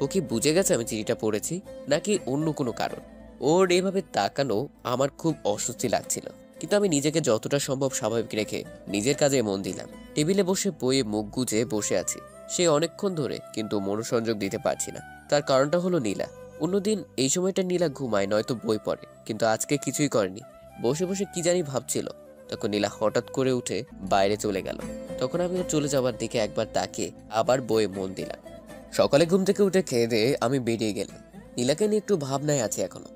ও কি বুঝে গেছে আমি চিঠিটা পড়েছি, নাকি অন্য কোনো কারণ? ওর এভাবে তাকানো আমার খুব অস্বস্তি লাগছিল, কিন্তু আমি নিজেকে যতটা সম্ভব স্বাভাবিক রেখে নিজের কাজে মন দিলাম। টেবিলে বসে বইয়ে মুখ গুজে বসে আছি সে অনেকক্ষণ ধরে, কিন্তু মনোসংযোগ দিতে পারছি না। তার কারণটা হলো নীলা। অন্যদিন এই সময়টা নীলা ঘুমায় নয়তো বই পড়ে, কিন্তু আজকে কিছুই করেনি। বসে বসে কি জানি ভাবছিল। তখন নীলা হঠাৎ করে উঠে বাইরে চলে গেল। তখন আমি ওর চলে যাওয়ার দিকে একবার তাকিয়ে আবার বইয়ে মন দিলাম। সকালে ঘুম থেকে উঠে খেয়ে দিয়ে আমি বেরিয়ে গেলাম। নীলাকে নিয়ে একটু ভাবনায় আছি এখনো।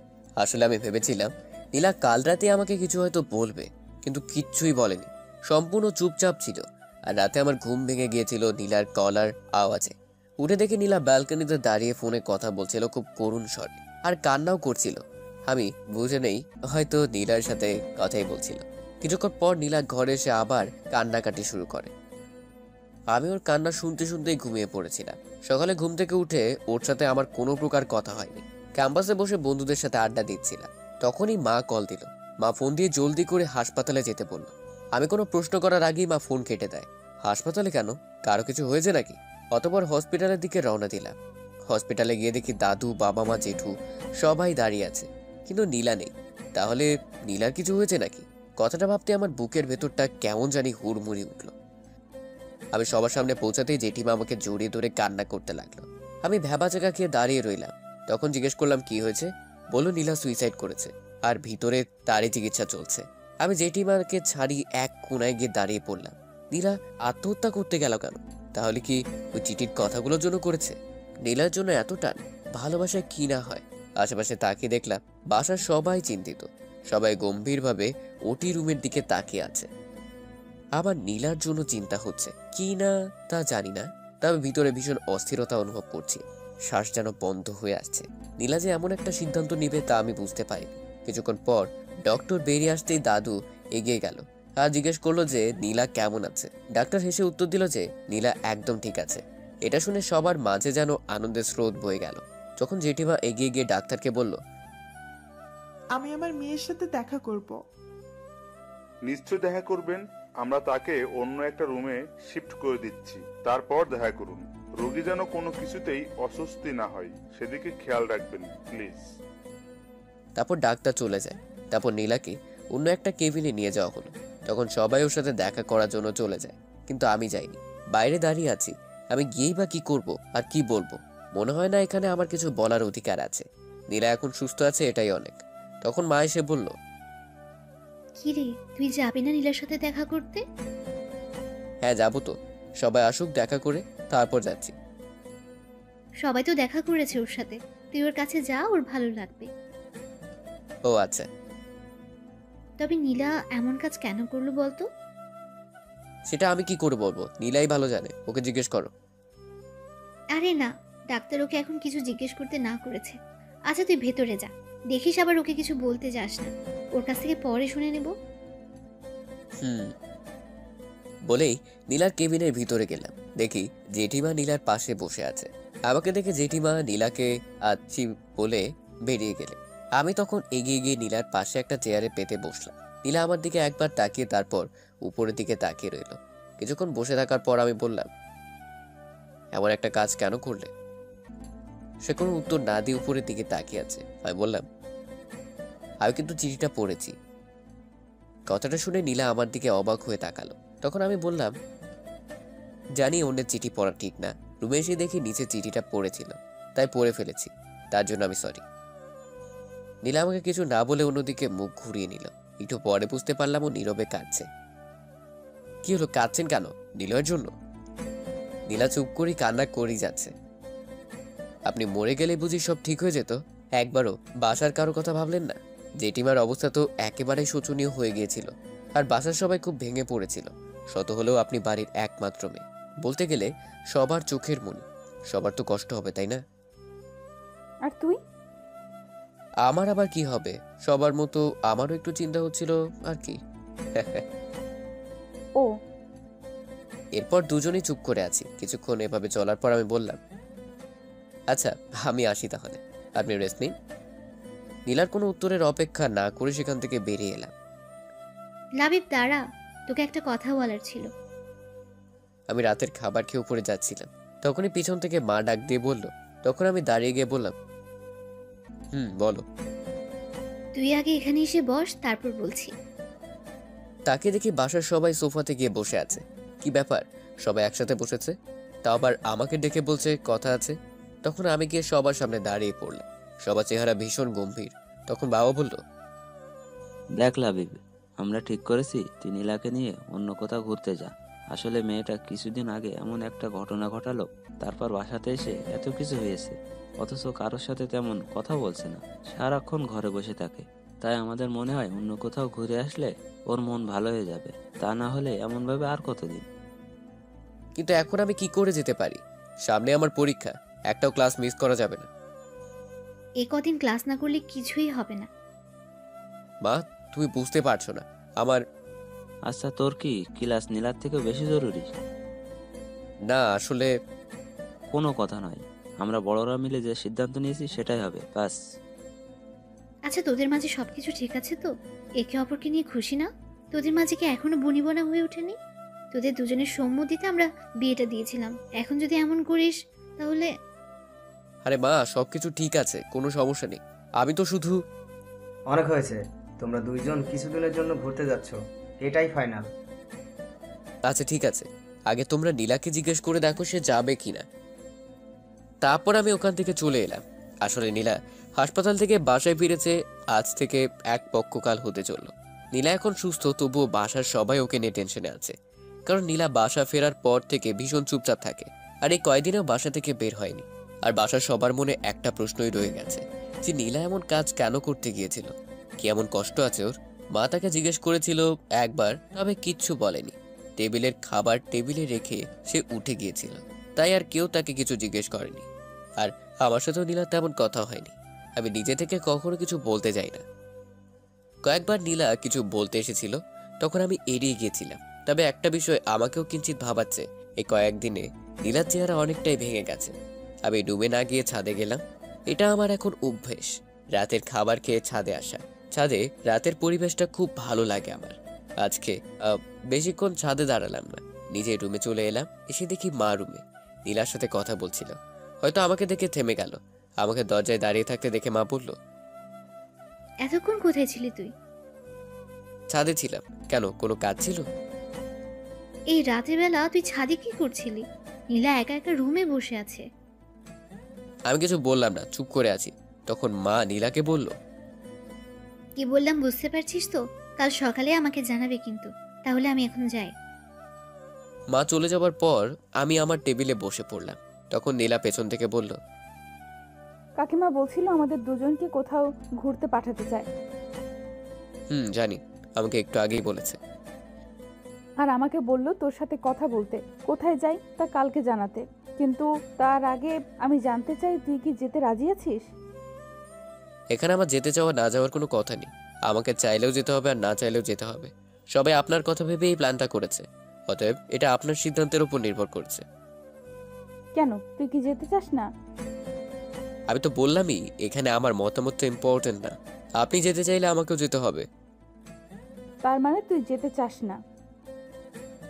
আসলে আমি ভেবেছিলাম নীলা কাল রাতে আমাকে কিছু হয়তো বলবে, কিন্তু কিচ্ছুই বলেনি, সম্পূর্ণ চুপচাপ ছিল। আর রাতে আমার ঘুম ভেঙে গিয়েছিল নীলার কলার আওয়াজে। উঠে দেখে নীলা ব্যালকনিতে দাঁড়িয়ে ফোনে কথা বলছিল খুব করুণ স্বরে, আর কান্নাও করছিল। আমি বুঝে নেই হয়তো নীলার সাথে কথাই বলছিল। কিছুক্ষণ পর নীলা ঘরে এসে আবার কান্নাকাটি শুরু করে। আমি ওর কান্না শুনতে শুনতেই ঘুমিয়ে পড়েছিলাম। সকালে ঘুম থেকে উঠে ওর সাথে আমার কোনো প্রকার কথা হয়নি। ক্যাম্পাসে বসে বন্ধুদের সাথে আড্ডা দিচ্ছিলাম। তখনই মা কল দিল। মা ফোন দিয়ে জলদি করে হাসপাতালে যেতে বলল। আমি কোনো প্রশ্ন করার আগেই মা ফোন কেটে দেয়। হাসপাতালে কেন? কারো কিছু হয়েছে নাকি? অতঃপর হসপিটালের দিকে রওনা দিলাম। হসপিটালে গিয়ে দেখি দাদু, বাবা মা, জেঠু সবাই দাঁড়িয়ে আছে, কিন্তু নীলা নেই। তাহলে নীলার কিছু হয়েছে নাকি? কথাটা ভাবতে আমার বুকের ভেতরটা কেমন জানি হুড়মুড়ি উঠল। আমি সবার সামনে পৌঁছাতেই জেঠিমা আমাকে জড়িয়ে ধরে কান্না করতে লাগলো। আমি ভ্যাবাচাকা খেয়ে দাঁড়িয়ে রইলাম। তখন জিজ্ঞেস করলাম কি হয়েছে। বলল নীলা সুইসাইড করেছে, আর ভিতরে তারই চিকিৎসা চলছে। আমি জেঠিমাকে ছাড়ি এক কোনায় গিয়ে দাঁড়িয়ে পড়লাম। নীলা আত্মহত্যা করতে গেল কেন? তাহলে কি ওই চিঠির কথাগুলোর জন্য করেছে? নীলার জন্য এত টান, ভালোবাসায় কি না হয়। আশেপাশে তাকিয়ে দেখলাম বাসার সবাই চিন্তিত, সবাই গম্ভীরভাবে ওটি রুমের দিকে তাকিয়ে আছে। আবার নীলার জন্য চিন্তা হচ্ছে কি না তা জানি না, তবে ভিতরে ভীষণ অস্থিরতা অনুভব করছি। শ্বাস যেন বন্ধ হয়ে আসছে। নীলা যে এমন একটা সিদ্ধান্ত নিবে তা আমি বুঝতে পারিনি। কিছুক্ষণ পর ডক্টর বেরিয়ে আসতেই দাদু এগিয়ে গেল আর জিজ্ঞেস করলো যে নীলা কেমন আছে। ডাক্তার হেসে উত্তর দিল যে নীলা একদম ঠিক আছে। এটা শুনে সবার মাঝে যেন আনন্দের স্রোত বয়ে গেল। যখন জেঠিমা এগিয়ে গিয়ে ডাক্তারকে বলল, আমি আমার মেয়ের সাথে দেখা করব। নিশ্চয় দেখা করবেন। আমরা তাকে অন্য একটা রুমে শিফট করে দিচ্ছি, তারপর দেখা করুন। রোগী যেন কোনো কিছুতেই অস্বস্তি না হয়, সেদিকে খেয়াল রাখবেন প্লিজ। তারপর ডাক্তার চলে যায়। তারপর নীলাকে অন্য একটা কেবিনে নিয়ে যাওয়া হলো। তখন সবাই ওর সাথে দেখা করার জন্য চলে যায়, কিন্তু আমি যাইনি। বাইরে দাঁড়িয়ে আছি। আমি গিয়েই বা কি করব আর কি বলবো? মনে হয় না এখানে আমার কিছু বলার অধিকার আছে। নীলা এখন সুস্থ আছে, এটাই অনেক। তখন মা এসে বলল, কিরে, তুই যাবি না নীলার সাথে দেখা করতে? হ্যাঁ যাবো তো, সবাই আসুক দেখা করে তারপর যাচ্ছি। সবাই তো দেখা করেছে ওর সাথে, তুই ওর কাছে যা, ওর ভালো লাগবে। ও আচ্ছা। তবে নীলা এমন কাজ কেন করলো বলতো? সেটা আমি কি করে বলবো? নীলাই ভালো জানে, ওকে জিজ্ঞেস করো। আরে না, ডাক্তার ওকে এখন কিছু জিজ্ঞেস করতে না করেছে। আচ্ছা তুই ভেতরে যা, দেখিস আবার ওকে কিছু বলতে যাস না। ওর কাছ থেকে পরে শুনে নেব। বলেই নীলার কেবিনের ভিতরে গেলাম। দেখি জেঠিমা নীলার পাশে বসে আছে। আমাকে দেখে জেঠিমা নীলাকে আছি বলে বেরিয়ে গেলে আমি তখন এগিয়ে গিয়ে নীলার পাশে একটা চেয়ারে পেতে বসলাম। নীলা আমার দিকে একবার তাকিয়ে তারপর উপরের দিকে তাকিয়ে রইল। কিছুক্ষণ বসে থাকার পর আমি বললাম, এমন একটা কাজ কেন করলে? সে কোনো উত্তর না দিয়ে উপরের দিকে তাকিয়ে আছে। আমি বললাম, আমি কিন্তু চিঠিটা পড়েছি। কথাটা শুনে নীলা আমার দিকে অবাক হয়ে তাকালো। তখন আমি বললাম, জানি অন্যের চিঠি পড়া ঠিক না, রুমে এসে দেখি নিচে চিঠিটা পড়েছিল, তাই পড়ে ফেলেছি, তার জন্য আমি সরি। নীলা আমাকে কিছু না বলে অন্যদিকে মুখ ঘুরিয়ে নিল। একটু পরে বুঝতে পারলাম ও নীরবে কাঁদছে। কি হলো, কাঁদছেন কেন? নীলার জন্য? নীলা চুপ করে কান্না করেই যাচ্ছে। আপনি মরে গেলে বুঝি সব ঠিক হয়ে যেত? একবারও বাসার কারো কথা ভাবলেন না? জেঠিমার অবস্থা তো একেবারে শোচনীয় হয়ে গিয়েছিল, আর বাসার সবাই খুব ভেঙে পড়েছিল। শত হলেও আপনি বাড়ির একমাত্র মেয়ে, বলতে গেলে সবার চোখের মনি। সবার তো কষ্ট হবে, তাই না? আর তুই? আমার আবার কি হবে? সবার মতো আমারও একটু চিন্তা হচ্ছিল আর কি। ও এরপর দুজনেই চুপ করে আছি। কিছুক্ষণ এভাবে চলার পর আমি বললাম, আচ্ছা আমি আসি তাহলে, আপনি রেস্ট নিন। নীলার কোনো উত্তরের অপেক্ষা না করে সেখান থেকে বেরিয়ে এলাম। লাবিব দাঁড়া, তোকে একটা কথা বলার ছিল। আমি রাতের খাবার খেয়ে উপরে যাচ্ছিলাম, তখনই পিছন থেকে মা ডাক দিয়ে বলল। তখন আমি দাঁড়িয়ে গিয়ে বললাম, বলো। তুই আগে এখানে এসে বস, তারপর বলছি। তাকে দেখি বাসার সবাই সোফাতে গিয়ে বসে আছে। কি ব্যাপার, সবাই একসাথে বসেছে, তাও আবার আমাকে ডেকে বলছে কথা আছে। তখন আমি গিয়ে সবার সামনে দাঁড়িয়ে পড়লাম। সবার চেহারা ভীষণ গম্ভীর। তখন বাবা বলল, দেখ লাবিব, আমরা ঠিক করেছি তুই নীলাকে নিয়ে অন্য কোথাও ঘুরতে যা। আসলে মেয়েটা কিছুদিন আগে এমন একটা ঘটনা ঘটালো, তারপর বাসাতে এসে এত কিছু হয়েছে, অথচ কারোর সাথে তেমন কথা বলছে না, সারাক্ষণ ঘরে বসে থাকে। তাই আমাদের মনে হয় অন্য কোথাও ঘুরে আসলে ওর মন ভালো হয়ে যাবে, তা না হলে এমন ভাবে আর কতদিন। কিন্তু এখন আমি কি করে যেতে পারি? সামনে আমার পরীক্ষা, একটাও ক্লাস মিস করা যাবে না। এ কদিন ক্লাস না করলে কিছুই হবে না। মা, তুমি বুঝতে পারছো না আমার। আচ্ছা, তোর কি ক্লাস নীলার থেকে বেশি জরুরি? না আসলে কোনো কথা নয়, আমরা বড়রা মিলে যে সিদ্ধান্ত নিয়েছি সেটাই হবে, ব্যাস। আচ্ছা, তোদের মাঝে সবকিছু ঠিক আছে তো? একে অপরকে নিয়ে খুশি না? তোদের মাঝে কি এখনো বনিবনা হয়ে ওঠেনি? তোদের দুজনের সম্মতিতে আমরা বিয়েটা দিয়েছিলাম, এখন যদি এমন করিস তাহলে। আরে মা, সবকিছু ঠিক আছে, কোনো সমস্যা নেই। আমি তো শুধু। অনেক হয়েছে, তোমরা দুইজন কিছুদিনের জন্য ঘুরতে যাচ্ছ, এটাই ফাইনাল। আচ্ছা ঠিক আছে, আগে তোমরা নীলাকে জিজ্ঞেস করে দেখো সে যাবে কিনা। তারপর আমি ওখান থেকে চলে এলাম। আসলে নীলা হাসপাতাল থেকে বাসায় ফিরেছে আজ থেকে এক পক্ষকাল হতে চলল। নীলা এখন সুস্থ, তবুও বাসার সবাই ওকে নিয়ে টেনশনে আছে। কারণ নীলা বাসা ফেরার পর থেকে ভীষণ চুপচাপ থাকে, আর এই কয়দিনেও বাসা থেকে বের হয়নি। আর বাসার সবার মনে একটা প্রশ্নই রয়ে গেছে যে নীলা এমন কাজ কেন করতে গিয়েছিল, কি এমন কষ্ট আছে ওর। মা তাকে জিজ্ঞেস করেছিল একবার, তবে কিচ্ছু বলেনি। টেবিলের খাবার টেবিলে রেখে সে উঠে গিয়েছিল, তাই আর কেউ তাকে কিছু জিজ্ঞেস করেনি। আর আমার সাথেও নীলা তেমন কথা হয়নি। আমি নিজে থেকে কখনো কিছু বলতে যাই না। কয়েকবার নীলা কিছু বলতে এসেছিল, তখন আমি এড়িয়ে গিয়েছিলাম। তবে একটা বিষয় আমাকেও কিঞ্চিত ভাবাচ্ছে, এই কয়েকদিনে নীলার চেহারা অনেকটাই ভেঙে গেছে। আমি রুমে না গিয়ে ছাদে গেলাম। এটা আমার এখন অভ্যেস, রাতের খাবার খেয়ে ছাদে আসা। ছাদে রাতের পরিবেশটা খুব ভালো লাগে আমার। আজকে বেশিক্ষণ ছাদে দাঁড়ালাম না, নিজের রুমে চলে এলাম। এসে দেখি মা রুমে নীলার সাথে কথা বলছিল। হয়তো আমাকে দেখে থেমে গেল। আমাকে দরজায় দাঁড়িয়ে থাকতে দেখে মা বলল, এতক্ষণ কোথায় ছিলি তুই? ছাদে ছিলাম। কেন, কোনো কাজ ছিল? এই রাতের বেলা তুই ছাদে কি করছিলি? নীলা একা একা রুমে বসে আছে। আমি কিছু বললাম না, চুপ করে আছি। তখন মা নীলাকে বলল, কি বললাম বুঝতে পারছিস তো? কাল সকালে আমাকে জানাবে কিন্তু। তাহলে আমি এখন যাই। মা চলে যাবার পর আমি আমার টেবিলে বসে পড়লাম। তখন নীলা পেছন থেকে বলল, কাকিমা বলছিল আমাদের দুজনকে কোথাও ঘুরতে পাঠাতে চায়। জানি, আমাকে একটু আগেই বলেছে। আর আমাকে বলল তোর সাথে কথা বলতে, কোথায় যাই তা কালকে জানাতে। কিন্তু তার আগে আমি জানতে চাই তুই কি যেতে রাজি আছিস? এখানে আমার যেতে চাওয়া না যাওয়ার কোনো কথা নেই। আমাকে চাইলেও যেতে হবে আর না চাইলেও যেতে হবে। সবাই আপনার কথা ভেবে এই প্ল্যানটা করেছে, অতএব এটা আপনার সিদ্ধান্তের উপর নির্ভর করছে। কেন, তুই কি যেতে চাস না? আমি তো বললামই, এখানে আমার মতামত তো ইম্পর্টেন্ট না। আপনি যেতে চাইলে আমাকেও যেতে হবে। তার মানে তুই যেতে চাস না?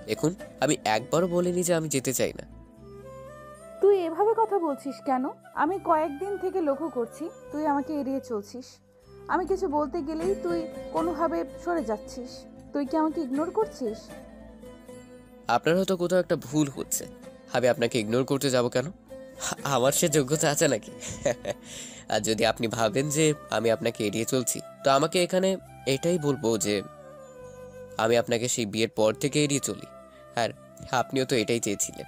দেখুন, আমি একবারও বলিনি যে আমি যেতে চাই না। তুই এভাবে কথা বলছিস কেন? আমি কয়েকদিন থেকে লক্ষ্য করছি তুই আমাকে এড়িয়ে চলছিস। আমি কিছু বলতে গেলেই তুই কোনোভাবে সরে যাচ্ছিস। তুই কি আমাকে ইগনোর করছিস? আপনার হয়তো কোথাও একটা ভুল হচ্ছে। আমি আপনাকে ইগনোর করতে যাব কেন? আমার সে যোগ্যতা আছে নাকি? আর যদি আপনি ভাবেন যে আমি আপনাকে এড়িয়ে চলছি, তো আমাকে এখানে এটাই বলবো যে আমি আপনাকে সেই বিয়ের পর থেকে এড়িয়ে চলি। আর আপনিও তো এটাই চেয়েছিলেন।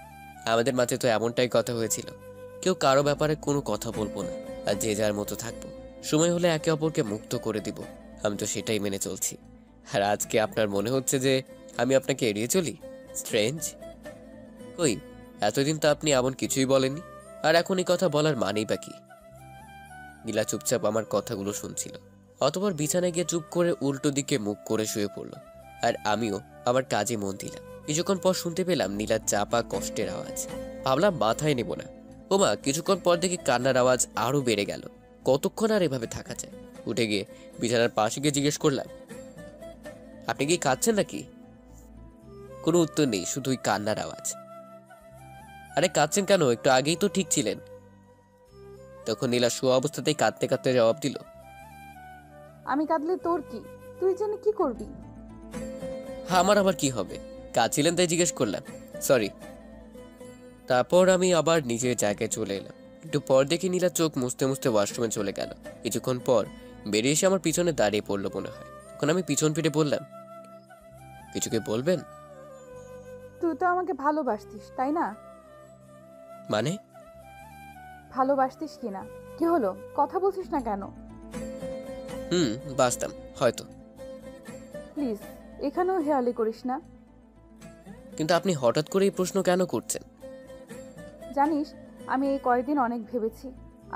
আমাদের মাঝে তো এমনটাই কথা হয়েছিল, কেউ কারো ব্যাপারে কোনো কথা বলবো না, আর যে যার মতো থাকবো। সময় হলে একে অপরকে মুক্ত করে দিব। আমি তো সেটাই মেনে চলছি। আর আজকে আপনার মনে হচ্ছে যে আমি আপনাকে এড়িয়ে চলি? স্ট্রেঞ্জ। কই, এতদিন তো আপনি এমন কিছুই বলেননি, আর এখন এই কথা বলার মানেই বা কি? নীলা চুপচাপ আমার কথাগুলো শুনছিল। অতঃপর বিছানায় গিয়ে চুপ করে উল্টো দিকে মুখ করে শুয়ে পড়ল। আর আমিও আমার কাজে মন দিলাম। কিছুক্ষণ পর শুনতে পেলাম নীলার চাপা কষ্টের আওয়াজ। ভাবলাম মাথায় নেব না। ওমা, কিছুক্ষণ পর দেখি কান্নার আওয়াজ আরো বেড়ে গেল। কতক্ষণ আর এভাবে থাকা যায়? উঠে গিয়ে বিছানার পাশে গিয়ে জিজ্ঞেস করলাম, আপনি কি কাঁদছেন নাকি? কোনো উত্তর নেই, শুধুই কান্নার আওয়াজ। আরে কাঁদছেন কেন? একটু আগেই তো ঠিক ছিলেন। তখন নীলা শোয়া অবস্থাতেই কাঁদতে কাঁদতে জবাব দিল, আমি কাঁদলে তোর কি? তুই জেনে কি করবি? আমার আবার কি হবে? কাঁদছিলেন তাই জিজ্ঞেস করলাম, সরি। তারপর আমি আবার নিজের জায়গায় চলে এলাম। একটু পর দেখি নীলা চোখ মুছতে মুছতে ওয়াশরুমে চলে গেল। কিছুক্ষণ পর বেরিয়ে এসে আমার পিছনে দাঁড়িয়ে পড়লো মনে হয়। তখন আমি পিছন ফিরে বললাম, কিছু কি বলবেন? তুই তো আমাকে ভালোবাসতিস তাই না? মানে? ভালোবাসতিস কিনা? কি হলো, কথা বলছিস না কেন? বাসতাম হয়তো, প্লিজ এখানেও হেয়ালি করিস না। কিন্তু আপনি হঠাৎ করে এই প্রশ্ন কেন করছেন? জানিস, আমি এই কয়েকদিন অনেক ভেবেছি,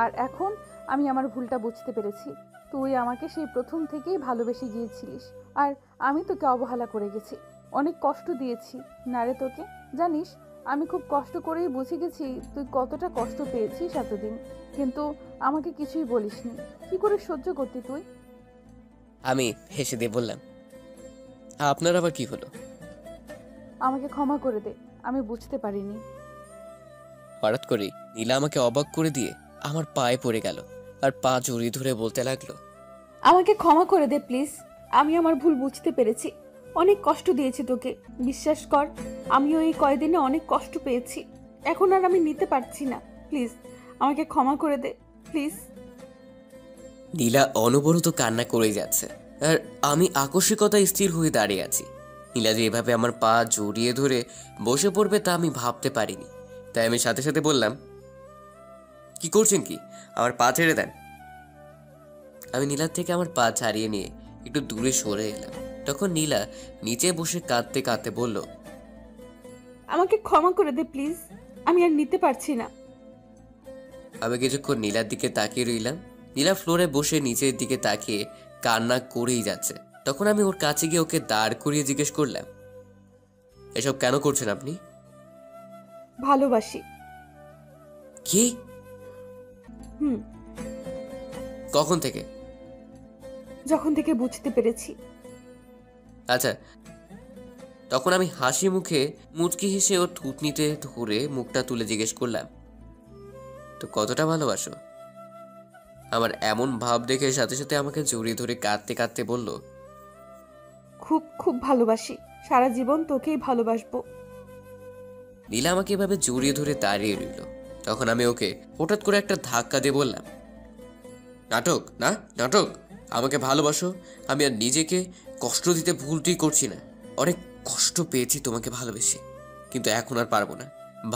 আর এখন আমি আমার ভুলটা বুঝতে পেরেছি। তুই আমাকে সেই প্রথম থেকেই ভালোবেসে গিয়েছিলিস, আর আমি তোকে অবহেলা করে গেছি, অনেক কষ্ট দিয়েছি না রে তোকে। জানিস, আমি খুব কষ্ট করেই বুঝে গেছি তুই কতটা কষ্ট পেয়েছিস এতদিন, কিন্তু আমাকে কিছুই বলিসনি। কি করে সহ্য করতি তুই? আমি হেসে দিয়ে বললাম, আপনার আবার কি হলো? আমাকে ক্ষমা করে দে, আমি বুঝতে পারিনি। হঠাৎ করে নীলা আমাকে অবাক করে দিয়ে আমার পায়ে পড়ে গেল আর পা জড়িয়ে ধরে বলতে লাগলো, আমাকে ক্ষমা করে দে প্লিজ, আমি আমার ভুল বুঝতে পেরেছি, অনেক কষ্ট দিয়েছি তোকে। বিশ্বাস কর, আমিও এই কয়দিনে অনেক কষ্ট পেয়েছি, এখন আর আমি নিতে পারছি না। প্লিজ আমাকে ক্ষমা করে দে প্লিজ। নীলা অনবরত কান্না করে যাচ্ছে, আর আমি আকস্মিকতায় স্থির হয়ে দাঁড়িয়ে আছি। নীলা যে এভাবে আমার পা জড়িয়ে ধরে বসে পড়বে তা আমি ভাবতে পারিনি, তাই আমি সাথে সাথে বললাম, কি করছেন কি, আমার পা ছেড়ে দেন। আমি নীলার থেকে আমার পা ছাড়িয়ে নিয়ে একটু দূরে সরে এলাম। তখন নীলা নিচে বসে কাঁদতে কাঁদতে বলল, আমাকে ক্ষমা করে দে প্লিজ, আমি আর নিতে পারছি না। আমি কিছুক্ষণ নীলার দিকে তাকিয়ে রইলাম। নীলা ফ্লোরে বসে নিচের দিকে তাকিয়ে কান্না করেই যাচ্ছে। তখন আমি ওর কাছে গিয়ে ওকে দাঁড় করিয়ে জিজ্ঞেস করলাম, এসব কেন করছেন আপনি? ভালোবাসি। কি? হুম, কখন থেকে? যখন থেকে বুঝতে পেরেছি। আচ্ছা, তখন আমি হাসি মুখে মুচকি হেসে ওর থুতনিতে ধরে মুখটা তুলে জিজ্ঞেস করলাম, তো কতটা ভালোবাসো? আমার এমন ভাব দেখে সাথে সাথে আমাকে জড়িয়ে ধরে কাঁদতে কাঁদতে বলল, খুব খুব ভালোবাসি, সারা জীবন তোকেই ভালোবাসবো। নীলা আমাকে এভাবে জড়িয়ে ধরে দাঁড়িয়ে রইল। তখন আমি ওকে হঠাৎ করে একটা ধাক্কা দিয়ে বললাম, নাটক না নাটক, আমাকে ভালোবাসো। আমি আর নিজেকে কষ্ট দিতে ভুলটি করছি না। অনেক কষ্ট পেয়েছি তোমাকে ভালোবেসে, কিন্তু এখন আর পারবো না।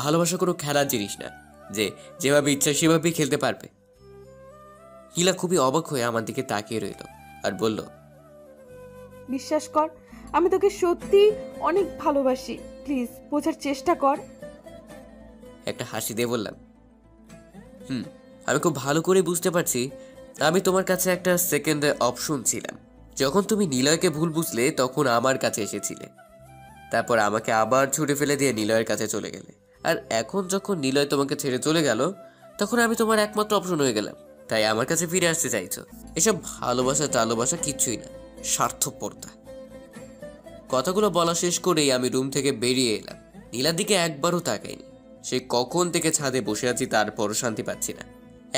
ভালোবাসা কোনো খেলার জিনিস না যে যেভাবে ইচ্ছা সেভাবেই খেলতে পারবে। নীলা খুবই অবাক হয়ে আমার দিকে তাকিয়ে রইল আর বলল, বিশ্বাস কর, আমি তোকে সত্যি অনেক ভালোবাসি, প্লিজ বোঝার চেষ্টা কর। একটা হাসি দিয়ে বললাম, আমি খুব ভালো করে বুঝতে পারছি আমি তোমার কাছে একটা সেকেন্ড অপশন ছিলাম। যখন তুমি নিলয়কে ভুল বুঝলে তখন আমার কাছে এসেছিলে, তারপর আমাকে আবার ছুটে ফেলে দিয়ে নিলয়ের কাছে চলে গেলে, আর এখন যখন নিলয় তোমাকে ছেড়ে চলে গেল তখন আমি তোমার একমাত্র অপশন হয়ে গেলাম। তাই আমার কাছে ফিরে আসতে চাইছো? এসব ভালোবাসা টালোবাসা কিচ্ছুই না, স্বার্থপরতা। কথাগুলো বলা শেষ করেই আমি রুম থেকে বেরিয়ে এলাম। নীলার দিকে একবারও তাকাইনি। সে কখন থেকে ছাদে বসে আছি তারপরও শান্তি পাচ্ছি না।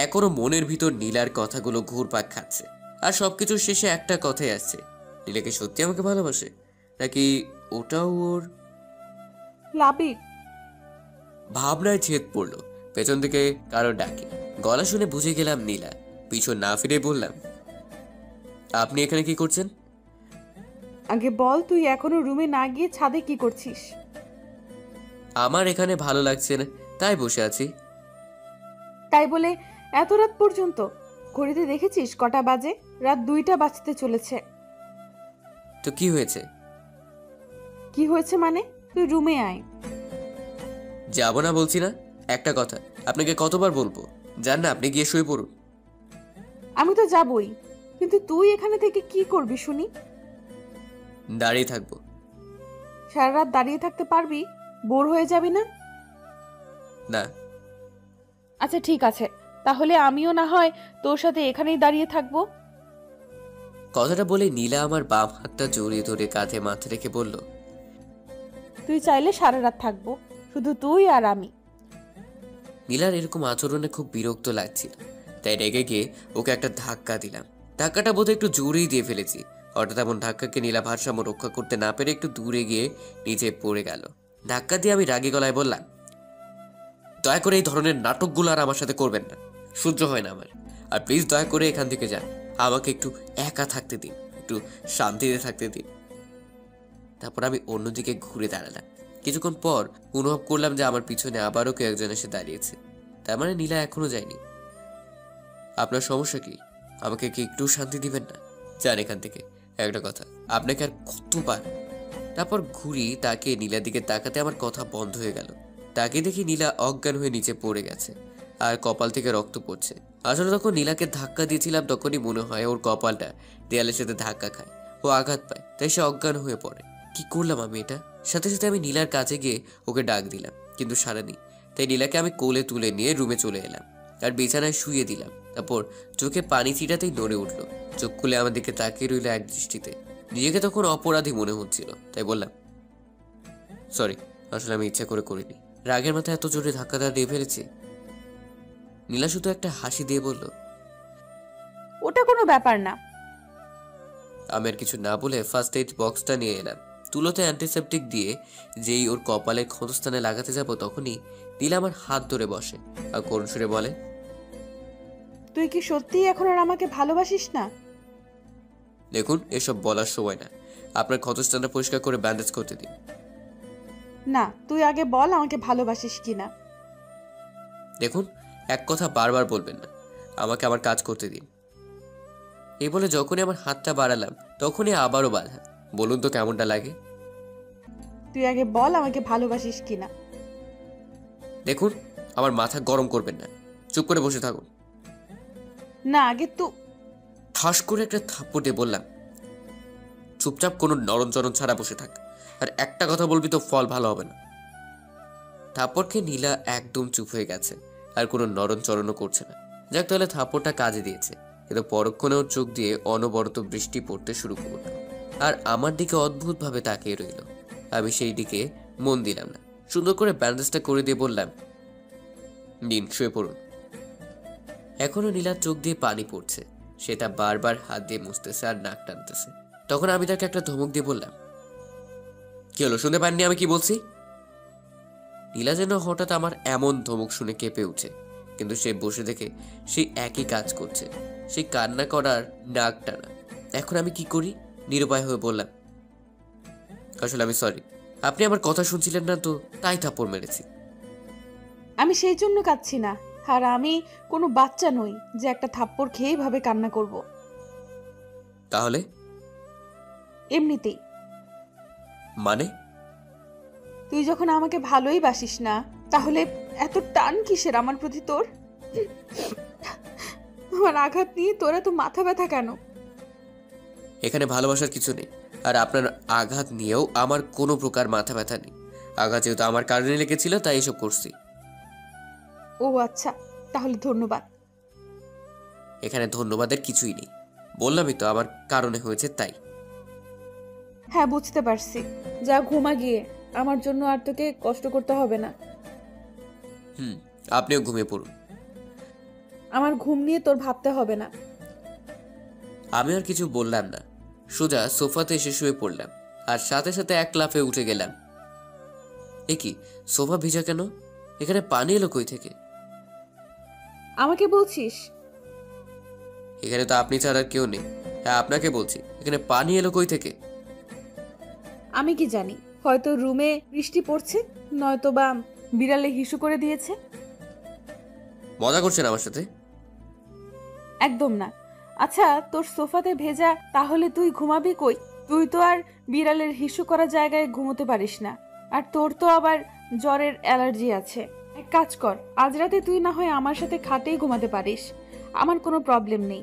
এখনো মনের ভিতর নীলার কথাগুলো ঘুরপাক খাচ্ছে, আর সবকিছুর শেষে একটা কথাই আসছে, নীলাকে সত্যি আমাকে ভালোবাসে নাকি ওটাও ওর? লাবিব, ভাবনায় ছেদ পড়লো। পেছন থেকে কারো ডাকে, গলা শুনে বুঝে গেলাম নীলা। পিছন না ফিরে বললাম, আপনি এখানে কি করছেন? আগে বল, তুই এখনো রুমে না গিয়ে ছাদে কি করছিস? আমার এখানে ভালো লাগছে না তাই বসে আছি। তাই বলে এত রাত পর্যন্ত? ঘড়িতে দেখেছিস কটা বাজে? রাত 2টা বাজতে চলেছে। তো কি হয়েছে? কি হয়েছে মানে? তুই রুমে আয়। যাব না বলছি না। একটা কথা আপনাকে কতবার বলবো, জান না, আপনি গিয়ে শুয়ে পড়ুন। আমি তো যাবই, কিন্তু তুই এখানে থেকে কি করবি শুনি? দাঁড়িয়ে থাকবো। সারা রাত দাঁড়িয়ে থাকতে পারবি? বোর হয়ে যাবি না? না। আচ্ছা ঠিক আছে, তাহলে আমিও না হয় তোর সাথে এখানেই দাঁড়িয়ে থাকবো। কথাটা বলে নীলা আমার বাম হাতটা জড়িয়ে ধরে কাঁধে মাথা রেখে বলল, তুই চাইলে সারা রাত থাকবো, শুধু তুই আর আমি। নীলার এরকম আচরণে খুব বিরক্ত লাগছিল, তাই রেগে গিয়ে ওকে একটা ধাক্কা দিলাম। ধাক্কাটা বোধহয় একটু জোরেই দিয়ে ফেলেছি। হঠাৎ এমন ধাক্কাকে নীলা ভারসাম্য রক্ষা করতে না পেরে একটু দূরে গিয়ে নিচে পড়ে গেল। ধাক্কা দিয়ে আমি রাগী গলায় বললাম, দয়া করে এই ধরনের নাটকগুলো আর আমার সাথে করবেন না, সহ্য হয় না আমার। আর প্লিজ দয়া করে এখান থেকে যান, আমাকে একটু একা থাকতে দিন, একটু শান্তিতে থাকতে দিন। তারপর আমি অন্যদিকে ঘুরে দাঁড়ালাম। কিছুক্ষণ পর অনুভব করলাম যে আমার পিছনে আবারও কেউ একজন এসে দাঁড়িয়েছে। তার মানে নীলা এখনো যায়নি। আপনার সমস্যা কি? আমাকে কি একটু শান্তি দিবেন না? যান এখান থেকে। একটা কথা, আপনাকে আর কতবার? তারপর ঘুরি, তাকে নীলার দিকে তাকাতে আমার কথা বন্ধ হয়ে গেল। তাকে দেখি নীলা অজ্ঞান হয়ে নিচে পড়ে গেছে আর কপাল থেকে রক্ত পড়ছে। আসলে তখন নীলাকে ধাক্কা দিয়েছিলাম, তখনই মনে হয় ওর কপালটা দেয়ালের সাথে ধাক্কা খায়, ও আঘাত পায়, তাই সে অজ্ঞান হয়ে পড়ে। কি করলাম আমি এটা? সাথে সাথে আমি নীলার কাছে গিয়ে ওকে ডাক দিলাম, কিন্তু সারা নেই। তাই নীলাকে আমি কোলে তুলে নিয়ে রুমে চলে এলাম আর বিছানায় শুয়ে দিলাম। তারপর চোখে পানি ছিটাতেই নড়ে উঠলো। চোখ খুলে আমার দিকে তাকিয়ে রইল এক দৃষ্টিতে। নিজেকে তখন অপরাধী মনে হচ্ছিল, তাই বললাম, সরি, আসলে আমি ইচ্ছা করে করিনি। রাগের মাথায় এত জোরে ধাক্কাটা দিয়ে ফেলেছি। নীলা শুধু একটা হাসি দিয়ে বলল, ওটা কোনো ব্যাপার না। আমি আর কিছু না বলে ফার্স্ট এইড বক্সটা নিয়ে এলাম। তুলোতে অ্যান্টিসেপটিক দিয়ে যেই ওর কপালের ক্ষতস্থানে লাগাতে যাব, তখনই নীলা আমার হাত ধরে বসে আর করুণ সুরে বলে, তুই কি সত্যিই এখন আর আমাকে ভালোবাসিস না? দেখুন, এসব বলার সময় না। আপনার ক্ষতস্থানটা পরিষ্কার করে ব্যান্ডেজ করতে দিন। না, তুই আগে বল আমাকে ভালোবাসিস কিনা। দেখুন, এক কথা বারবার বলবেন না। আমাকে আমার কাজ করতে দিন। এই বলে যখনই আমার হাতটা বাড়ালাম, তখনই আবারও বাধা। বলুন তো কেমনটা লাগে? তুই আগে বল আমাকে ভালোবাসিস কিনা। দেখুন, আমার মাথা গরম করবেন না। চুপ করে বসে থাকুন। না, আগে ঠাস করে একটা থাপ্পড় দিয়ে বললাম, চুপচাপ কোনো নরমচরণ ছাড়া বসে থাক, আর একটা কথা বলবি তো ফল ভালো হবে না। থাপ্পড়কে নীলা একদম চুপ হয়ে গেছে, আর কোনো নরমচরণও করছে না। যাক, তাহলে থাপ্পড়টা কাজে দিয়েছে। কিন্তু পরক্ষণে ওর চোখ দিয়ে অনবরত বৃষ্টি পড়তে শুরু করলো আর আমার দিকে অদ্ভুতভাবে তাকিয়ে রইল। আমি সেই দিকে মন দিলাম না। সুন্দর করে ব্যান্ডেজটা করে দিয়ে বললাম, নিন, শুয়ে পড়ুন। এখনো নীলার চোখ দিয়ে পানি পড়ছে। সেটা বারবার হাত দিয়ে মুছতেছে আর নাক টানতেছে। তখন আমি তাকে একটা ধমক দিয়ে বললাম, কি হলো, শুনতে পাননি আমি কি বলছি? নীলা যেন হঠাৎ আমার এমন ধমক শুনে কেঁপে উঠে, কিন্তু সে বসে দেখে সেই একই কাজ করছে। সেই কান্না করার, নাক টানা। এখন আমি কি করি? নিরুপায় হয়ে বললাম, আসলে আমি সরি, আপনি আমার কথা শুনছিলেন না তো, তাই থাপ্পড় মেরেছি। আমি সেই জন্য কাঁদছি না, আর আমি কোনো বাচ্চা নই যে একটা থাপ্পড় খেয়ে ভাবে কান্না করব। তাহলে? এমনিতেই। মানে? তুই যখন আমাকে ভালোই বাসিস না, তাহলে এত টান কিসের আমার প্রতি তোর? আমার আঘাত নিয়ে তোরা তো মাথা ব্যথা কেন? এখানে ভালোবাসার কিছু নেই, আর আপনার আঘাত নিয়েও আমার কোনো প্রকার মাথা ব্যথা নেই। আঘাত যেহেতু আমার কারণে লেগেছিল, তাই এসব করছি। ও আচ্ছা, তাহলে ধন্যবাদ। এখানে ধন্যবাদের কিছুই নেই। বললামই তো আমার কারণে হয়েছে, তাই। হ্যাঁ, বুঝতে পারছি। যা ঘুমা গিয়ে, আমার জন্য আর তোকে কষ্ট করতে হবে না। আপনিও ঘুমিয়ে পড়ুন। আমার ঘুম নিয়ে তোর ভাবতে হবে না। আমি আর কিছু বললাম না, সোজা সোফাতে এসে শুয়ে পড়লাম আর সাথে সাথে এক লাফে উঠে গেলাম। এ কি, সোফা ভিজা কেন? এখানে পানি এলো কই থেকে? আমাকে বলছিস? এখানে তো আপনি ছাড়া আর কেউ নেই। হ্যাঁ, আপনাকে বলছি, এখানে পানি এলো কই থেকে? আমি কি জানি, হয়তো রুমে বৃষ্টি পড়ছে, নয়তো বা বিড়ালে হিসু করে দিয়েছে। মজা করছেন আমার সাথে? একদম না। আচ্ছা, তোর সোফাতে ভেজা, তাহলে তুই ঘুমাবি কই? তুই তো আর বিড়ালের হিসু করা জায়গায় ঘুমোতে পারিস না, আর তোর তো আবার জ্বরের অ্যালার্জি আছে। এক কাজ কর, আজ রাতে তুই না হয় আমার সাথে খাটেই ঘুমাতে পারিস, আমার কোনো প্রবলেম নেই।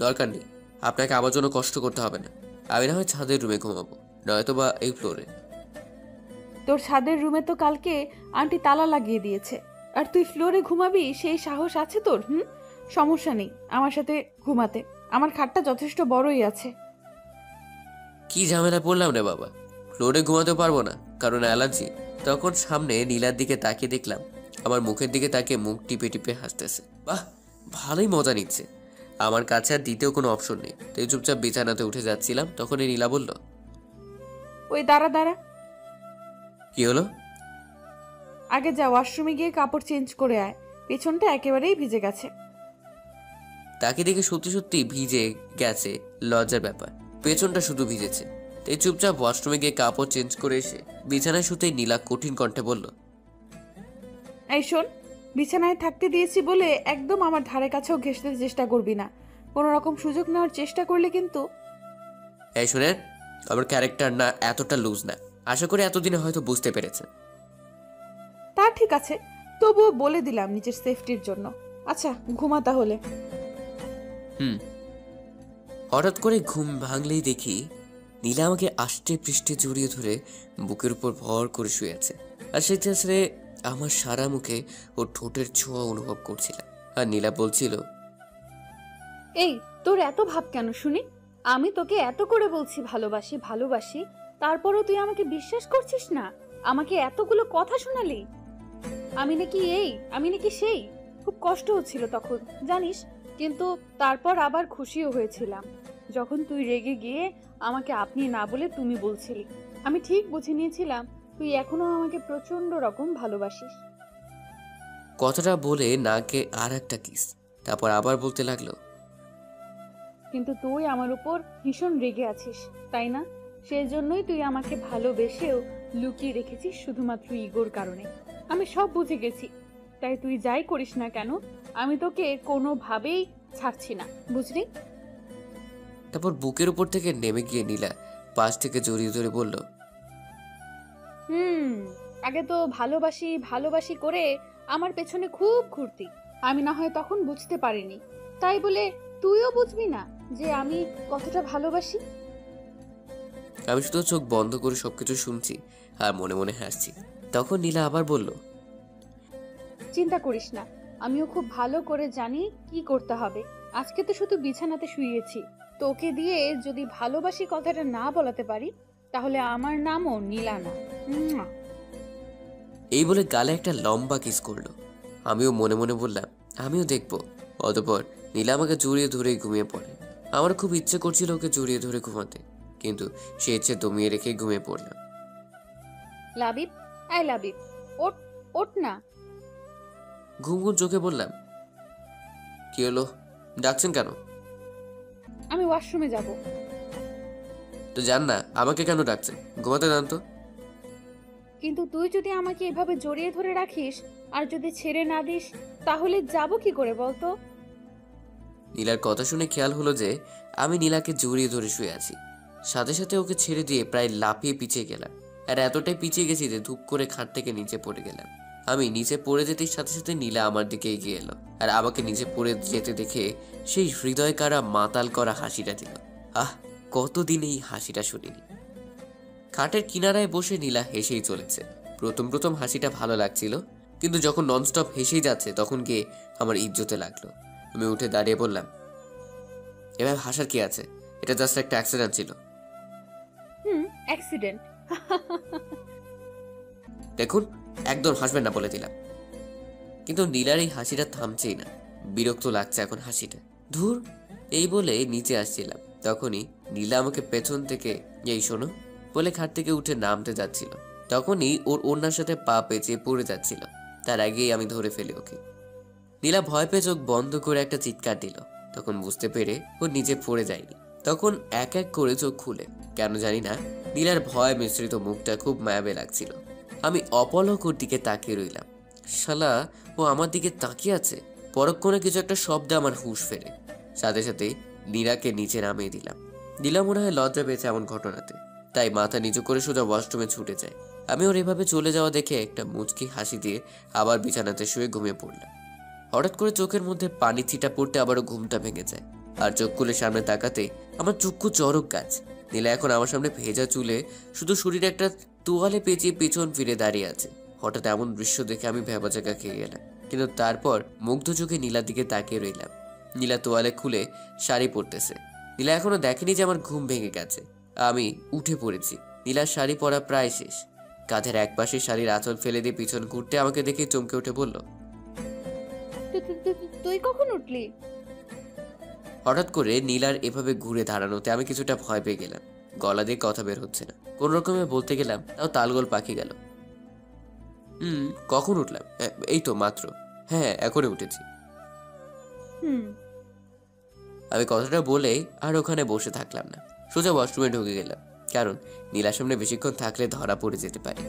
দরকার নেই, আপনাকে আমার জন্য কষ্ট করতে হবে না। আমি না হয় ছাদের রুমে ঘুমাবো, নয়তো বা এই ফ্লোরে। তোর ছাদের রুমে তো কালকে আন্টি তালা লাগিয়ে দিয়েছে, আর তুই ফ্লোরে ঘুমাবি, সেই সাহস আছে তোর? সমস্যা নেই আমার সাথে ঘুমাতে, আমার খাটটা যথেষ্ট বড়ই আছে। কি ঝামেলা পড়লাম রে বাবা, ফ্লোরে ঘুমাতে পারবো না কারণ অ্যালার্জি। তখন সামনে নীলার দিকে তাকিয়ে দেখলাম আমার মুখের দিকে তাকিয়ে মুখ টিপে টিপে হাসতেছে। বাহ, ভালোই মজা নিচ্ছে। আমার কাছে আর দ্বিতীয় কোনো অপশন নেই, তাই চুপচাপ বিছানাতে উঠে যাচ্ছিলাম, তখনই নীলা বলল, ওই দাঁড়া দাঁড়া। কি হলো? আগে যা ওয়াশরুমে গিয়ে কাপড় চেঞ্জ করে আয়, পেছনটা একেবারেই ভিজে গেছে। তাকে দেখে সত্যি সত্যি ভিজে গেছে লজ্জার ব্যাপার, পেছনটা শুধু ভিজেছে। তাই চুপচাপ ওয়াশরুমে গিয়ে কাপড় চেঞ্জ করে এসে বিছানায় শুতেই নীলা কঠিন কণ্ঠে বলল, এই শোন, বিছানায় থাকতে দিয়েছি বলে একদম আমার ধারে কাছেও ঘেঁষতে চেষ্টা করবি না। কোনো রকম সুযোগ নেওয়ার চেষ্টা করলে কিন্তু। এই শুনেন, আমার ক্যারেক্টার না এতটা লুজ না। আশা করি এতদিনে হয়তো বুঝতে পেরেছেন। তা ঠিক আছে, তবুও বলে দিলাম নিজের সেফটির জন্য। আচ্ছা ঘুমা তাহলে। হঠাৎ করে ঘুম ভাঙলেই দেখি নীলা আমাকে আষ্টে পৃষ্ঠে জড়িয়ে ধরে বুকের উপর ভর করে শুয়ে আছে। আর সেটা আসলে আমার সারা মুখে ওর ঠোঁটের ছোঁয়া অনুভব করছিলাম। আর নীলা বলছিল, এই তোর এত ভাব কেন শুনি? আমি তোকে এত করে বলছি ভালোবাসি ভালোবাসি, তারপরও তুই আমাকে বিশ্বাস করছিস না। আমাকে এতগুলো কথা শোনালি, আমি নাকি এই আমি নাকি সেই। খুব কষ্ট হচ্ছিল তখন জানিস, কিন্তু তারপর আবার খুশিও হয়েছিলাম যখন তুই রেগে গিয়ে আমাকে আপনি না বলে তুমি বলছিলি। আমি ঠিক বুঝে নিয়েছিলাম তুই এখনো আমাকে প্রচন্ড রকম ভালোবাসিস। কথাটা বলে নাকে আর একটা কিস, তারপর আবার বলতে লাগলো, কিন্তু তুই আমার উপর ভীষণ রেগে আছিস তাই না? সেই জন্যই তুই আমাকে ভালোবেসেও লুকিয়ে রেখেছিস শুধুমাত্র ইগোর কারণে। আমি সব বুঝে গেছি, তাই তুই যাই করিস না কেন আমি তোকে কোনোভাবেই ছাড়ছি না, বুঝলি? তারপর বুকের উপর থেকে নেমে গিয়ে নীলা পাশ থেকে জড়িয়ে ধরে বলল, আগে তো ভালোবাসি ভালোবাসি করে আমার পেছনে খুব ঘুরতি। আমি না হয় তখন বুঝতে পারিনি, তাই বলে তুইও বুঝবি না যে আমি কতটা ভালোবাসি? আমি শুধু চোখ বন্ধ করে সবকিছু শুনছি আর মনে মনে হাসছি। তখন নীলা আবার বলল, চিন্তা করিস না, আমিও খুব ভালো করে জানি কি করতে হবে। আজকে তো শুধু বিছানাতে শুয়েছি, তোকে দিয়ে যদি ভালোবাসি কথাটা না বলাতে পারি তাহলে আমার নামও নীলা না। এই বলে গালে একটা লম্বা কিস করলো। আমিও মনে মনে বললাম আমিও দেখবো। অতঃপর নীলা আমাকে জড়িয়ে ধরেই ঘুমিয়ে পড়ে। আমার খুব ইচ্ছে করছিল ওকে জড়িয়ে ধরে ঘুমাতে, কিন্তু সে ইচ্ছে দমিয়ে রেখে ঘুমিয়ে পড়লাম। লাবিব, আই লাবিব, ওঠ ওঠ না। ঘুম ঘুম চোখে বললাম, কি হলো, ডাকছেন কেন? আমি ওয়াশরুমে যাব। তো জান না, আমাকে কেন ডাকছেন? ঘুমাতে যান তো। কিন্তু তুই যদি আমাকে এভাবে জড়িয়ে ধরে রাখিস আর যদি ছেড়ে না দিস তাহলে যাব কি করে বলতো? নীলার কথা শুনে খেয়াল হলো যে আমি নীলাকে জড়িয়ে ধরে শুয়ে আছি। সাথে সাথে ওকে ছেড়ে দিয়ে প্রায় লাফিয়ে পিছিয়ে গেলাম। আর এতটাই পিছিয়ে গেছি যে ধূপ করে খাট থেকে নিচে পড়ে গেলাম। আমি নিচে পড়ে যেতেই সাথে সাথে নীলা আমার দিকে এগিয়ে এলো আর আমাকে নিচে পড়ে যেতে দেখে সেই হৃদয় কারা মাতাল করা হাসিটা দিল। কতদিন এই হাসিটা শুনিনি। খাটের কিনারায় বসে নীলা হেসেই চলেছে। প্রথম প্রথম হাসিটা ভালো লাগছিল, কিন্তু যখন ননস্টপ হেসেই যাচ্ছে তখন গিয়ে আমার ইজ্জতে লাগলো। আমি উঠে দাঁড়িয়ে বললাম, এবার হাসার কি আছে, এটা জাস্ট একটা অ্যাক্সিডেন্ট ছিল। অ্যাক্সিডেন্ট? দেখুন, একদম হাসবেন না বলে দিলাম। কিন্তু নীলার এই হাসিটা থামছেই না। বিরক্ত লাগছে এখন হাসিটা। ধুর, এই বলে নিচে আসছিলাম, তখনই নীলা আমাকে পেছন থেকে এই শোনো বলে খাট থেকে উঠে নামতে যাচ্ছিল। তখনই ওর ওড়নার সাথে পা পেঁচিয়ে পড়ে যাচ্ছিল। তার আগেই আমি ধরে ফেলি ওকে। নীলা ভয় পেয়ে চোখ বন্ধ করে একটা চিৎকার দিল। তখন বুঝতে পেরে ও নিচে পড়ে যায়নি। তখন এক এক করে চোখ খুলে, কেন জানি না নীলার ভয় মিশ্রিত মুখটা খুব মায়াবে লাগছিল। আমি অপলক ওর দিকে তাকিয়ে রইলাম। শালা, ও আমার দিকে তাকিয়ে আছে। পরক্ষণে কিছু একটা শব্দে আমার হুঁশ ফেরে। সাথে সাথে নীলাকে নিচে নামিয়ে দিলাম। নীলা মনে হয় লজ্জা পেয়েছে এমন ঘটনাতে, তাই মাথা নিচু করে সোজা ওয়াশরুমে ছুটে যায়। আমি ওর এভাবে চলে যাওয়া দেখে একটা মুচকি হাসি দিয়ে আবার বিছানাতে শুয়ে ঘুমিয়ে পড়লাম। হঠাৎ করে চোখের মধ্যে পানি ছিটা পড়তে আবারও ঘুমটা ভেঙে যায়। আর চোখ খুলে সামনে তাকাতে আমার চক্ষু চরক গাছ। নীলা এখন আমার সামনে ভেজা চুলে শুধু শরীরে একটা তোয়ালে পেঁচিয়ে পেছন ফিরে দাঁড়িয়ে আছে। হঠাৎ এমন দৃশ্য দেখে আমি ভ্যাবাচাকা খেয়ে গেলাম, কিন্তু তারপর মুগ্ধ চোখে নীলার দিকে তাকিয়ে রইলাম। নীলা তোয়ালে খুলে শাড়ি পরতেছে। নীলা এখনো দেখেনি যে আমার ঘুম ভেঙে গেছে। আমি উঠে পড়েছি। নীলার শাড়ি পরা প্রায় শেষ। কাঁধের এক পাশে শাড়ির আঁচল ফেলে দিয়ে পিছন ঘুরতে আমাকে দেখে চমকে উঠে বলল, তুই কখন উঠলি? হঠাৎ করে নীলার এভাবে ঘুরে দাঁড়ানোতে আমি কিছুটা ভয় পেয়ে গেলাম। গলা দিয়ে কথা বের হচ্ছে না। কোন রকমে বলতে গেলাম, তাও তালগোল পাখি গেল। কখন উঠলাম? এই তো মাত্র। হ্যাঁ, এখনই উঠেছি। আমি কথাটা বলেই আর ওখানে বসে থাকলাম না, সোজা ওয়াশরুমে ঢুকে গেলাম, কারণ নীলার সামনে বেশিক্ষণ থাকলে ধরা পড়ে যেতে পারে।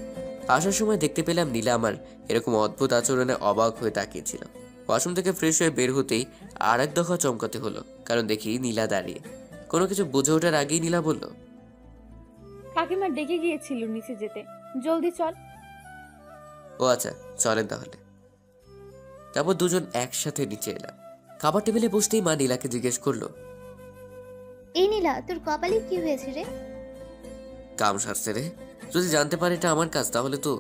আসার সময় দেখতে পেলাম নীলা আমার এরকম অদ্ভুত আচরণে অবাক হয়ে তাকিয়েছিল। ওয়াশরুম থেকে ফ্রেশ হয়ে বের হতেই আর এক দফা চমকাতে হলো, কারণ দেখি নীলা দাঁড়িয়ে। কোনো কিছু বুঝে ওঠার আগেই নীলা বলল, কাকিমা ডেকে গিয়েছিল নিচে যেতে, জলদি চল। ও আচ্ছা, চলেন তাহলে। তারপর দুজন একসাথে নিচে এলাম। খাবার টেবিলে বসতেই মা নীলাকে জিজ্ঞেস করলো, এই নীলা, তোর কপালে কি হয়েছে রে? কাম সারছে রে, যদি জানতে পারে এটা আমার কাজ তাহলে তো।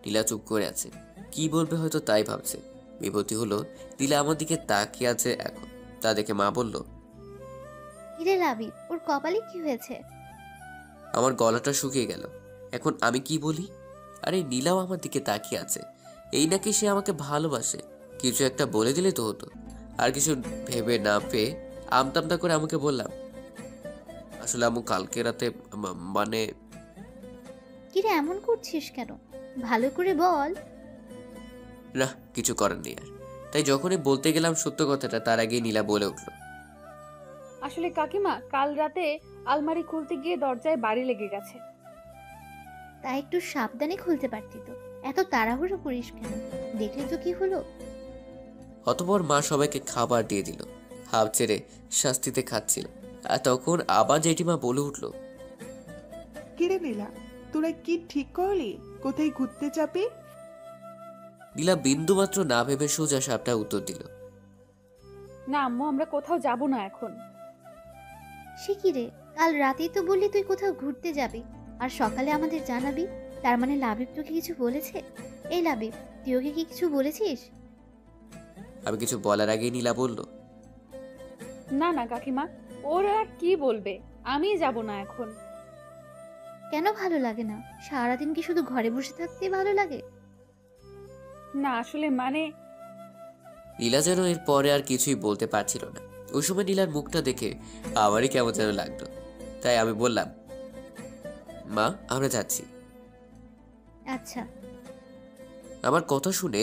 নীলা চুপ করে আছে, কি বলবে হয়তো তাই ভাবছে। বিপত্তি হলো নীলা আমার দিকে তাকিয়ে আছে এখন। তা দেখে মা বলল, কিরে লাবি, ওর কপালে কি হয়েছে? আমার গলাটা শুকিয়ে গেল, এখন আমি কি বলি? আরে নীলাও আমার দিকে তাকিয়ে আছে, এই নাকি সে আমাকে ভালোবাসে। কিছু একটা বলে দিলে তো হতো। আর কিছু ভেবে না পেয়ে আমতামতা করে আমাকে বললাম, আসলে আম্মু কালকে রাতে মানে। কিরে এমন করছিস কেন? ভালো করে বল। না, কিছু করার নেই আর। তাই যখনই বলতে গেলাম সত্য কথাটা, তার আগেই নীলা বলে উঠল, আসলে কাকিমা, কাল রাতে আলমারি খুলতে গিয়ে দরজায় বাড়ি লেগে গেছে। তা একটু সাবধানে খুলতে পারতি তো, এত তাড়াহুড়ো করিস কেন? দেখলি তো কি হলো। অতপর মা সবাইকে খাবার দিয়ে দিল। হাফ ছেড়ে শাস্তিতে খাচ্ছিল। আর তখন আবার জেঠিমা বলে উঠল, কিরে নীলা, তোরা কি ঠিক করলি কোথায় ঘুরতে যাবি? নীলা বিন্দু মাত্র না ভেবে সোজা সাপটা উত্তর দিল, না আম্মু, আমরা কোথাও যাব না এখন। সে কি রে, কাল রাতেই তো বললি তুই কোথাও ঘুরতে যাবি, আর সকালে আমাদের জানাবি। তার মানে লাবিব তোকে কিছু বলেছে? এই লাবিব, তুই ওকে কি কিছু বলেছিস? আমি কিছু বলার আগেই নীলা বলল, না না কাকিমা, ওরা কি বলবে, আমি যাব না এখন। কেন ভালো লাগে না? সারাদিন কি শুধু ঘরে বসে থাকতেই ভালো লাগে? না আসলে মানে। নীলা যেন এর পরে আর কিছুই বলতে পারছিল না। ওই সময় নীলার মুখটা দেখে আমারই কেমন যেন লাগলো। তাই আমি বললাম, মা আমরা যাচ্ছি। আচ্ছা। আমার কথা শুনে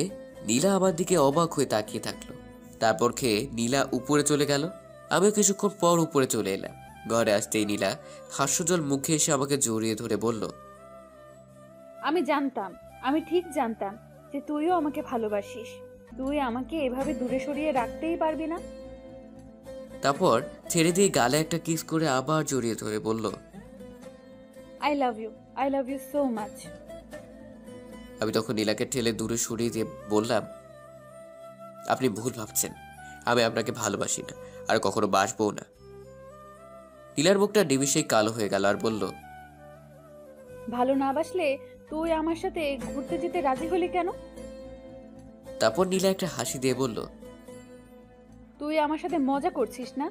নীলা আমার দিকে অবাক হয়ে তাকিয়ে থাকলো। তারপর খেয়ে নীলা উপরে চলে গেল। আমিও কিছুক্ষণ পর উপরে চলে এলাম। ঘরে আসতেই নীলা হাস্যজল মুখে এসে আমাকে জড়িয়ে ধরে বলল, আমি জানতাম, আমি ঠিক জানতাম যে তুইও আমাকে ভালোবাসিস। তুই আমাকে এভাবে দূরে সরিয়ে রাখতেই পারবি না। তারপর ছেড়ে দিয়ে গালে একটা কিস করে আবার জড়িয়ে ধরে বলল, I love you, I love you so much. আমি তখন নীলাকে ঠেলে দূরে সরিয়ে দিয়ে বললাম, আপনি ভুল ভাবছেন, আমি আপনাকে ভালোবাসি না, আর কখনো বাসবো না। নীলার মুখটা নিমিষেই কালো হয়ে গেল আর বলল, ভালো না বাসলে তুই আমার সাথে ঘুরতে যেতে রাজি হলি কেন? তারপর নীলা একটা হাসি দিয়ে বলল, তুই আমার সাথে মজা করছিস না,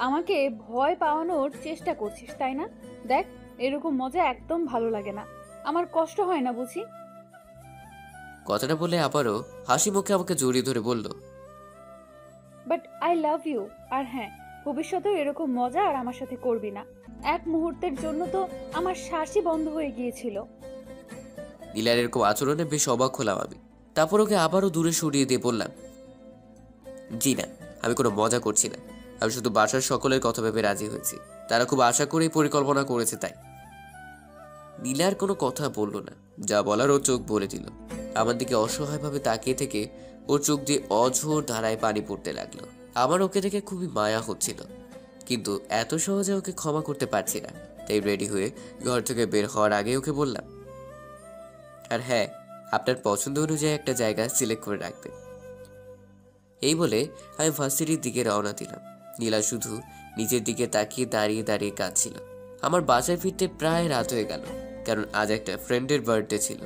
আমাকে ভয় পাওয়ানোর চেষ্টা করছিস তাই না? দেখ, এরকম মজা একদম ভালো লাগে না, আমার কষ্ট হয় না বুঝি। কথাটা বলে আবারও হাসি মুখে আমাকে জড়িয়ে ধরে বলল, বাট আই লাভ ইউ। আর হ্যাঁ, ভবিষ্যতেও এরকম মজা আর আমার সাথে করবি না। এক মুহূর্তের জন্য তো আমার শ্বাসই বন্ধ হয়ে গিয়েছিল। নীলার এরকম আচরণে বেশ অবাক হলাম আমি। তারপর ওকে আবারও দূরে সরিয়ে দিয়ে বললাম, জি না, আমি কোনো মজা করছি না, আমি শুধু বাসার সকলের কথা ভেবে রাজি হয়েছি। তারা খুব আশা করেই পরিকল্পনা করেছে তাই। নীলার কোনো কথা বলল না, যা বলার ও চোখ বলে দিল। আমার দিকে অসহায়ভাবে তাকিয়ে থেকে ওর চোখ দিয়ে অঝোর ধারায় পানি পড়তে লাগলো। আমার ওকে দেখে খুবই মায়া হচ্ছিল, কিন্তু এত সহজে ওকে ক্ষমা করতে পারছি না। তাই রেডি হয়ে ঘর থেকে বের হওয়ার আগে ওকে বললাম, আর হ্যাঁ, আপনার পছন্দ অনুযায়ী একটা জায়গা সিলেক্ট করে রাখবেন। এই বলে আমি ভার্সিটির দিকে রওনা দিলাম। নীলা শুধু নিজের দিকে তাকিয়ে দাঁড়িয়ে দাঁড়িয়ে কাঁদছিল। আমার বাসায় ফিরতে প্রায় রাত হয়ে গেল, কারণ আজ একটা ফ্রেন্ডের বার্থডে ছিল।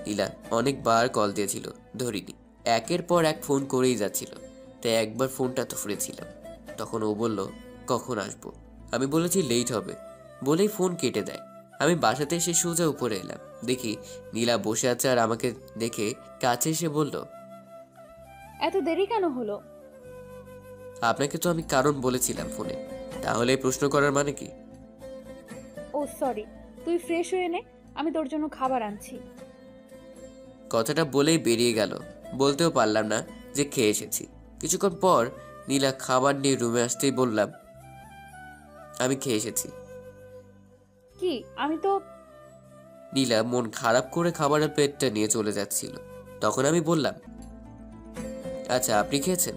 নীলা অনেকবার কল দিয়েছিল, ধরিনি। একের পর এক ফোন করেই যাচ্ছিল, তাই একবার ফোনটা তুলেছিলাম। তখন ও বলল, কখন আসবো? আমি বলেছি লেট হবে, বলেই ফোন কেটে দেয়। আমি বাসাতে এসে সোজা উপরে এলাম। দেখি নীলা বসে আছে আর আমাকে দেখে কাছে এসে বলল, এত দেরি কেন হলো? আপনাকে তো আমি কারণ বলেছিলাম ফোনে, তাহলে এই প্রশ্ন করার মানে কি? ও সরি, তুই ফ্রেশ হয়ে নে, আমি তোর জন্য খাবার আনছি। কথাটা বলেই বেরিয়ে গেল। বলতেও পারলাম না যে খেয়ে এসেছি। কিছুক্ষণ পর নীলা খাবার নিয়ে রুমে আসতেই বললাম, আমি খেয়ে এসেছি। কি? আমি তো নীলা মন খারাপ করে খাবারের প্লেটটা নিয়ে চলে যাচ্ছিল। তখন আমি বললাম, আচ্ছা আপনি খেয়েছেন?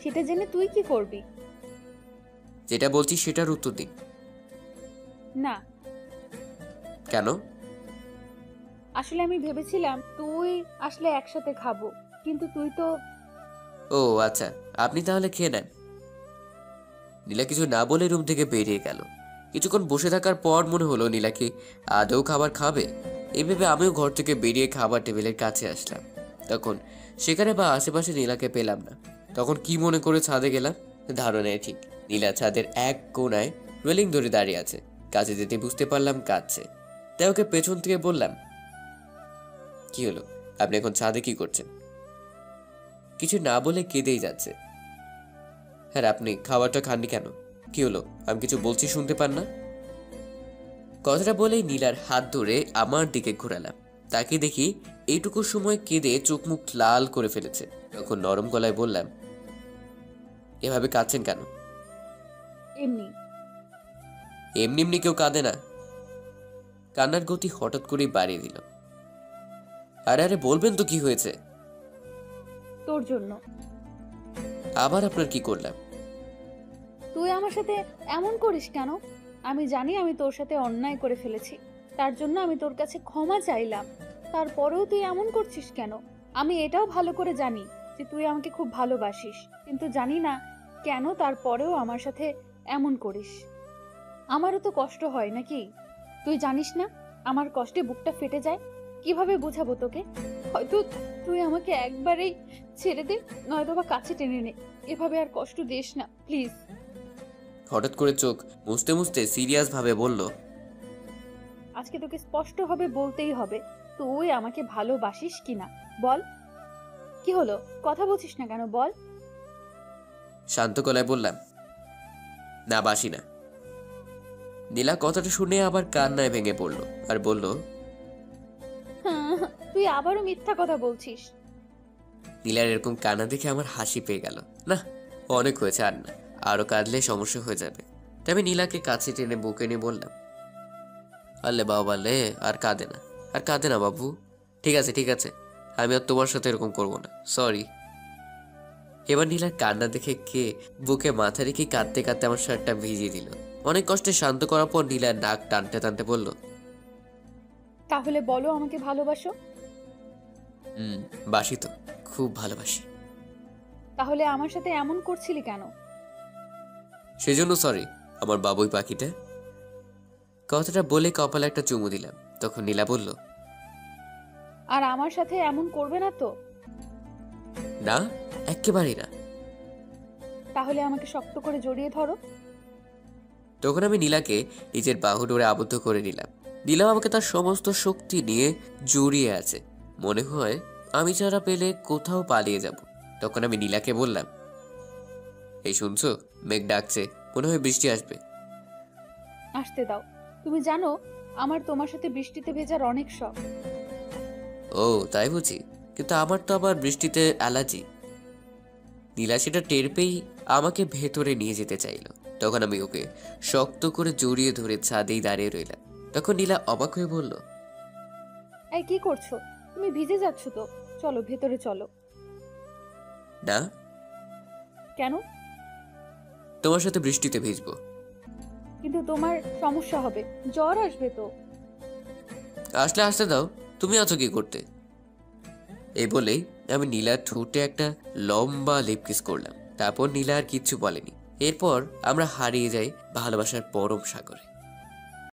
সেটা জেনে তুই কি করবি? যেটা বলছি সেটার উত্তর দিন। না, কেন? আসলে আমি ভেবেছিলাম তুই আসলে একসাথে খাবো, কিন্তু তুই তো ও আচ্ছা, আপনি তাহলে খেয়ে নেন। নীলা কিছু না বলে রুম থেকে বেরিয়ে গেল। কিছুক্ষণ বসে থাকার পর মনে হলো নীলা কি আদৌ খাবার খাবে। এই ভেবে আমিও ঘর থেকে বেরিয়ে খাবার টেবিলের কাছে আসলাম। তখন সেখানে বা আশেপাশে নীলাকে পেলাম না। তখন কি মনে করে ছাদে গেলাম, ধারণায় ঠিক। নীলা ছাদের এক কোণায় রেলিং ধরে দাঁড়িয়ে আছে। কাছে যেতে বুঝতে পারলাম কাঁদছে। তাই ওকে পেছন থেকে বললাম, কি হলো, আপনি এখন ছাদে কি করছেন? কিছু না বলে কেঁদেই যাচ্ছে। হ্যাঁ, আপনি খাবারটা খাননি কেন? কি হলো, আমি কিছু বলছি শুনতে পান না? কথাটা বলেই নীলার হাত ধরে আমার দিকে ঘোরালাম। তাকে দেখি এইটুকু সময় কেঁদে চোখ মুখ লাল করে ফেলেছে। তখন নরম গলায় বললাম, এভাবে কাঁদছেন কেন? এমনি। এমনি এমনি কেউ কাঁদে না। কান্নার গতি হঠাৎ করেই বাড়িয়ে দিল। আরে আরে বলবেন তো কি হয়েছে? তোর জন্য। আবার আপনার কি করলাম? তুই আমার সাথে এমন করিস কেন? আমি জানি আমি তোর সাথে অন্যায় করে ফেলেছি, তার জন্য আমি তোর কাছে ক্ষমা চাইলাম। তারপরেও তুই এমন করছিস কেন? আমি এটাও ভালো করে জানি যে তুই আমাকে খুব ভালোবাসিস, কিন্তু জানি না কেন তারপরেও আমার সাথে এমন করিস। আমারও তো কষ্ট হয় নাকি? তুই জানিস না আমার কষ্টে বুকটা ফেটে যায়। কিভাবে বোঝাবো তোকে? হয়তো তুই আমাকে একবারেই ছেড়ে দে, নয়তো বা কাছে টেনে নে। এভাবে আর কষ্ট দিস না প্লিজ। হঠাৎ করে চোখ মুছতে মুছতে সিরিয়াস ভাবে বলল, আজকে তোকে স্পষ্টভাবে বলতেই হবে, তুই আমাকে ভালোবাসিস কিনা বল। কি হলো, কথা বলছিস না কেন বল? শান্ত গলায় বললাম, না বাসি না। নীলা কথাটা শুনে আবার কান্নায় ভেঙে পড়ল আর বলল, তুই আবারও মিথ্যা কথা বলছিস। নীলার এরকম কান্না দেখে আমার হাসি পেয়ে গেল। না, অনেক হয়েছে, আর না, আরো কাঁদলে সমস্যা হয়ে যাবে। তাই আমি নীলাকে কাছে টেনে বুকে নিয়ে বললাম, আলে বাবা লে, আর কাঁদে না, আর কাঁদে না বাবু। ঠিক আছে ঠিক আছে, আমি আর তোমার সাথে এরকম করবো না, সরি। এবার নীলার কান্না দেখে কে বুকে মাথা রেখে কাঁদতে কাঁদতে আমার শার্টটা ভিজিয়ে দিল। অনেক কষ্টে শান্ত করার পর নীলার নাক টানতে টানতে বলল, তাহলে বলো আমাকে ভালোবাসো। বাসি তো, খুব ভালোবাসি। তাহলে আমার সাথে এমন করছিলি কেন? সেজন্য সরি আমার বাবুই পাখিটা। কথাটা বলে কপালে একটা চুমু দিলাম। তখন নীলা বলল, আর আমার সাথে এমন করবে না তো? না, একেবারেই না। তাহলে আমাকে শক্ত করে জড়িয়ে ধরো। তখন আমি নীলাকে নিজের বাহু ডোরে আবদ্ধ করে নিলাম। নীলা আমাকে তার সমস্ত শক্তি নিয়ে জড়িয়ে আছে। মনে হয় আমি ছাড়া পেলে কোথাও পালিয়ে যাব। তখন আমি নীলাকে বললাম, এই শুনছো, মেঘ ডাকছে, মনে হয় বৃষ্টি আসবে। আসতে দাও। তুমি জানো আমার তোমার সাথে বৃষ্টিতে ভেজার অনেক শখ। ও তাই বুঝি, কিন্তু আমার তো আবার বৃষ্টিতে অ্যালার্জি। নীলা সেটা টের পেয়েই আমাকে ভেতরে নিয়ে যেতে চাইল। তখন আমি ওকে শক্ত করে জড়িয়ে ধরে ছাদেই দাঁড়িয়ে রইলাম। তখন নীলা অবাক হয়ে বলল, এই কি করছো? তুমি ভিজে যাচ্ছ তো, চলো ভেতরে চলো। না, কেন? তোমার সাথে বৃষ্টিতে ভিজবো। কিন্তু তোমার সমস্যা হবে, জ্বর আসবে তো। আসলে আসতে দাও, তুমি আছো কি করতে? এই বলেই আমি নীলার ঠোঁটে একটা লম্বা লিপ কিস করলাম। তারপর নীলা আর কিচ্ছু বলেনি। এরপর আমরা হারিয়ে যাই ভালোবাসার পরম সাগরে।